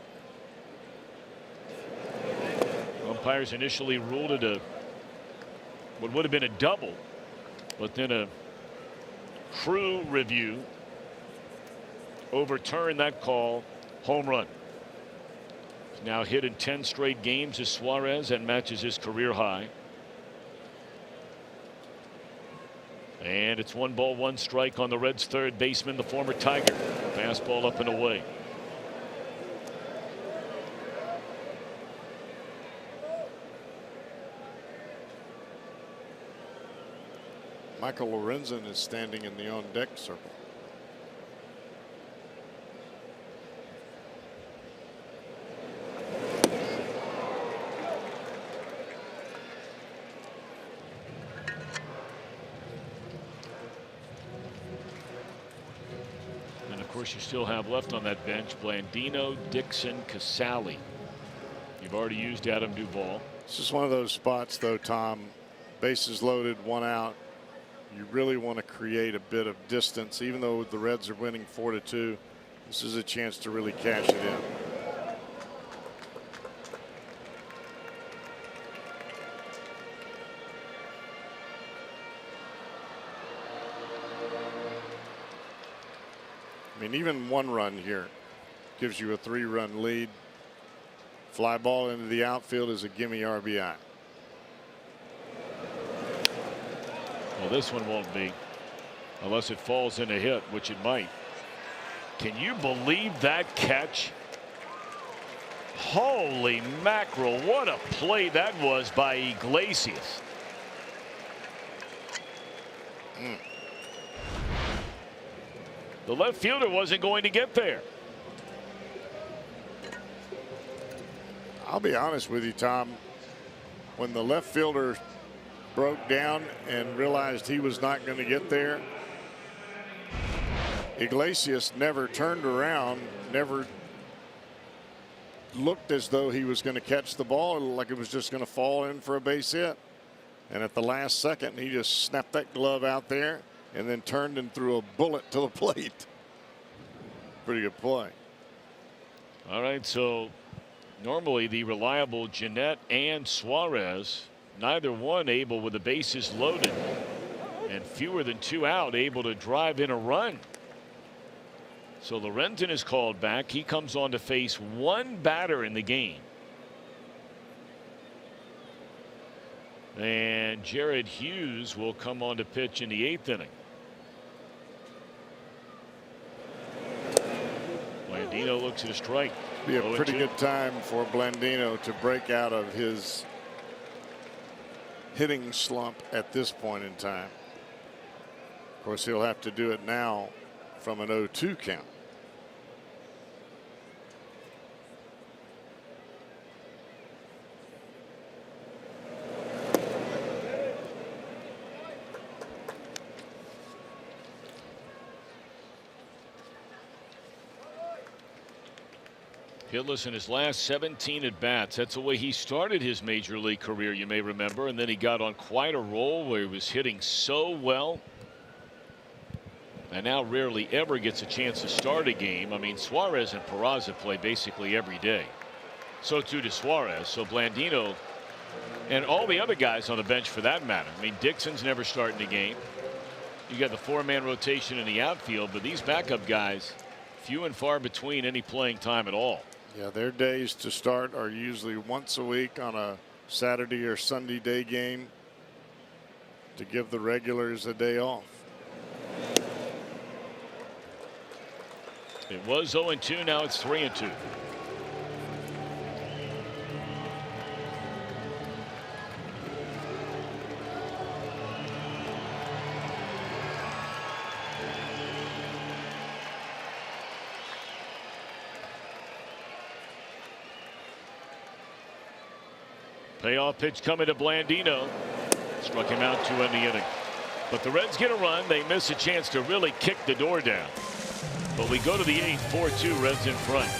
Umpires initially ruled it what would have been a double, but then a crew review overturned that call. Home run. He's now hit in 10 straight games as Suarez, and matches his career high. And it's 1 ball 1 strike on the Reds' 3rd baseman, the former Tiger. Fastball up and away. Michael Lorenzen is standing in the on deck circle. course, you still have left on that bench Blandino, Dixon, Casale. You've already used Adam Duvall. This is one of those spots, though, Tom. Bases loaded, 1 out. You really want to create a bit of distance, even though the Reds are winning 4-2. This is a chance to really cash it in. I mean, even 1 run here gives you a 3-run lead. Fly ball into the outfield is a gimme RBI. Well, this one won't be, unless it falls in a hit, which it might. Can you believe that catch? Holy mackerel, what a play that was by Iglesias. The left fielder wasn't going to get there. I'll be honest with you, Tom. When the left fielder broke down and realized he was not going to get there, Iglesias never turned around, never looked as though he was going to catch the ball, like it was just going to fall in for a base hit. And at the last second, he just snapped that glove out there and then turned and threw a bullet to the plate. Pretty good play. All right, so normally the reliable Jeanette and Suarez, neither one able with the bases loaded and fewer than 2 out, able to drive in a run. So Lorenzen is called back. He comes on to face 1 batter in the game. And Jared Hughes will come on to pitch in the 8th inning. Blandino looks at a strike. Be a pretty good time for Blandino to break out of his hitting slump at this point in time. Of course, he'll have to do it now from an 0-2 count. Hitless in his last 17 at bats. That's the way he started his major league career, you may remember, and then he got on quite a roll where he was hitting so well and now rarely ever gets a chance to start a game. I mean, Suarez and Peraza play basically every day. So too does Suarez. So Blandino and all the other guys on the bench for that matter. I mean, Dixon's never starting a game. You got the 4-man rotation in the outfield, but these backup guys, few and far between any playing time at all. Yeah, their days to start are usually once a week on a Saturday or Sunday day game to give the regulars a day off. It was 0-2. Now it's 3-2. Payoff pitch coming to Blandino. Struck him out to end the inning. But the Reds get a run. They miss a chance to really kick the door down. But we go to the 8th, 4-2, Reds in front.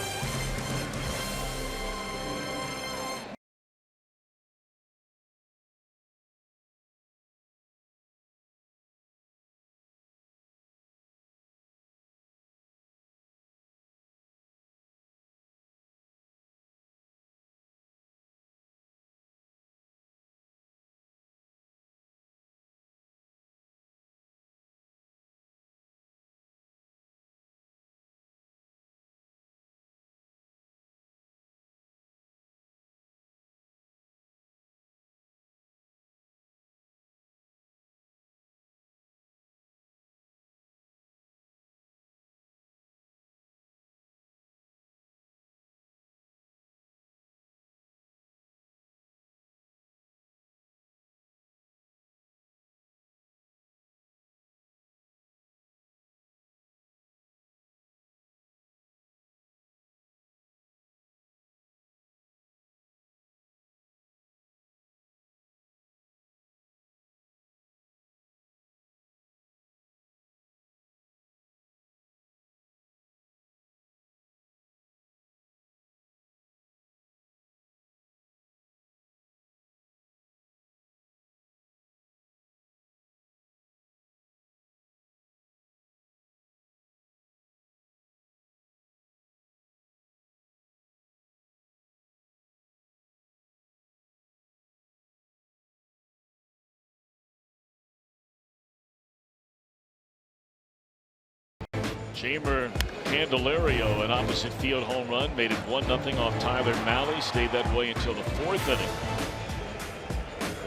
Jamer Candelario, an opposite field home run, made it 1-0 off Tyler Mahle. Stayed that way until the 4th inning,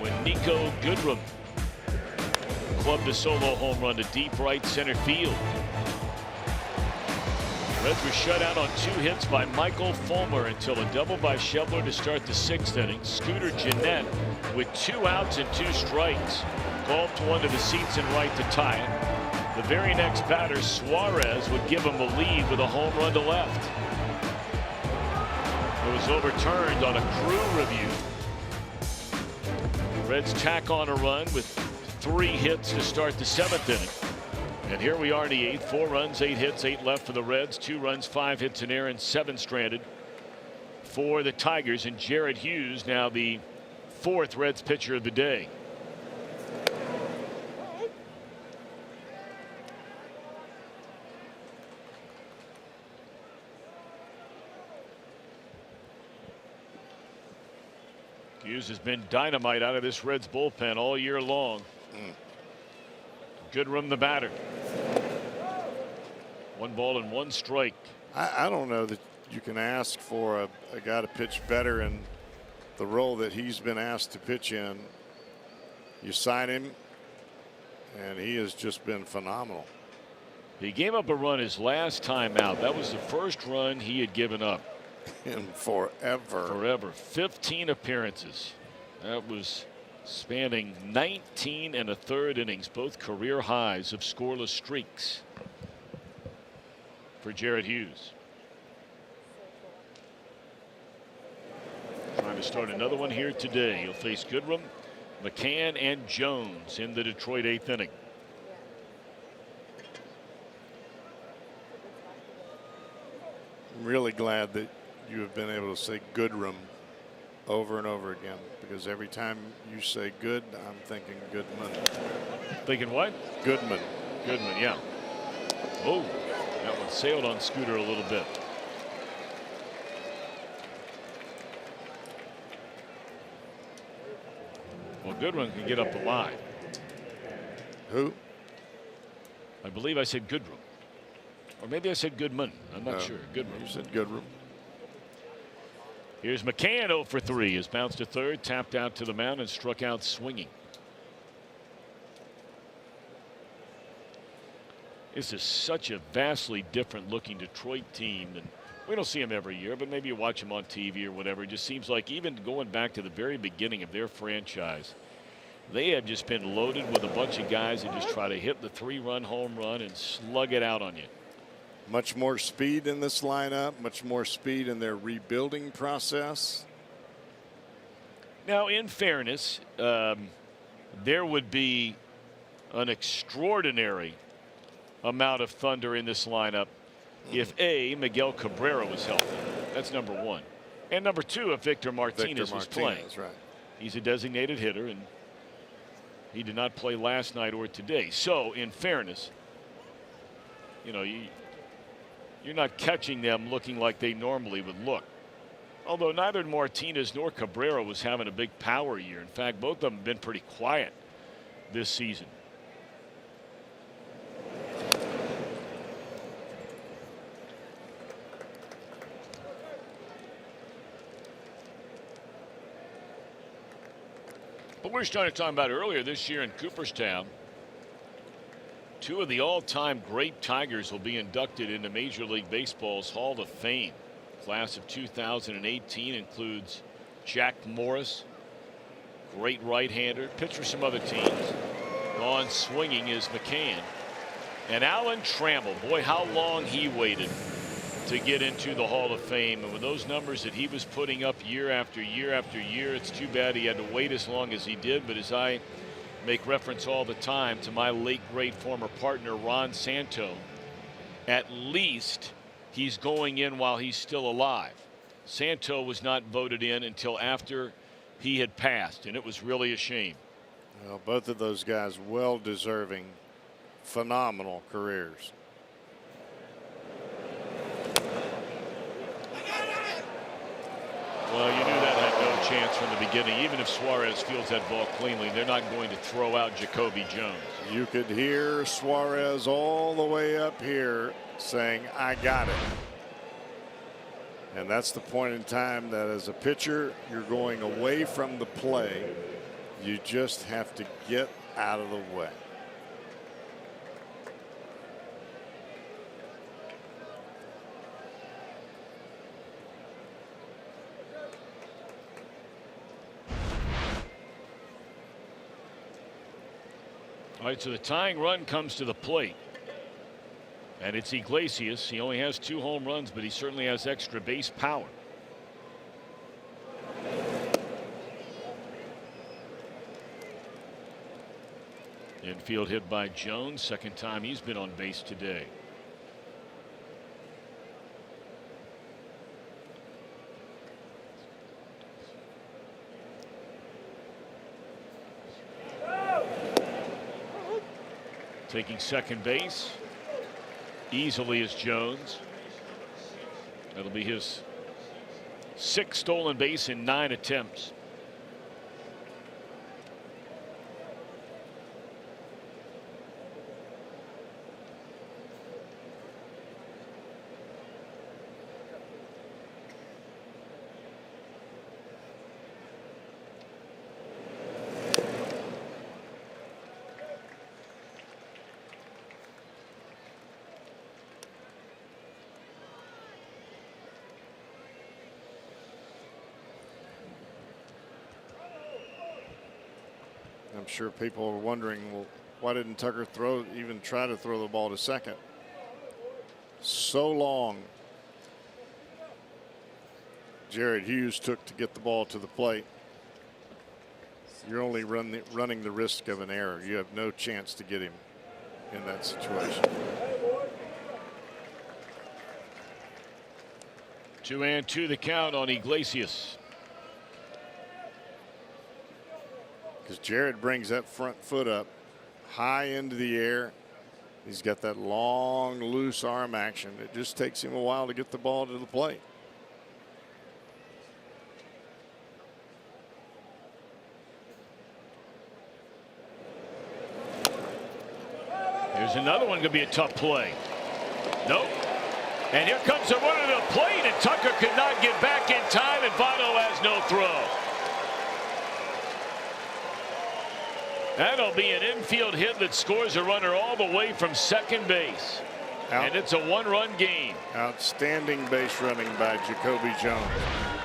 when Nico Goodrum clubbed a solo home run to deep right center field. Reds were shut out on 2 hits by Michael Fulmer until a double by Schebler to start the 6th inning. Scooter Gennett with 2 outs and 2 strikes golfed one to the seats and right to tie it. The very next batter, Suarez, would give him the lead with a home run to left. It was overturned on a crew review. The Reds tack on a run with 3 hits to start the 7th inning. And here we are in the 8th. 4 runs, 8 hits, 8 left for the Reds. 2 runs, 5 hits in air, and 7 stranded for the Tigers. And Jared Hughes, now the 4th Reds pitcher of the day. Hughes has been dynamite out of this Reds bullpen all year long. Goodrum the batter. 1 ball and 1 strike. I don't know that you can ask for a guy to pitch better in the role that he's been asked to pitch in. You sign him, and he has just been phenomenal. He gave up a run his last time out. That was the first run he had given up in forever. 15 appearances. That was spanning 19 1/3 innings, both career highs of scoreless streaks for Jared Hughes. Trying to start another one here today. He'll face Goodrum, McCann, and Jones in the Detroit 8th inning. I'm really glad that you have been able to say Goodrum over and over again, because every time you say good, I'm thinking Goodman. Thinking what? Goodman. Goodman, yeah. Oh, that one sailed on Scooter a little bit. Well, Goodman can get up the line. Who? I believe I said Goodrum. Or maybe I said Goodman. I'm not sure. Goodrum. You said Goodrum. Here's McCann 0 for 3. Has bounced to third, tapped out to the mound, and struck out swinging. This is such a vastly different looking Detroit team. And we don't see them every year, but maybe you watch them on TV or whatever. It just seems like even going back to the very beginning of their franchise, they have just been loaded with a bunch of guys that just try to hit the 3-run home run and slug it out on you. Much more speed in this lineup, much more speed in their rebuilding process. Now, in fairness, there would be an extraordinary amount of thunder in this lineup if A, Miguel Cabrera was healthy. That's number 1. And number 2, if Victor Martinez was playing. Right. He's a designated hitter, and he did not play last night or today. So, in fairness, you know, you're not catching them looking like they normally would look. Although neither Martinez nor Cabrera was having a big power year. In fact, both of them have been pretty quiet this season. But we started talking about earlier this year in Cooperstown. 2 of the all-time great Tigers will be inducted into Major League Baseball's Hall of Fame. Class of 2018 includes Jack Morris, great right-hander, pitched for some other teams. On swinging is McCann. And Alan Trammell, boy, how long he waited to get into the Hall of Fame. And with those numbers that he was putting up year after year after year, it's too bad he had to wait as long as he did. But as I make reference all the time to my late great former partner Ron Santo, at least he's going in while he's still alive. Santo was not voted in until after he had passed, and it was really a shame. Well, both of those guys well deserving, phenomenal careers. Well, you knew that had no chance from the beginning. Even if Suarez fields that ball cleanly, they're not going to throw out Jacoby Jones. You could hear Suarez all the way up here saying, "I got it." And that's the point in time that as a pitcher, you're going away from the play. You just have to get out of the way. All right, so the tying run comes to the plate. And it's Iglesias. He only has 2 home runs, but he certainly has extra base power. Infield hit by Jones. Second time he's been on base today. Taking second base easily is Jones. That'll be his 6th stolen base in 9 attempts. I'm sure people are wondering, well, why didn't Tucker even try to throw the ball to second? So long Jared Hughes took to get the ball to the plate. You're only running the risk of an error. You have no chance to get him in that situation. 2-2 the count on Iglesias. Because Jared brings that front foot up high into the air. He's got that long, loose arm action. It just takes him a while to get the ball to the plate. Here's another one going to be a tough play. Nope. And here comes the runner to the plate, and Tucker could not get back in time, and Votto has no throw. That'll be an infield hit that scores a runner all the way from second base. And it's a 1-run game. Outstanding base running by Jacoby Jones.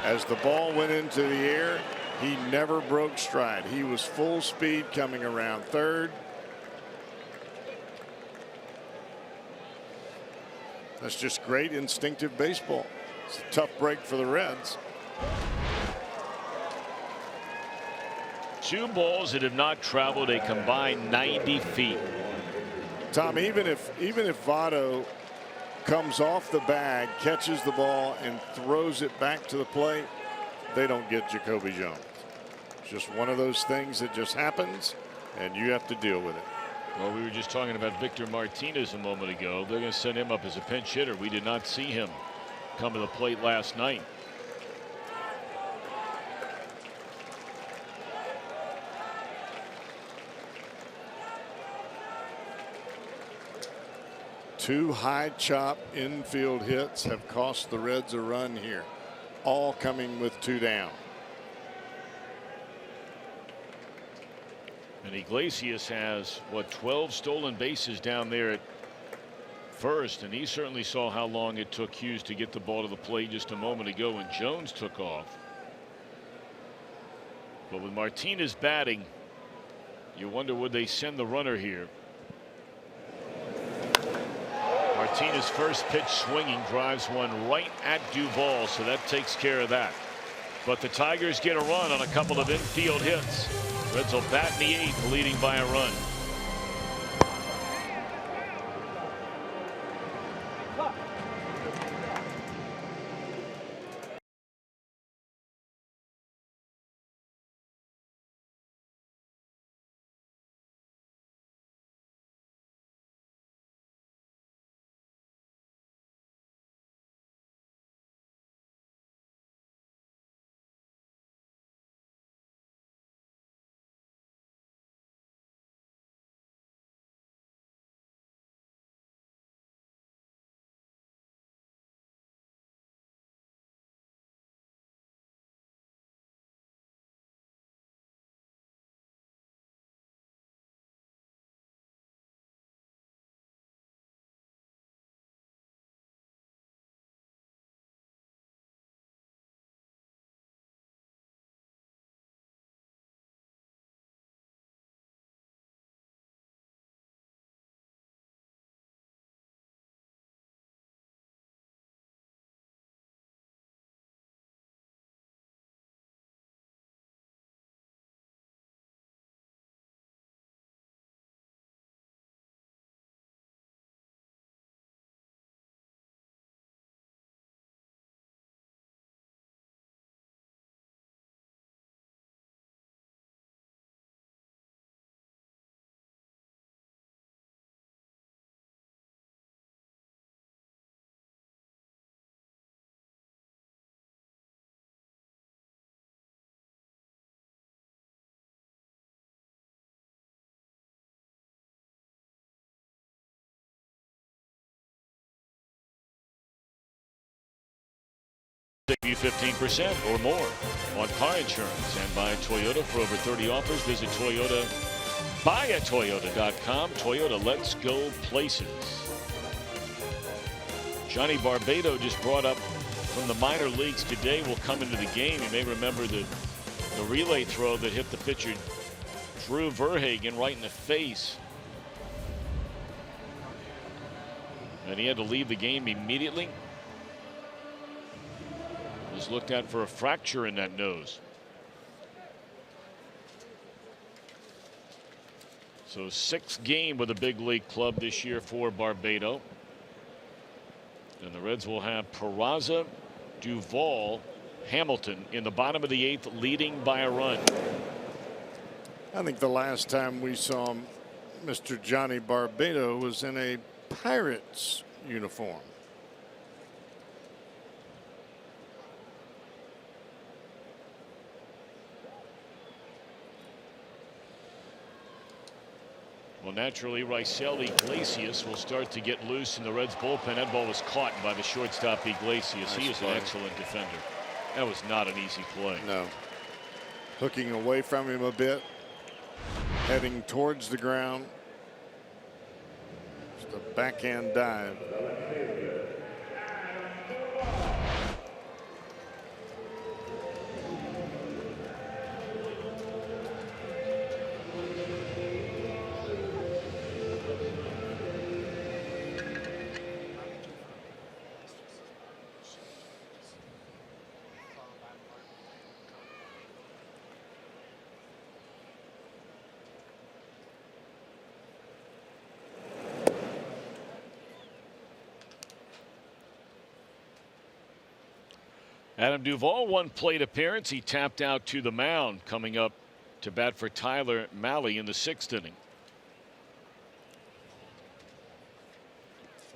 As the ball went into the air, he never broke stride. He was full speed coming around third. That's just great instinctive baseball. It's a tough break for the Reds. 2 balls that have not traveled a combined 90 feet. Tom, even if Votto comes off the bag, catches the ball, and throws it back to the plate, they don't get Jacoby Jones. It's just one of those things that just happens, and you have to deal with it. Well, we were just talking about Victor Martinez a moment ago. They're going to send him up as a pinch hitter. We did not see him come to the plate last night. Two high chop infield hits have cost the Reds a run here, all coming with 2 down. And Iglesias has, what, 12 stolen bases down there at first, and he certainly saw how long it took Hughes to get the ball to the plate just a moment ago when Jones took off. But with Martinez batting, you wonder, would they send the runner here? Martinez first pitch swinging drives one right at Duvall, so that takes care of that. But the Tigers get a run on a couple of infield hits. Reds will bat in the 8th, leading by a run. you 15% or more on car insurance. And by Toyota. For over 30 offers, visit buyatoyota.com. Toyota, let's go places. Johnny Barbado just brought up from the minor leagues today will come into the game. You may remember the relay throw that hit the pitcher Drew Verhagen right in the face. And he had to leave the game immediately. Was looked at for a fracture in that nose. So 6th game with a big league club this year for Barbado. And the Reds will have Peraza, Duvall, Hamilton in the bottom of the 8th, leading by a run. I think the last time we saw Mr. Johnny Barbado was in a Pirates uniform. Well, naturally, Raisel Iglesias will start to get loose in the Reds bullpen. That ball was caught by the shortstop Iglesias. He is an excellent defender. That was not an easy play. No. Hooking away from him a bit. Heading towards the ground. Just a backhand dive. Adam Duvall, one plate appearance. He tapped out to the mound, coming up to bat for Tyler Mahle in the 6th inning.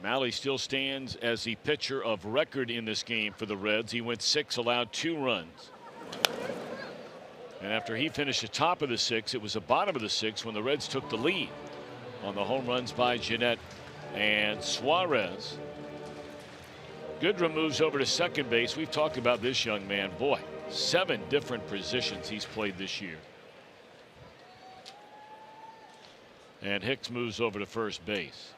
Mahle still stands as the pitcher of record in this game for the Reds. He went 6, allowed 2 runs. And after he finished the top of the 6th, it was the bottom of the 6th when the Reds took the lead on the home runs by Jeanette and Suarez. Goodrum moves over to second base. We've talked about this young man. Boy, 7 different positions he's played this year. And Hicks moves over to first base.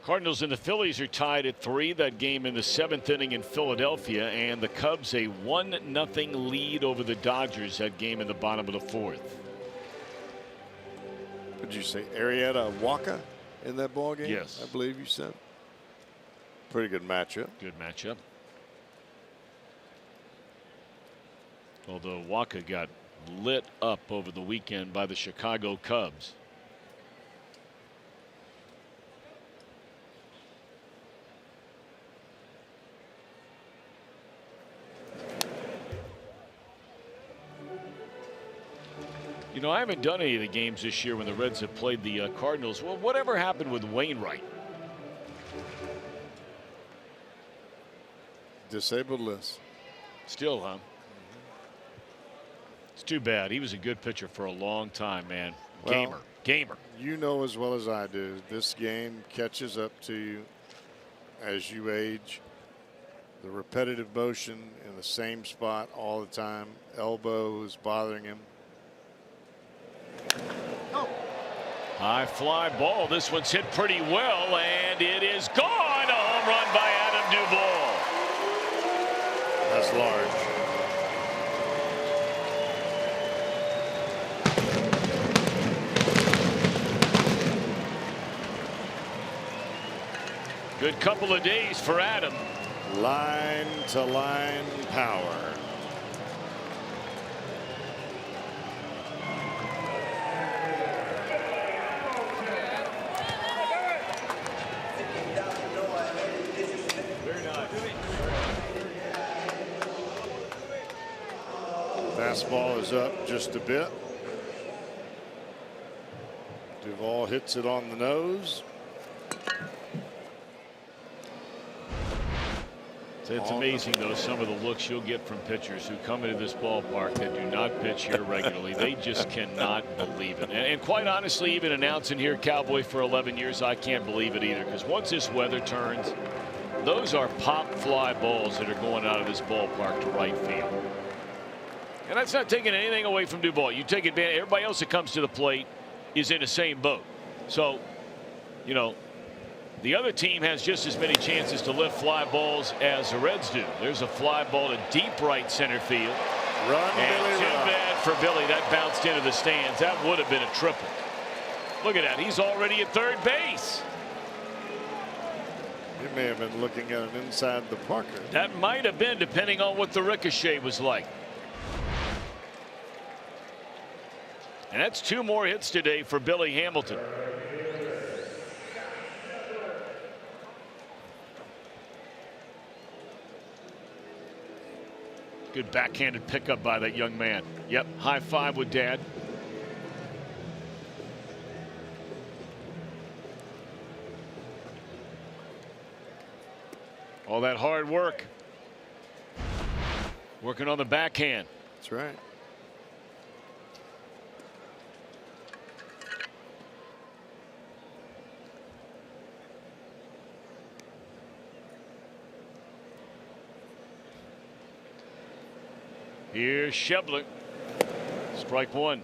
Cardinals and the Phillies are tied at 3. That game in the 7th inning in Philadelphia, and the Cubs a 1-0 lead over the Dodgers. That game in the bottom of the 4th. Would you say Arrieta Waka in that ball game? Yes, I believe you said. Pretty good matchup. Good matchup. Although Waka got lit up over the weekend by the Chicago Cubs. You know, I haven't done any of the games this year when the Reds have played the Cardinals. Well, whatever happened with Wainwright? Disabled list. Still, huh? It's too bad. He was a good pitcher for a long time, man. Well, Gamer. You know as well as I do, this game catches up to you as you age. The repetitive motion in the same spot all the time. Elbow is bothering him. High fly ball. This one's hit pretty well, and it is gone. A home run by Adam Duvall. That's large. Good couple of days for Adam. Line to line power. Fastball is up just a bit. Duvall hits it on the nose. It's amazing, though, some of the looks you'll get from pitchers who come into this ballpark that do not pitch here regularly. They just cannot believe it. And quite honestly, even announcing here Cowboy for 11 years, I can't believe it either, because once this weather turns, those are pop fly balls that are going out of this ballpark to right field. And that's not taking anything away from Duvall. You take advantage. Everybody else that comes to the plate is in the same boat. So, you know, the other team has just as many chances to lift fly balls as the Reds do. There's a fly ball to deep right center field. Run, and Billy, too run. bad for Billy. That bounced into the stands. That would have been a triple. Look at that. He's already at third base. He may have been looking at an inside the Parker. That might have been, depending on what the ricochet was like. And that's 2 more hits today for Billy Hamilton. Good backhanded pickup by that young man. Yep, high five with Dad. All that hard work. Working on the backhand. That's right. Here's Schebler. Strike 1.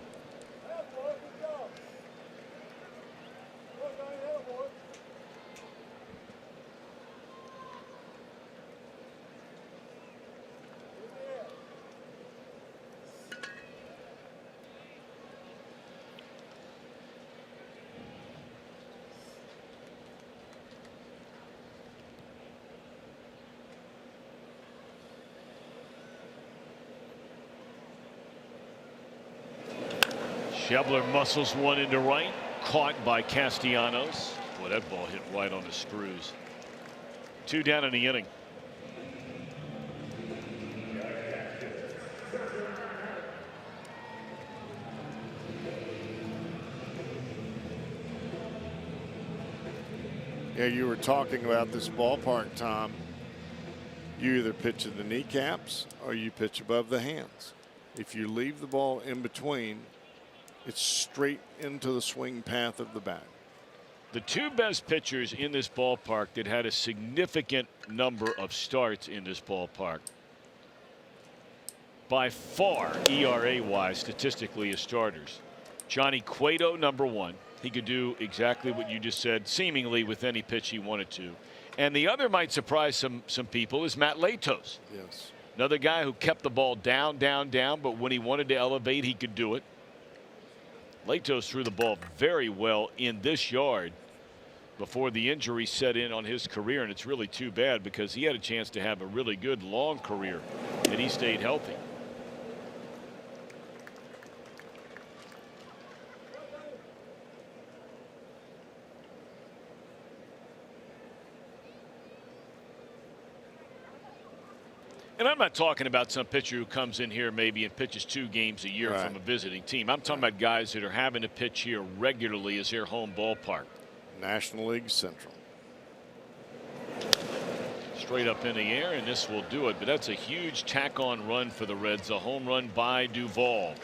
Schebler muscles one into right, caught by Castellanos. Boy, that ball hit right on the screws. 2 down in the inning. Yeah, you were talking about this ballpark, Tom. You either pitch at the kneecaps or you pitch above the hands. If you leave the ball in between, it's straight into the swing path of the bat. The 2 best pitchers in this ballpark that had a significant number of starts in this ballpark, by far ERA wise statistically as starters. Johnny Cueto, number 1. He could do exactly what you just said, seemingly with any pitch he wanted to. And the other might surprise some people is Matt Latos. Yes. Another guy who kept the ball down, but when he wanted to elevate, he could do it. Latos threw the ball very well in this yard before the injury set in on his career, and it's really too bad because he had a chance to have a really good long career and he stayed healthy. And I'm not talking about some pitcher who comes in here maybe and pitches 2 games a year from a visiting team. I'm talking about guys that are having to pitch here regularly as their home ballpark. National League Central. Straight up in the air, and this will do it. But that's a huge tack-on run for the Reds. A home run by Duvall.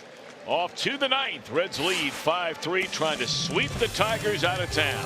Off to the 9th. Reds lead 5-3, trying to sweep the Tigers out of town.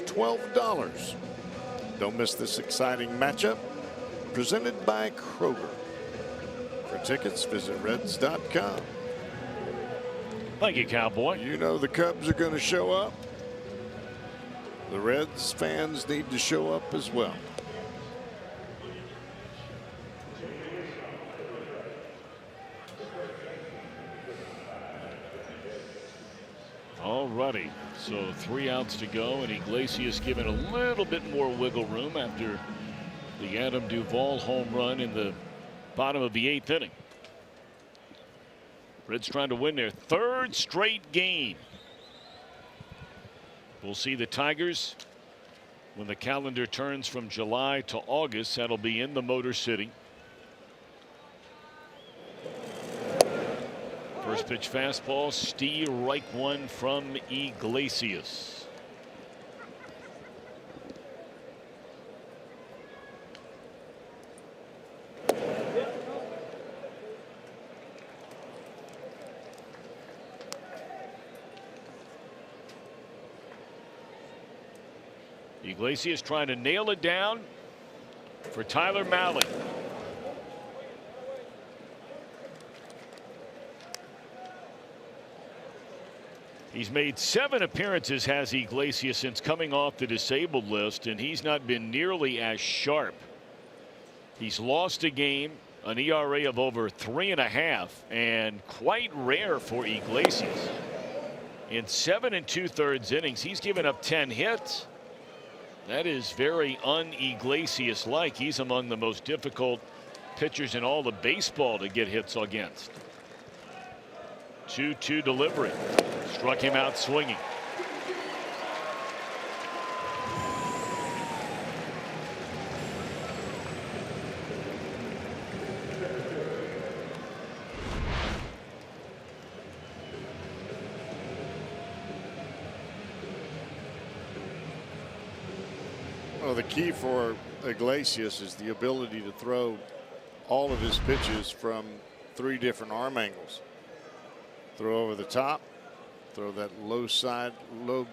$12. Don't miss this exciting matchup presented by Kroger. For tickets, visit Reds.com. Thank you, Cowboy. You know the Cubs are going to show up. The Reds fans need to show up as well. All righty, so 3 outs to go, and Iglesias given a little bit more wiggle room after the Adam Duvall home run in the bottom of the 8th inning. Reds trying to win their 3rd straight game. We'll see the Tigers when the calendar turns from July to August. That'll be in the Motor City. First pitch fastball, strike one from Iglesias. Iglesias trying to nail it down for Tyler Mahle. He's made 7 appearances, has Iglesias, since coming off the disabled list, and he's not been nearly as sharp. He's lost a game, an ERA of over 3.5, and quite rare for Iglesias. In 7 2/3 innings, he's given up 10 hits. That is very un-Iglesias-like. He's among the most difficult pitchers in all of baseball to get hits against. 2-2 delivery. Struck him out swinging. Well, the key for Iglesias is the ability to throw all of his pitches from 3 different arm angles. Throw over the top, throw that low side, low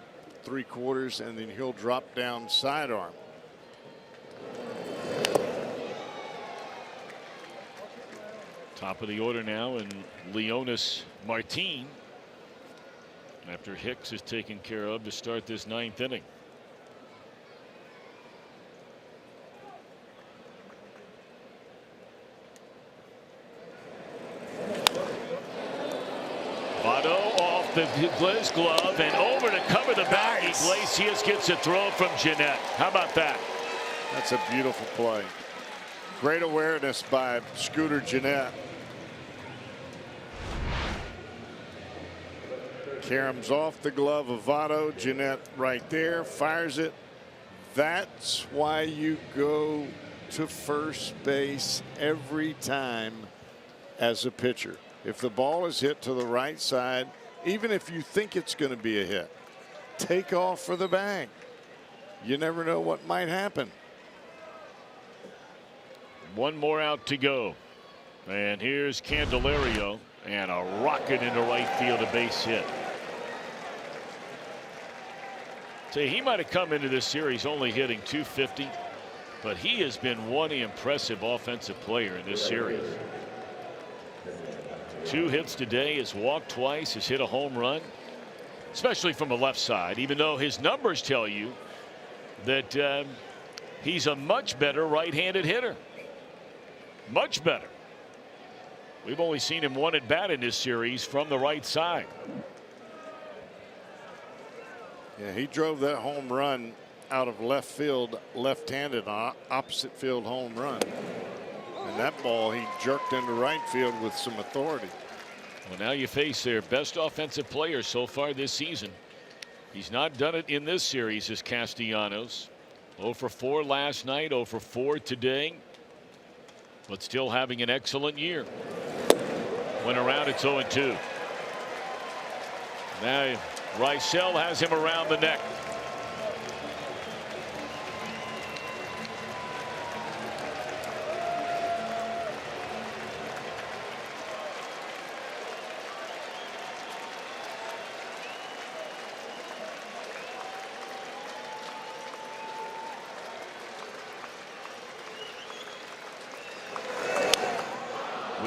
3/4, and then he'll drop down sidearm. Top of the order now, and Leonis Martin, after Hicks is taken care of to start this 9th inning. Votto off the Gliz glove and over to cover the back. Nice. Iglesias gets a throw from Jeanette. How about that? That's a beautiful play. Great awareness by Scooter Jeanette. Karam's off the glove of Votto. Jeanette right there, fires it. That's why you go to first base every time as a pitcher. If the ball is hit to the right side, even if you think it's going to be a hit, take off for the bag. You never know what might happen. 1 more out to go. And here's Candelario, and a rocket into right field, a base hit. Say, he might have come into this series only hitting .250, but he has been one impressive offensive player in this series. 2 hits today, has walked twice, has hit a home run, especially from the left side, even though his numbers tell you that he's a much better right-handed hitter. Much better. We've only seen him 1 at bat in this series from the right side. Yeah, he drove that home run out of left field, left-handed, opposite field home run. And that ball he jerked into right field with some authority. Well, now you face their best offensive player so far this season. He's not done it in this series as Castellanos. 0 for 4 last night, 0 for 4 today, but still having an excellent year. Went around, it's 0-2. Now Rysell has him around the neck.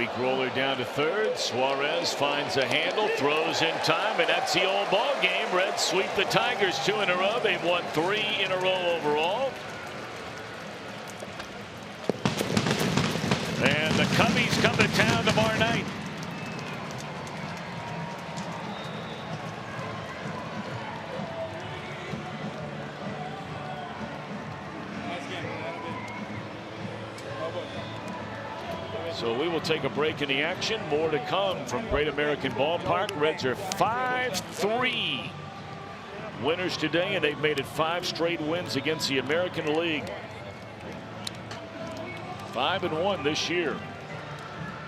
weak roller down to third. Suarez finds a handle, throws in time, and that's the old ball game. Reds sweep the Tigers 2 in a row. They've won 3 in a row overall. And the Cubbies come to town tomorrow night. So we will take a break in the action. More to come from Great American Ballpark. Reds are 5-3 winners today, and they've made it 5 straight wins against the American League. 5-1 this year.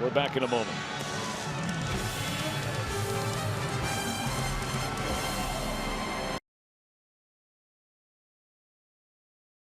We're back in a moment.